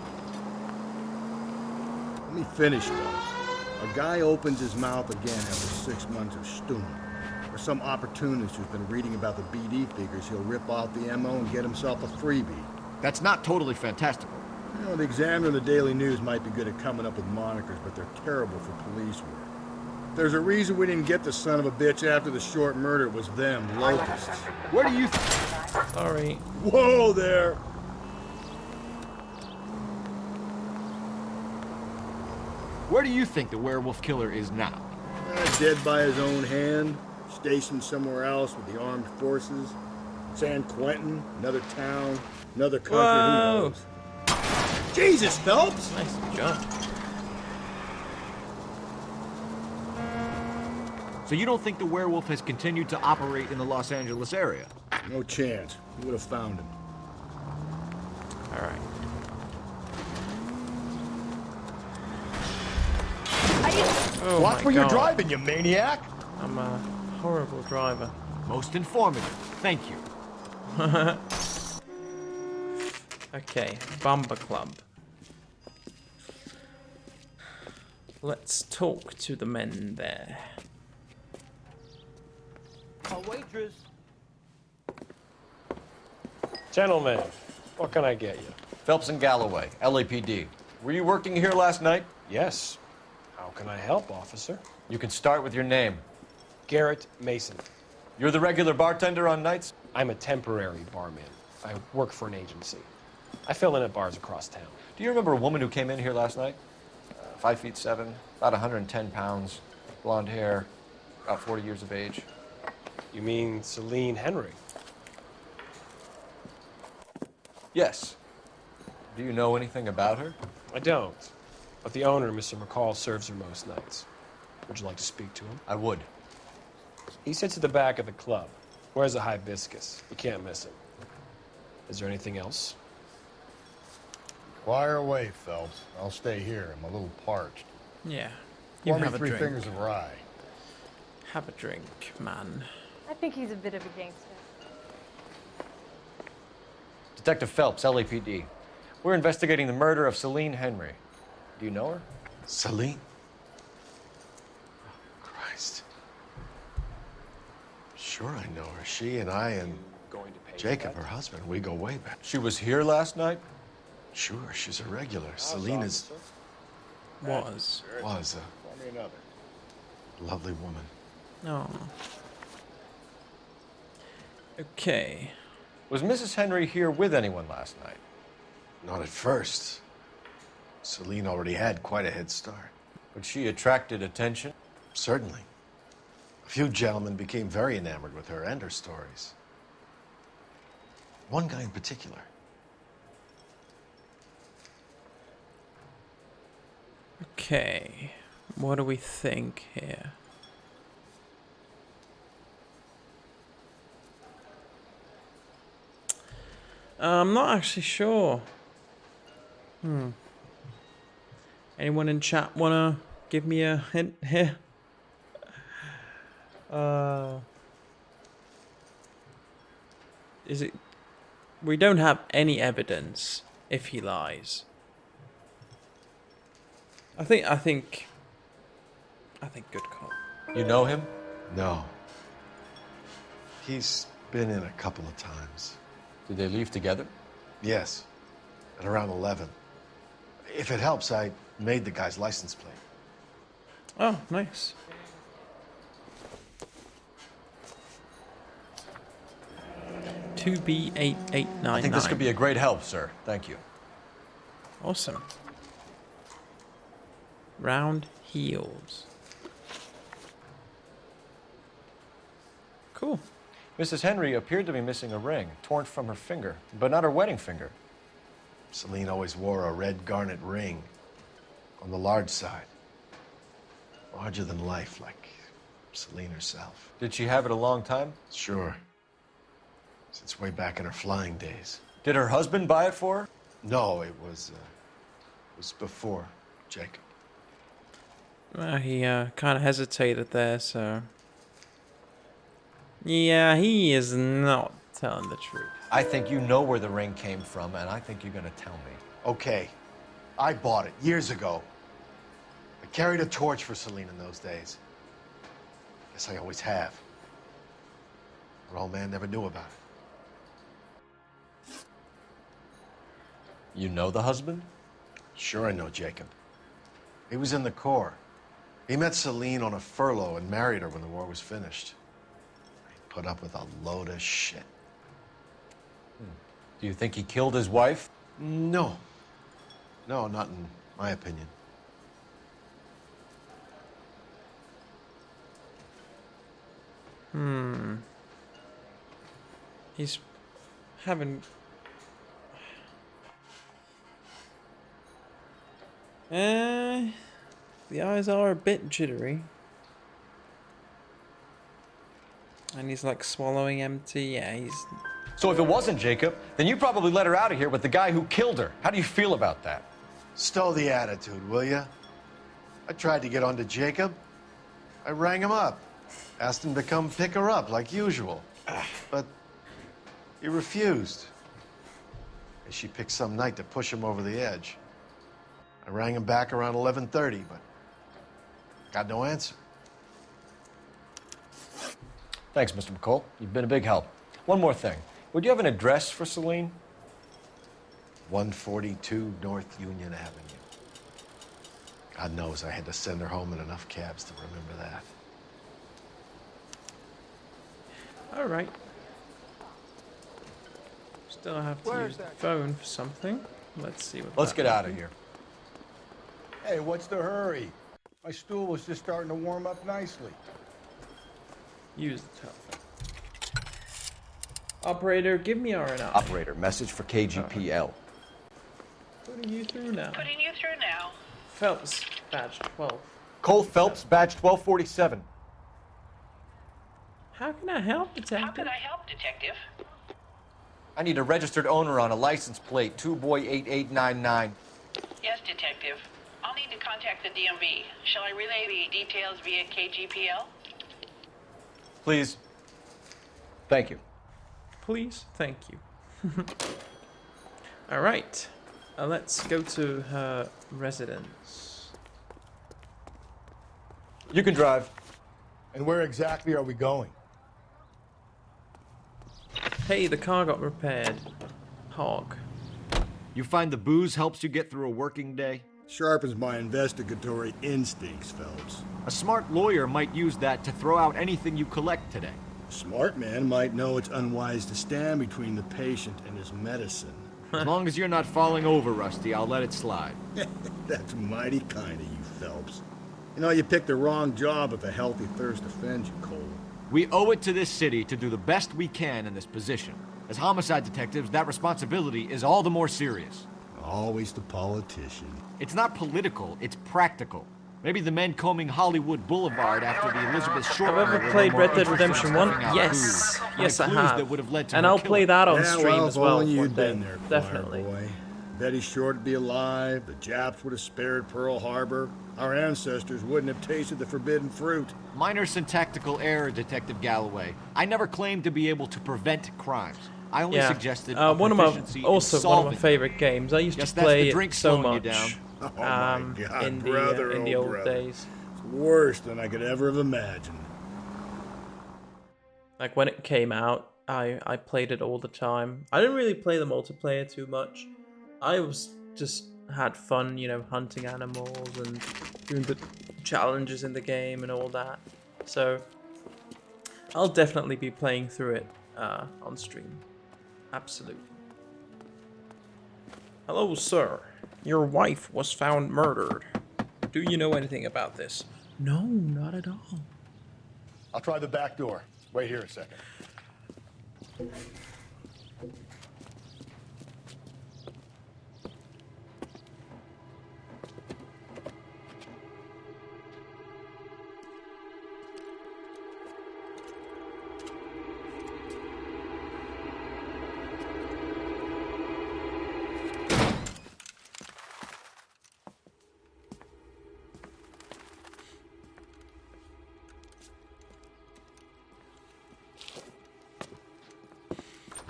Let me finish, Phelps. A guy opens his mouth again after 6 months of stewing. Or some opportunist who's been reading about the BD figures, he'll rip off the MO and get himself a freebie. That's not totally fantastical. You know, the Examiner and the Daily News might be good at coming up with monikers, but they're terrible for police work. There's a reason we didn't get the son of a bitch after the short murder. It was them, locusts. Where do you... Sorry. Whoa there! Where do you think the werewolf killer is now? Dead by his own hand, stationed somewhere else with the armed forces. San Quentin, another town, another country, Whoa. who knows? Jesus, Phelps! Nice jump. So you don't think the werewolf has continued to operate in the Los Angeles area? No chance. We would have found him. All right. Oh Watch my where you're God. driving, you maniac! I'm a horrible driver. Most informative. Thank you. Okay, Bamba Club. Let's talk to the men there. A waitress. Gentlemen, what can I get you? Phelps and Galloway, LAPD. Were you working here last night? Yes. How can I help, officer? You can start with your name. Garrett Mason. You're the regular bartender on nights? I'm a temporary barman. I work for an agency. I fill in at bars across town. Do you remember a woman who came in here last night? 5'7", about 110 pounds, blonde hair, about 40 years of age. You mean Celine Henry? Yes. Do you know anything about her? I don't. But the owner, Mr. McCall, serves her most nights. Would you like to speak to him? I would. He sits at the back of the club. Wears a hibiscus. You can't miss him. Is there anything else? Fire away, Phelps. I'll stay here. I'm a little parched. Yeah. Pour You me have a 3 drink. fingers of rye. Have a drink, man. I think he's a bit of a gangster. Detective Phelps, LAPD. We're investigating the murder of Celine Henry. Do you know her? Celine? Oh, Christ. Sure I know her. She and I and Jacob, her husband, we go way back. She was here last night? Sure, she's a regular. Celine is... Was a lovely woman. Oh. Okay. Was Mrs. Henry here with anyone last night? Not at first. Celine already had quite a head start. But she attracted attention? Certainly. A few gentlemen became very enamored with her and her stories. One guy in particular. Okay. What do we think here? I'm not actually sure. Anyone in chat wanna give me a hint here? Is it... We don't have any evidence if he lies. I think good cop. You know him? No. He's been in a couple of times. Did they leave together? Yes. At around 11. If it helps, I made the guy's license plate. Oh, nice. (2B8899). I think this could be a great help, sir. Thank you. Awesome. Round heels. Cool. Mrs. Henry appeared to be missing a ring, torn from her finger, but not her wedding finger. Celine always wore a red garnet ring on the large side. Larger than life, like Celine herself. Did she have it a long time? Sure. Since way back in her flying days. Did her husband buy it for her? No, it was before Jacob. Well, he kind of hesitated there, so... Yeah, he is not telling the truth. I think you know where the ring came from, and I think you're gonna tell me. Okay. I bought it years ago. I carried a torch for Celine in those days. Guess I always have. Her old man never knew about it. You know the husband? Sure I know Jacob. He was in the Corps. He met Celine on a furlough and married her when the war was finished. He put up with a load of shit. Do you think he killed his wife? No. No, not in my opinion. He's having... the eyes are a bit jittery. And he's like swallowing empty. Yeah, he's... So if it wasn't Jacob, then you probably let her out of here with the guy who killed her. How do you feel about that? Stow the attitude, will ya? I tried to get onto Jacob. I rang him up. Asked him to come pick her up, like usual. But he refused. And she picked some night to push him over the edge. I rang him back around 11:30, but got no answer. Thanks, Mr. McCall. You've been a big help. One more thing. Would you have an address for Celine? 142 North Union Avenue. God knows I had to send her home in enough cabs to remember that. All right. Still have to use the phone for something. Let's see what. Let's get out of here. Hey, what's the hurry? My stool was just starting to warm up nicely. Use the telephone. Operator, give me RNI. Operator, message for KGPL. Putting you through now. Putting you through now. Phelps, badge 12. Cole Phelps, badge 1247. How can I help, detective? How can I help, detective? I need a registered owner on a license plate, 2boy8899. Yes, detective. I'll need to contact the DMV. Shall I relay the details via KGPL? Please. Thank you. Please, thank you. All right, let's go to her residence. You can drive. And where exactly are we going? Hey, the car got repaired. Hog. You find the booze helps you get through a working day? Sharpens my investigatory instincts, Phelps. A smart lawyer might use that to throw out anything you collect today. A smart man might know it's unwise to stand between the patient and his medicine. As long as you're not falling over, Rusty, I'll let it slide. That's mighty kind of you, Phelps. You know, you picked the wrong job if a healthy thirst offends you, Cole. We owe it to this city to do the best we can in this position. As homicide detectives, that responsibility is all the more serious. Always the politician. It's not political, it's practical. Maybe the men combing Hollywood Boulevard after the Elizabeth Short Have I ever played Red Dead Redemption 1? Yes. Yes, I have. And I'll play that on stream as well one day. Definitely. Boy. Betty Short would be alive, the Japs would have spared Pearl Harbor, our ancestors wouldn't have tasted the forbidden fruit. Minor syntactical error, Detective Galloway. I never claimed to be able to prevent crimes. I only suggested one of my favorite games. I used to play it so much. Oh my God, in brother, the old brother. days. It's worse than I could ever have imagined. Like when it came out, I played it all the time. I didn't really play the multiplayer too much. I was just had fun, you know, hunting animals and doing the challenges in the game and all that. So I'll definitely be playing through it on stream. Absolutely. Hello, sir. Your wife was found murdered. Do you know anything about this? No, not at all. I'll try the back door. Wait here a second.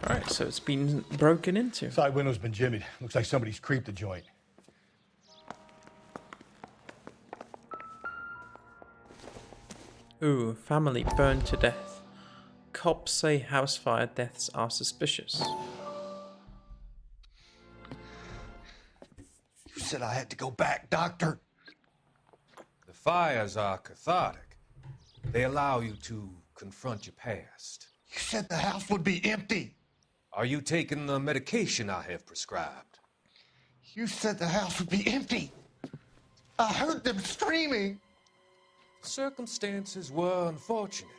Alright, so it's been broken into. Side window's been jimmied. Looks like somebody's creeped the joint. Ooh, family burned to death. Cops say house fire deaths are suspicious. You said I had to go back, Doctor. The fires are cathartic. They allow you to confront your past. You said the house would be empty. Are you taking the medication I have prescribed? You said the house would be empty. I heard them screaming. Circumstances were unfortunate.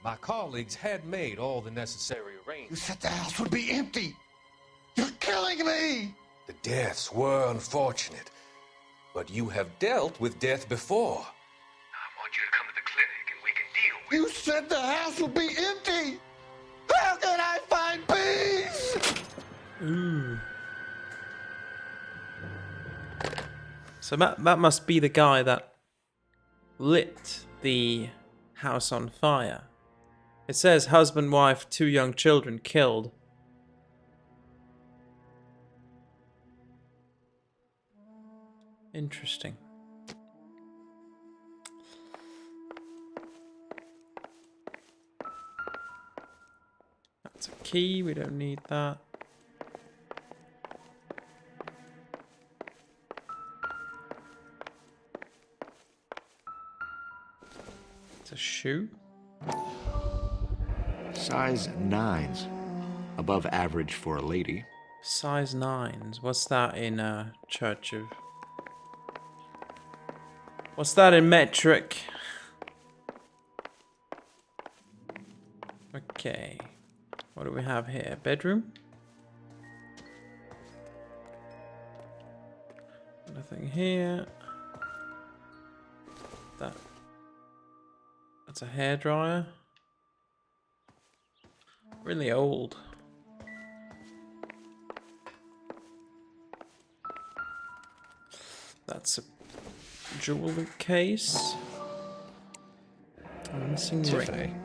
My colleagues had made all the necessary arrangements. You said the house would be empty. You're killing me. The deaths were unfortunate, but you have dealt with death before. I want you to come to the clinic and we can deal with it. You said the house would be empty. How can I find peace? Ooh. So that must be the guy that lit the house on fire. It says husband, wife, 2 young children killed. Interesting. That's a key, we don't need that. It's a shoe. Size 9s. Above average for a lady. Size 9s. What's that in Church of... What's that in metric? Okay. What do we have here? Bedroom? Nothing here. That's a hairdryer. Really old. That's a jewelry case. A missing Tiffany. ring.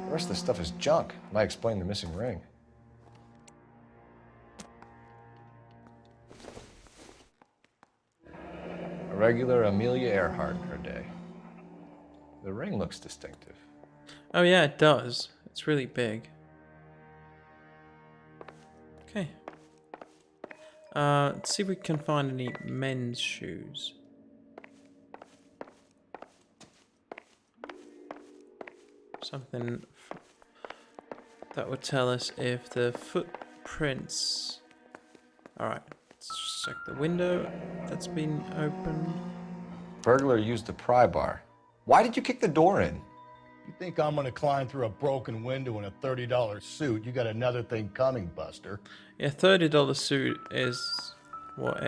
The rest of the stuff is junk. Might explain the missing ring. A regular Amelia Earhart in her day. The ring looks distinctive. Oh yeah, it does. It's really big. Okay. Let's see if we can find any men's shoes. Something that would tell us if the footprints... Alright, let's just check the window that's been opened. Burglar used the pry bar. Why did you kick the door in? You think I'm gonna climb through a broken window in a $30 suit? You got another thing coming, Buster. Yeah, $30 suit is what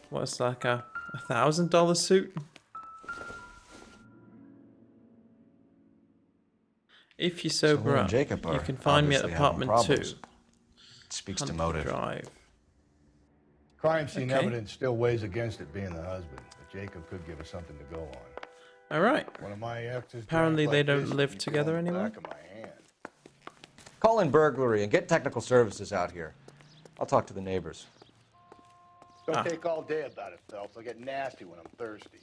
what's like a $1,000 suit? If you sober up, you can find me at apartment 2. It speaks to motive. Drive. Crime scene Okay. evidence still weighs against it being the husband, but Jacob could give us something to go on. Alright. One of my exes. Apparently drank they like don't this, live you'd be together on the anymore. back of my hand. Call in burglary and get technical services out here. I'll talk to the neighbors. Don't take all day about it, Phelps. I'll get nasty when I'm thirsty.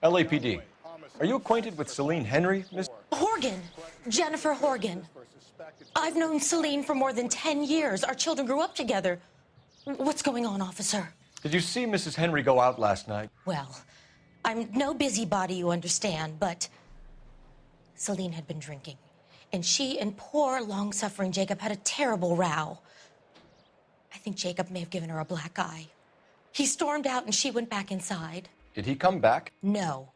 LAPD. Are you acquainted with Celine Henry, Miss? Horgan. Jennifer Horgan. I've known Celine for more than 10 years. Our children grew up together. What's going on, officer? Did you see Mrs. Henry go out last night? Well, I'm no busybody, you understand, but Celine had been drinking. And she and poor, long-suffering Jacob had a terrible row. I think Jacob may have given her a black eye. He stormed out and she went back inside. Did he come back? No.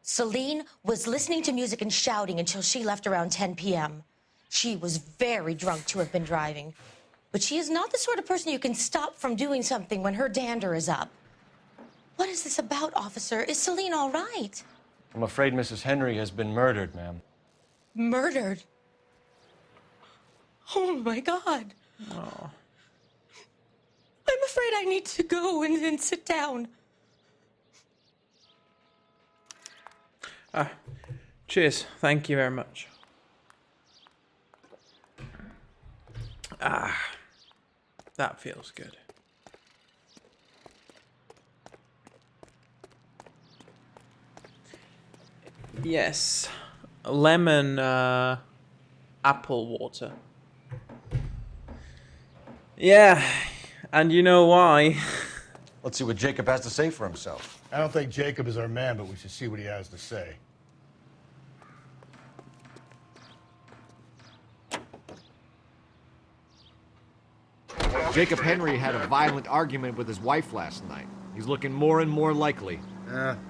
Celine was listening to music and shouting until she left around 10 p.m. She was very drunk to have been driving. But she is not the sort of person you can stop from doing something when her dander is up. What is this about, officer? Is Celine all right? I'm afraid Mrs. Henry has been murdered, ma'am. Murdered? Oh, my God. Oh. I'm afraid I need to go and sit down. Cheers. Thank you very much. That feels good. Yes. Lemon apple water. Yeah. And you know why? Let's see what Jacob has to say for himself. I don't think Jacob is our man, but we should see what he has to say. Jacob Henry had a violent argument with his wife last night. He's looking more and more likely.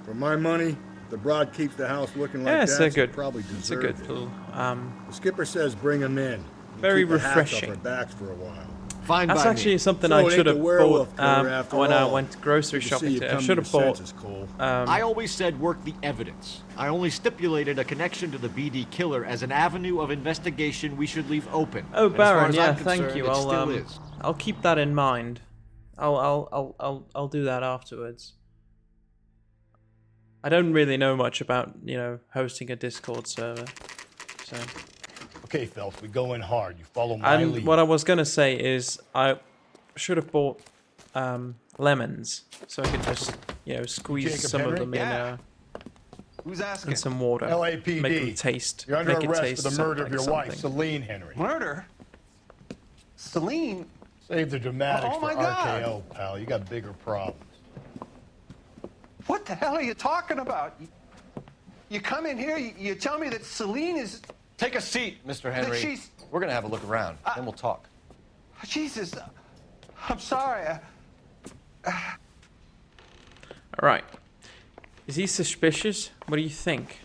For my money, if the broad keeps the house looking like that, she probably deserves it's a good it. little, The skipper says bring him in. Very Keep the hats refreshing. off our backs for a while. Fine That's by actually me. something So I it ain't should have the bought werewolf killer after when I all. went grocery Good to see shopping you today. I come to should have your bought. senses, Cole. I always said work the evidence. I only stipulated a connection to the BD killer as an avenue of investigation we should leave open. Oh, And as far Baron, as yeah, I'm thank concerned, you. it still is. I'll keep that in mind. I'll do that afterwards. I don't really know much about, hosting a Discord server. So. Okay, Phelps, we go in hard. You follow my And lead. what I was gonna say is I should have bought lemons so I could just, squeeze Jacob some Henry? of them Yeah. in Who's asking? in some water. LAPD. Make them taste. You're under make it arrest taste for the murder of like your wife, something. Celine Henry. Murder? Celine? Save the dramatics Oh, for my God. RKO, pal. You got bigger problems. What the hell are you talking about? You come in here, you tell me that Celine is... Take a seat, Mr. Henry. she's- We're gonna have a look around, then we'll talk. Jesus, I'm sorry. Alright. Is he suspicious? What do you think?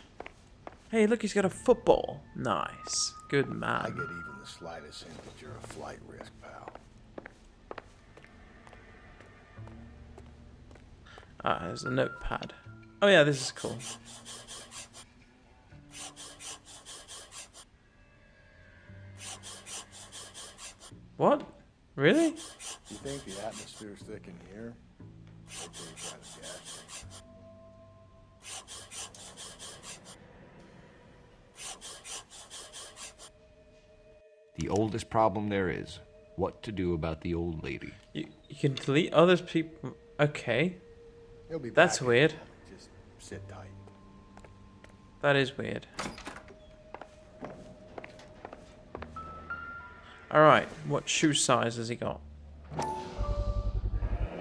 Hey, look, he's got a football. Nice. Good man. I get even the slightest hint that you're a flight risk, pal. Ah, there's a notepad. Oh yeah, this is cool. What? Really? You think the atmosphere's thick in here? Wait till you try the gas station. The oldest problem there is, what to do about the old lady. You can delete others people. Okay. He'll be That's back. weird. Just sit tight. That is weird. Alright, what shoe size has he got?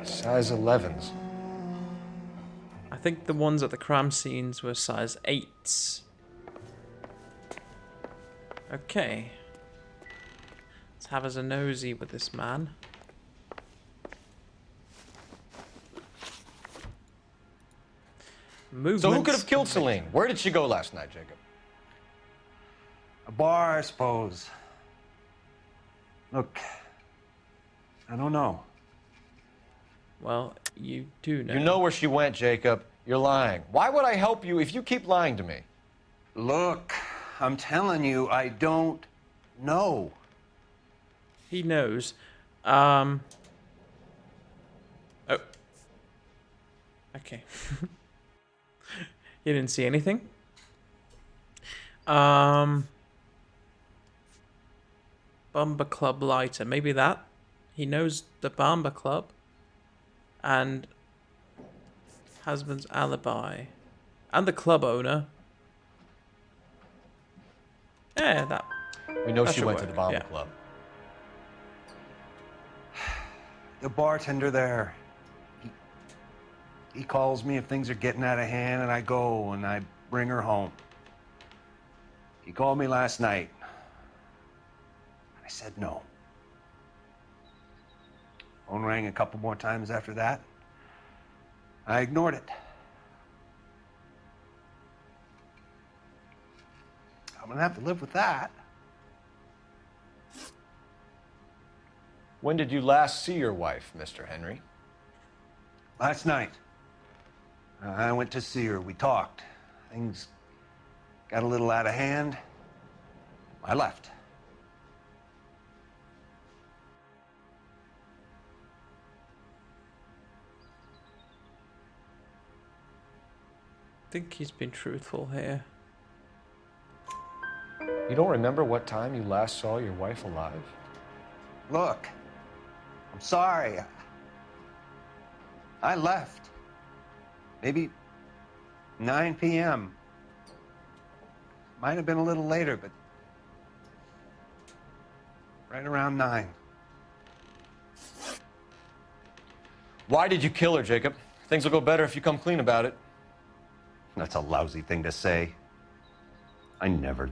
Size 11s. I think the ones at the crime scenes were size 8s. Okay. Let's have us a nosy with this man. Movements. So who could have killed Celine? Where did she go last night, Jacob? A bar, I suppose. Look, I don't know. Well, you do know. You know where she went, Jacob. You're lying. Why would I help you if you keep lying to me? Look, I'm telling you, I don't know. He knows. Oh. Okay. You didn't see anything? Bumper Club lighter. Maybe that? He knows the Bumper Club. And husband's alibi. And the club owner. Yeah, that. We know that she should went to work, the Bomber yeah. Club. The bartender there, he calls me if things are getting out of hand, and I go and I bring her home. He called me last night. I said no. Phone rang a couple more times after that. I ignored it. I'm gonna have to live with that. When did you last see your wife, Mr. Henry? Last night. I went to see her. We talked. Things got a little out of hand. I left. I think he's been truthful here. You don't remember what time you last saw your wife alive? Look, I'm sorry. I left. Maybe 9 p.m. Might have been a little later, but right around 9. Why did you kill her, Jacob? Things will go better if you come clean about it. That's a lousy thing to say. I never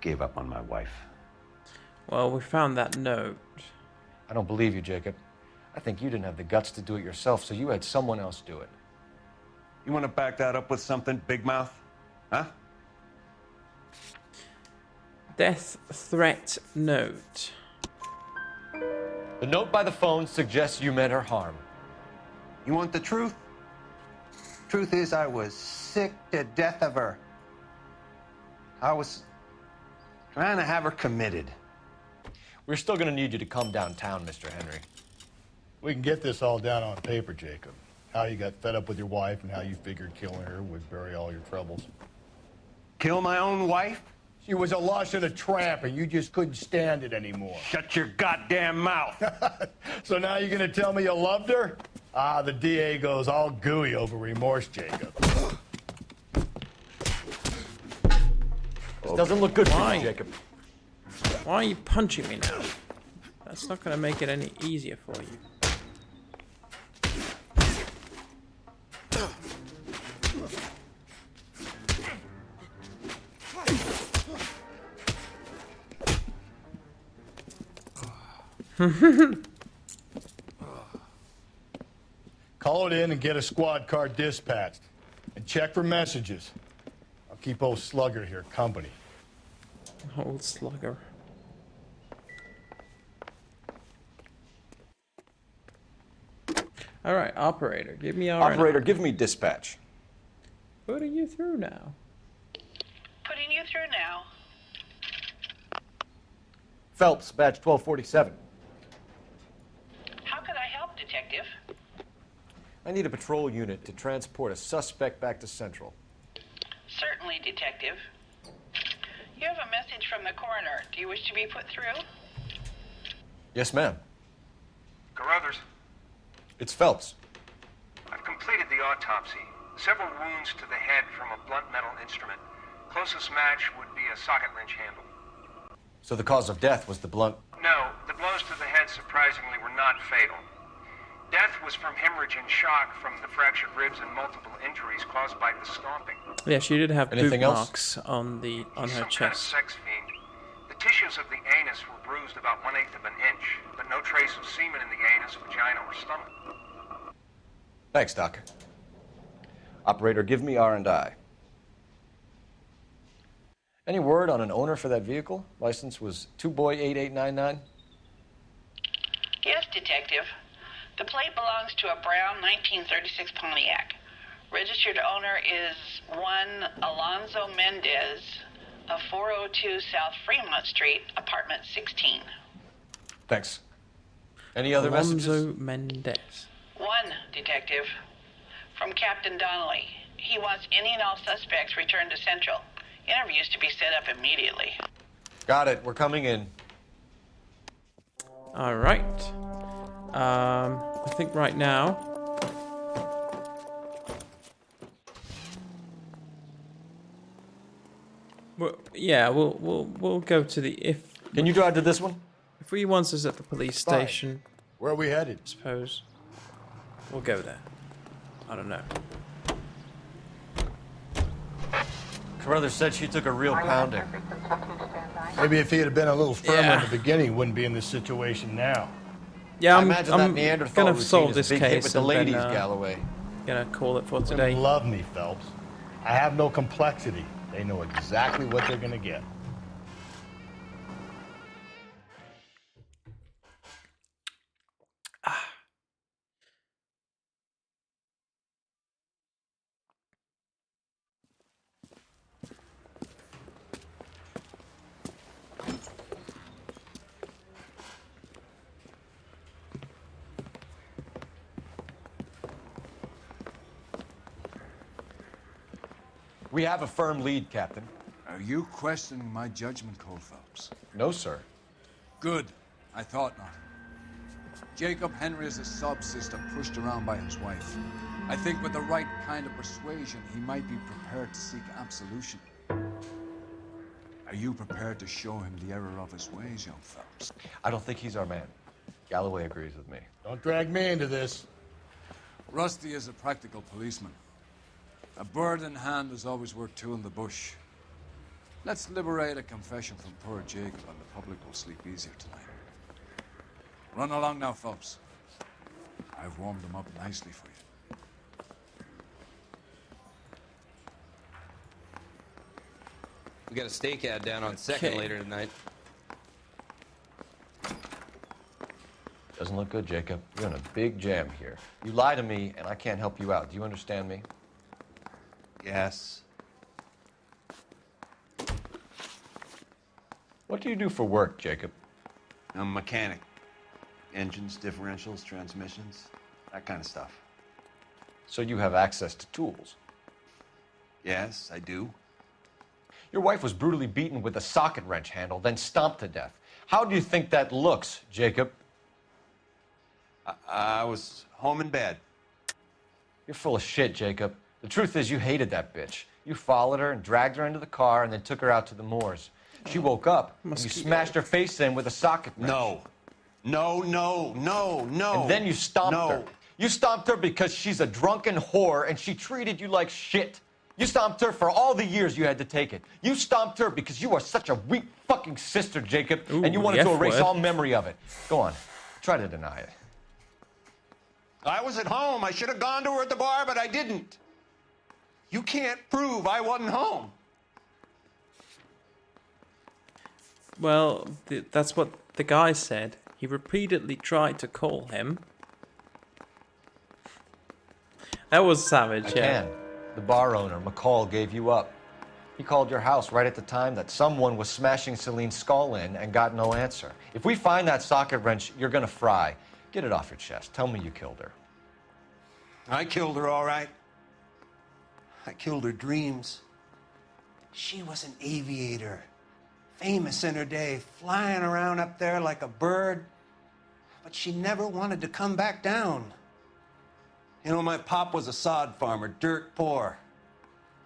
gave up on my wife. Well, we found that note. I don't believe you, Jacob. I think you didn't have the guts to do it yourself, so you had someone else do it. You want to back that up with something, Big Mouth? Huh? Death threat note. The note by the phone suggests you meant her harm. You want the truth? Truth is, I was sick to death of her. I was trying to have her committed. We're still going to need you to come downtown, Mr. Henry. We can get this all down on paper, Jacob. How you got fed up with your wife and how you figured killing her would bury all your troubles. Kill my own wife? She was a lush and a tramp, and you just couldn't stand it anymore. Shut your goddamn mouth. So now you're gonna tell me you loved her? Ah, the DA goes all gooey over remorse, Jacob. This doesn't look good for you, Jacob. Why are you punching me now? That's not going to make it any easier for you. Call it in and get a squad car dispatched. And check for messages. Keep old Slugger here company. Old Slugger. All right, operator, give me our... Operator, give me dispatch. Putting you through now. Putting you through now. Phelps, badge 1247. How could I help, Detective? I need a patrol unit to transport a suspect back to Central. Certainly, Detective. You have a message from the coroner. Do you wish to be put through? Yes, ma'am. Carruthers, It's Phelps. I've completed the autopsy. Several wounds to the head from a blunt metal instrument. Closest match would be a socket wrench handle. So the cause of death was the blunt... No, the blows to the head surprisingly were not fatal. Death was from hemorrhage and shock from the fractured ribs and multiple injuries caused by the stomping. Yeah, she did have Anything boot else? marks on her Some kind of chest. sex fiend. The tissues of the anus were bruised about 1/8 of an inch, but no trace of semen in the anus, vagina, or stomach. Thanks, Doc. Operator, give me R&I. Any word on an owner for that vehicle? License was 2boy8899. Yes, Detective. The plate belongs to a brown 1936 Pontiac. Registered owner is one Alonzo Mendez of 402 South Fremont Street, apartment 16. Thanks. Any other messages? Alonzo Mendez. One, Detective. From Captain Donnelly. He wants any and all suspects returned to Central. Interviews to be set up immediately. Got it. We're coming in. All right. I think right now... We'll go to the... Can you drive to this one? If he wants us at the police Fine. station... Where are we headed? I suppose. We'll go there. I don't know. Carruthers said she took a real pounding. Maybe if he had been a little firmer Yeah. in the beginning, he wouldn't be in this situation now. Yeah, I I'm imagine that Neanderthal gonna routine solve is a this big hit case with the and ladies, then, Galloway. Gonna call it for Women today. love me, Phelps. I have no complexity. They know exactly what they're gonna get. We have a firm lead, Captain. Are you questioning my judgment call, Phelps? No, sir. Good. I thought not. Jacob Henry is a sub-sister pushed around by his wife. I think with the right kind of persuasion, he might be prepared to seek absolution. Are you prepared to show him the error of his ways, young Phelps? I don't think he's our man. Galloway agrees with me. Don't drag me into this. Rusty is a practical policeman. A bird in hand is always worth two in the bush. Let's liberate a confession from poor Jacob, and the public will sleep easier tonight. Run along now, Phelps. I've warmed them up nicely for you. We got a steak ad down on Second later tonight. Doesn't look good, Jacob. You're in a big jam here. You lie to me, and I can't help you out. Do you understand me? Yes. What do you do for work, Jacob? I'm a mechanic. Engines, differentials, transmissions, that kind of stuff. So you have access to tools? Yes, I do. Your wife was brutally beaten with a socket wrench handle, then stomped to death. How do you think that looks, Jacob? I was home in bed. You're full of shit, Jacob. The truth is you hated that bitch. You followed her and dragged her into the car and then took her out to the moors. She woke up and you smashed her face in with a socket wrench. No. No. And then you stomped her. You stomped her because she's a drunken whore and she treated you like shit. You stomped her for all the years you had to take it. You stomped her because you are such a weak fucking sister, Jacob, and you wanted to erase all memory of it. Go on. Try to deny it. I was at home. I should have gone to her at the bar, but I didn't. You can't prove I wasn't home. Well, that's what the guy said. He repeatedly tried to call him. That was savage, yeah. McCann, the bar owner, McCall, gave you up. He called your house right at the time that someone was smashing Celine's skull in and got no answer. If we find that socket wrench, you're gonna fry. Get it off your chest. Tell me you killed her. I killed her, all right. I killed her dreams. She was an aviator, famous in her day, flying around up there like a bird, but she never wanted to come back down. You know, my pop was a sod farmer, dirt poor.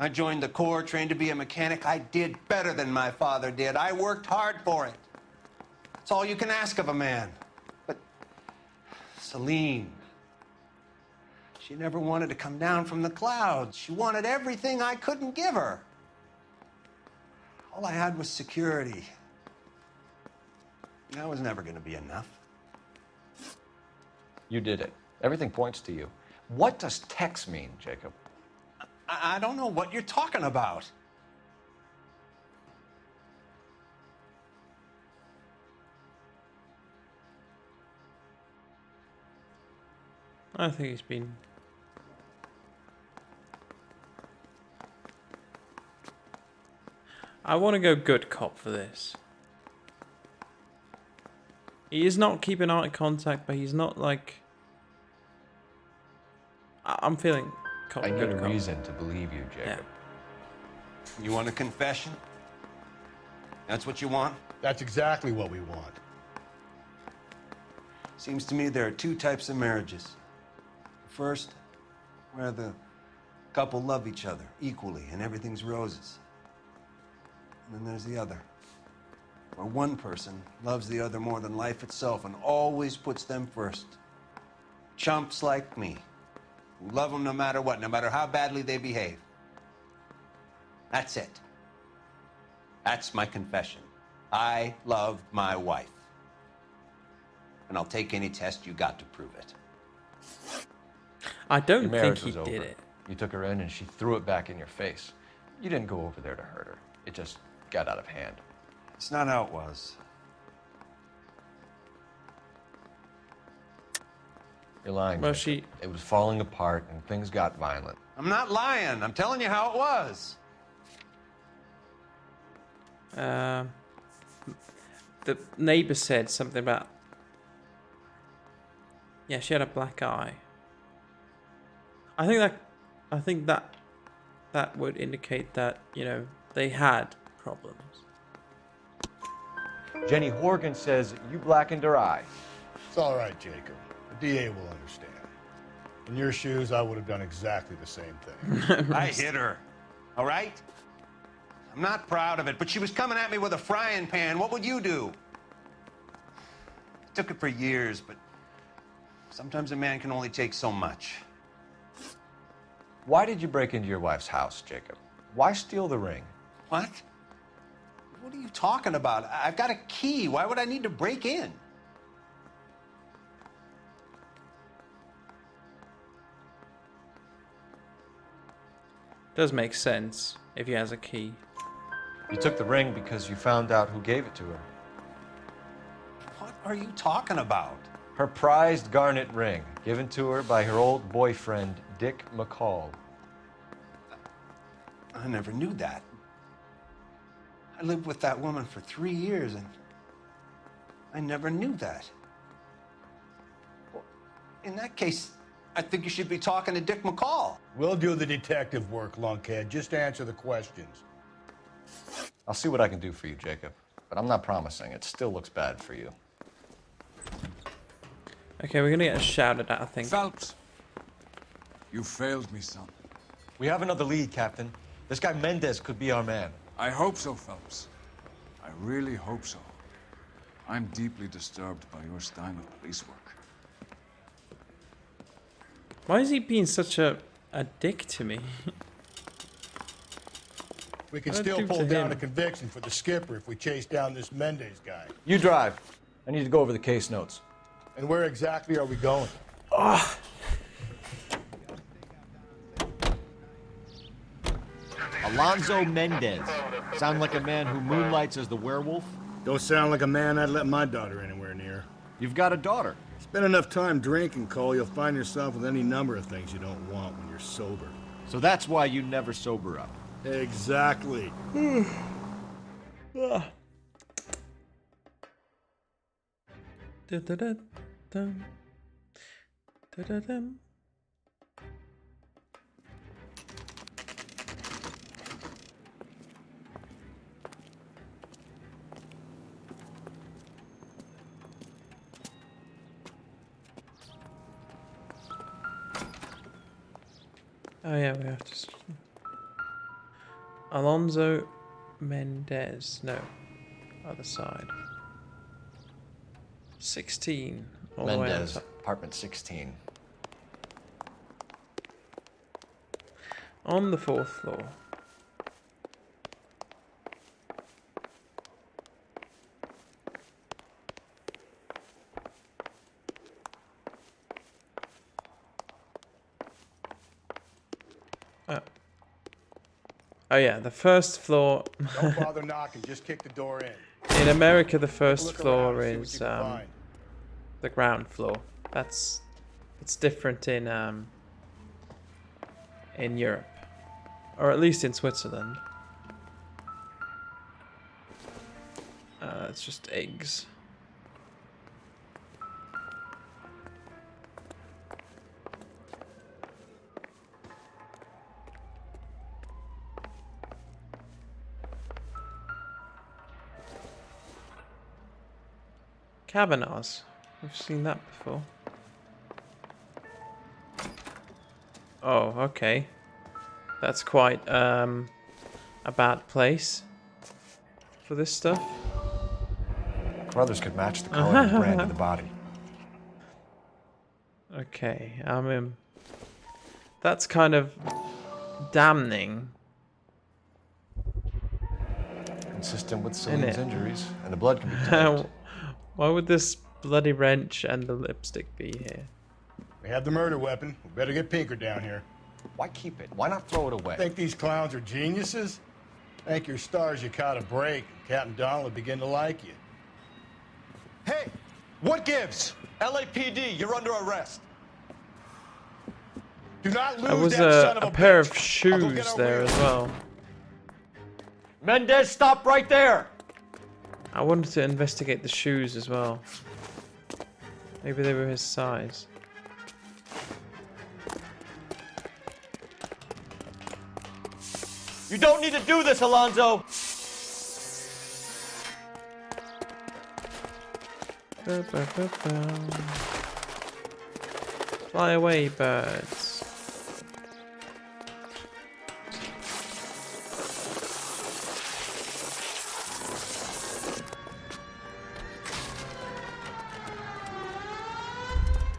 I joined the Corps, trained to be a mechanic. I did better than my father did. I worked hard for it. It's all you can ask of a man. But Celine, she never wanted to come down from the clouds. She wanted everything I couldn't give her. All I had was security. And that was never going to be enough. You did it. Everything points to you. What does Tex mean, Jacob? I don't know what you're talking about. I think he's been... I want to go good cop for this. He is not keeping eye contact, but he's not like... I'm feeling... I need a reason to believe you, Jacob. Yeah. You want a confession? That's what you want? That's exactly what we want. Seems to me there are two types of marriages. First, where the couple love each other equally and everything's roses. And then there's the other, where one person loves the other more than life itself and always puts them first. Chumps like me, who love them no matter what, no matter how badly they behave. That's it. That's my confession. I loved my wife. And I'll take any test you got to prove it. I don't Your think marriage he was over. did it. You took her in and she threw it back in your face. You didn't go over there to hurt her. It just got out of hand. It's not how it was. You're lying. Well, Jacob. It was falling apart and things got violent. I'm not lying. I'm telling you how it was. The neighbor said something about... Yeah, she had a black eye. I think that would indicate that, you know, they had problems. Jenny Horgan says you blackened her eye. It's all right, Jacob. The DA will understand. In your shoes, I would have done exactly the same thing. I hit her, all right? I'm not proud of it, but she was coming at me with a frying pan. What would you do? I took it for years, but sometimes a man can only take so much. Why did you break into your wife's house, Jacob? Why steal the ring? What? What are you talking about? I've got a key. Why would I need to break in? Does make sense if he has a key. You took the ring because you found out who gave it to her. What are you talking about? Her prized garnet ring, given to her by her old boyfriend, Dick McCall. I never knew that. I lived with that woman for 3 years, and I never knew that. Well, in that case, I think you should be talking to Dick McCall. We'll do the detective work, lunkhead. Just answer the questions. I'll see what I can do for you, Jacob. But I'm not promising. It still looks bad for you. Okay, we're gonna get shouted at, I think. Phelps, you failed me, son. We have another lead, Captain. This guy Mendez could be our man. I hope so, Phelps. I really hope so. I'm deeply disturbed by your style of police work. Why is he being such a dick to me? We can What still did pull to down him? a conviction for the skipper if we chase down this Mendez guy. You drive. I need to go over the case notes. And where exactly are we going? Alonzo Mendez. Sound like a man who moonlights as the werewolf? Don't sound like a man I'd let my daughter anywhere near. You've got a daughter. Spend enough time drinking, Cole, you'll find yourself with any number of things you don't want when you're sober. So that's why you never sober up. Exactly. Oh yeah, we have to. Alonso Mendez. No, other side. 16. All the way Mendez, up. apartment 16. On the 4th floor. Oh yeah, the first floor. Don't bother knocking, just kick the door in. In America, the first Look floor around, see what is you can find. the ground floor. It's different in Europe, or at least in Switzerland. It's just eggs. Cabinets. We've seen that before. Oh, okay. That's quite a bad place for this stuff. Brothers could match the color and brand of the body. Okay, that's kind of damning. Consistent with Celine's injuries, and the blood can be tainted. Why would this bloody wrench and the lipstick be here? We have the murder weapon. We better get Pinker down here. Why keep it? Why not throw it away? Think these clowns are geniuses? Thank your stars you caught a break. Captain Donald will begin to like you. Hey, what gives? LAPD, you're under arrest. Do not lose There was that son of a a pair bitch. of shoes there as well. Mendez, stop right there! I wanted to investigate the shoes as well. Maybe they were his size. You don't need to do this, Alonzo! Fly away, birds.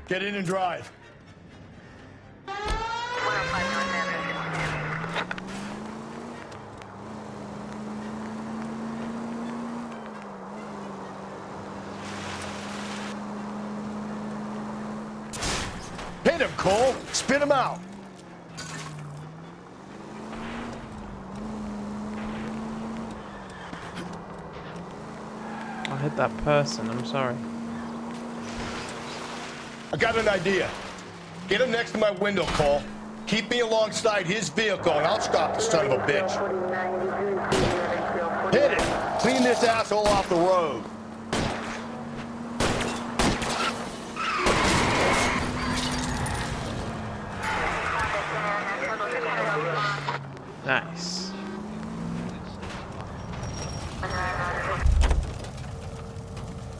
Get in and drive. Hit him, Cole. Spit him out. I hit that person, I'm sorry. I got an idea. Get him next to my window, Cole. Keep me alongside his vehicle, and I'll stop the son of a bitch. Hit it. Clean this asshole off the road. Nice.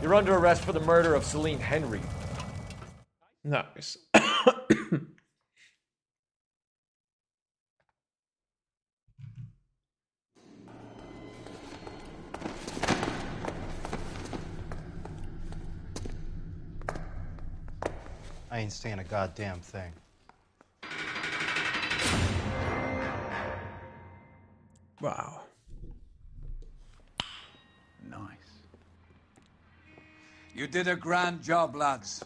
You're under arrest for the murder of Celine Henry. Nice. I ain't saying a goddamn thing. Wow. Nice. You did a grand job, lads.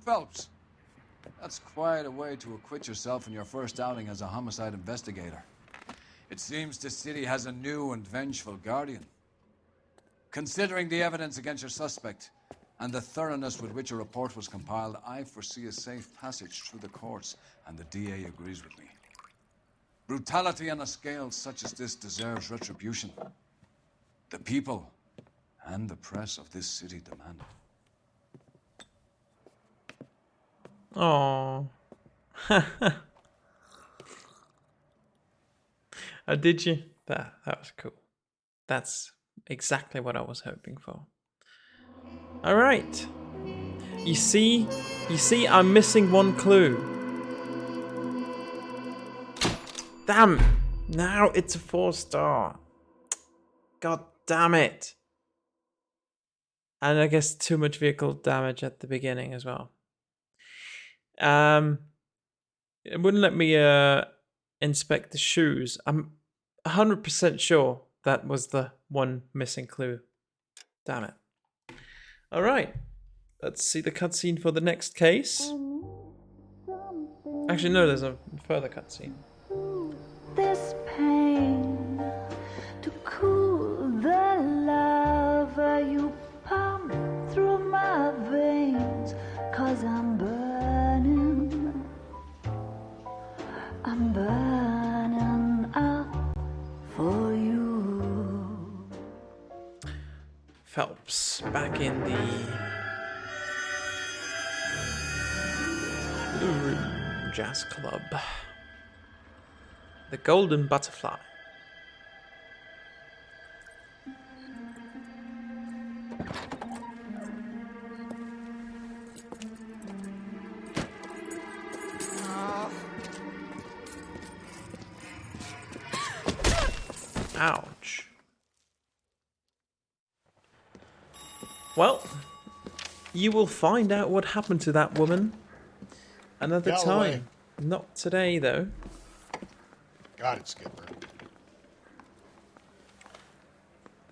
Phelps, that's quite a way to acquit yourself in your first outing as a homicide investigator. It seems the city has a new and vengeful guardian. Considering the evidence against your suspect and the thoroughness with which a report was compiled, I foresee a safe passage through the courts, and the DA agrees with me. Brutality on a scale such as this deserves retribution. The people and the press of this city demand it. Oh. Oh, did you? That was cool. That's exactly what I was hoping for. All right. You see, I'm missing one clue. Damn! Now it's a 4-star. God damn it! And I guess too much vehicle damage at the beginning as well. It wouldn't let me inspect the shoes. I'm 100% sure that was the one missing clue. Damn it. All right. Let's see the cutscene for the next case. Actually, no, there's a further cutscene. This pain to cool the lava you pump through my veins, 'cause I'm burning up for you. Phelps back in the Blue Room Jazz Club. The Golden Butterfly. Ouch. Well, you will find out what happened to that woman another time. Not today, though. Got it, Skipper.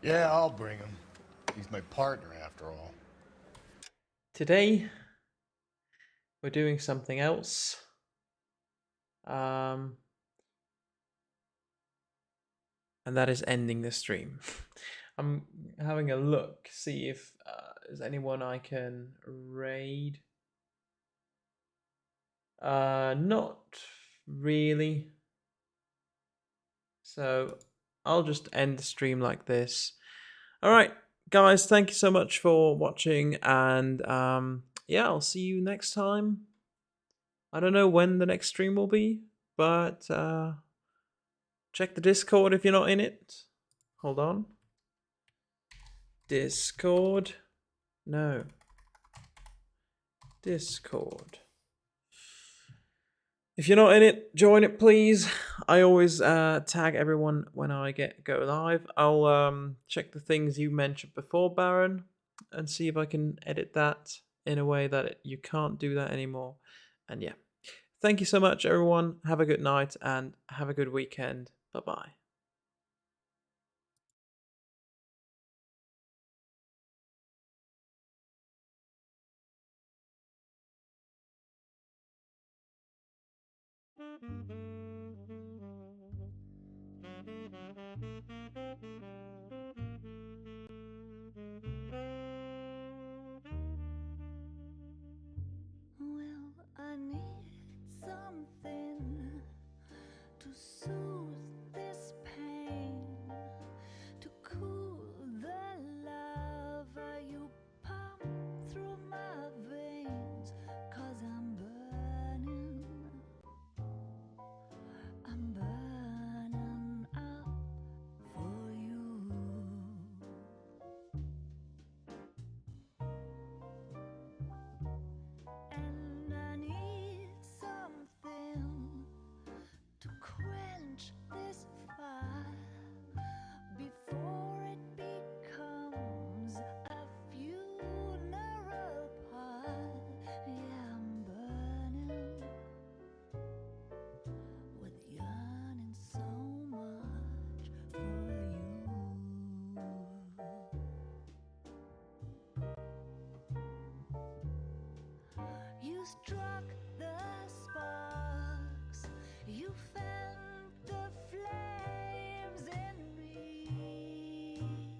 Yeah, I'll bring him. He's my partner, after all. Today, we're doing something else. And that is ending the stream. I'm having a look, see if there's anyone I can raid. Not really. So I'll just end the stream like this. Alright, guys, thank you so much for watching, and yeah, I'll see you next time. I don't know when the next stream will be, but check the Discord if you're not in it. Hold on. Discord. No. Discord. If you're not in it, join it, please. I always tag everyone when I go live. I'll check the things you mentioned before, Baron, and see if I can edit that in a way that you can't do that anymore. And yeah. Thank you so much, everyone. Have a good night and have a good weekend. Bye-bye. Well, I need something to soothe this pain, to cool the lava you pump through my veins, 'cause I'm burning up for you. And I need something to quench this fire before it becomes a funeral pyre. Yeah, I'm burning with yearning so much for you. You struck the sparks, you fanned the flames in me.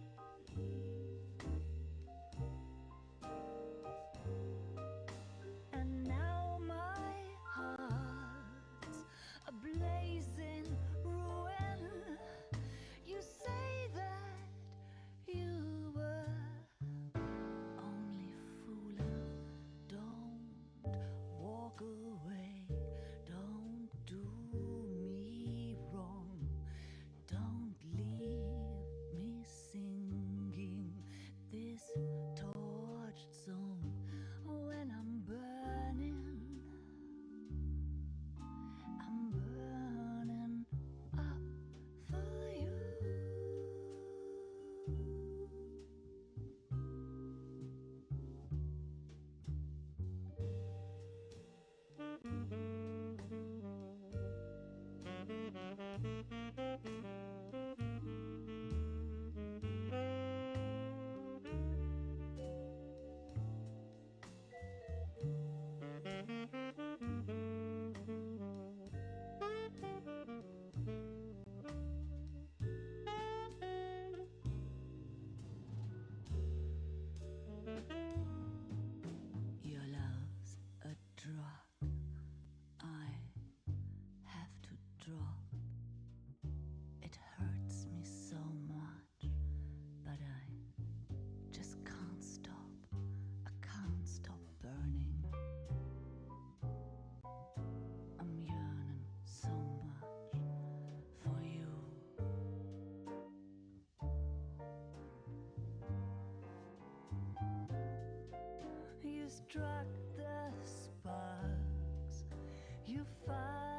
struck the sparks. You fired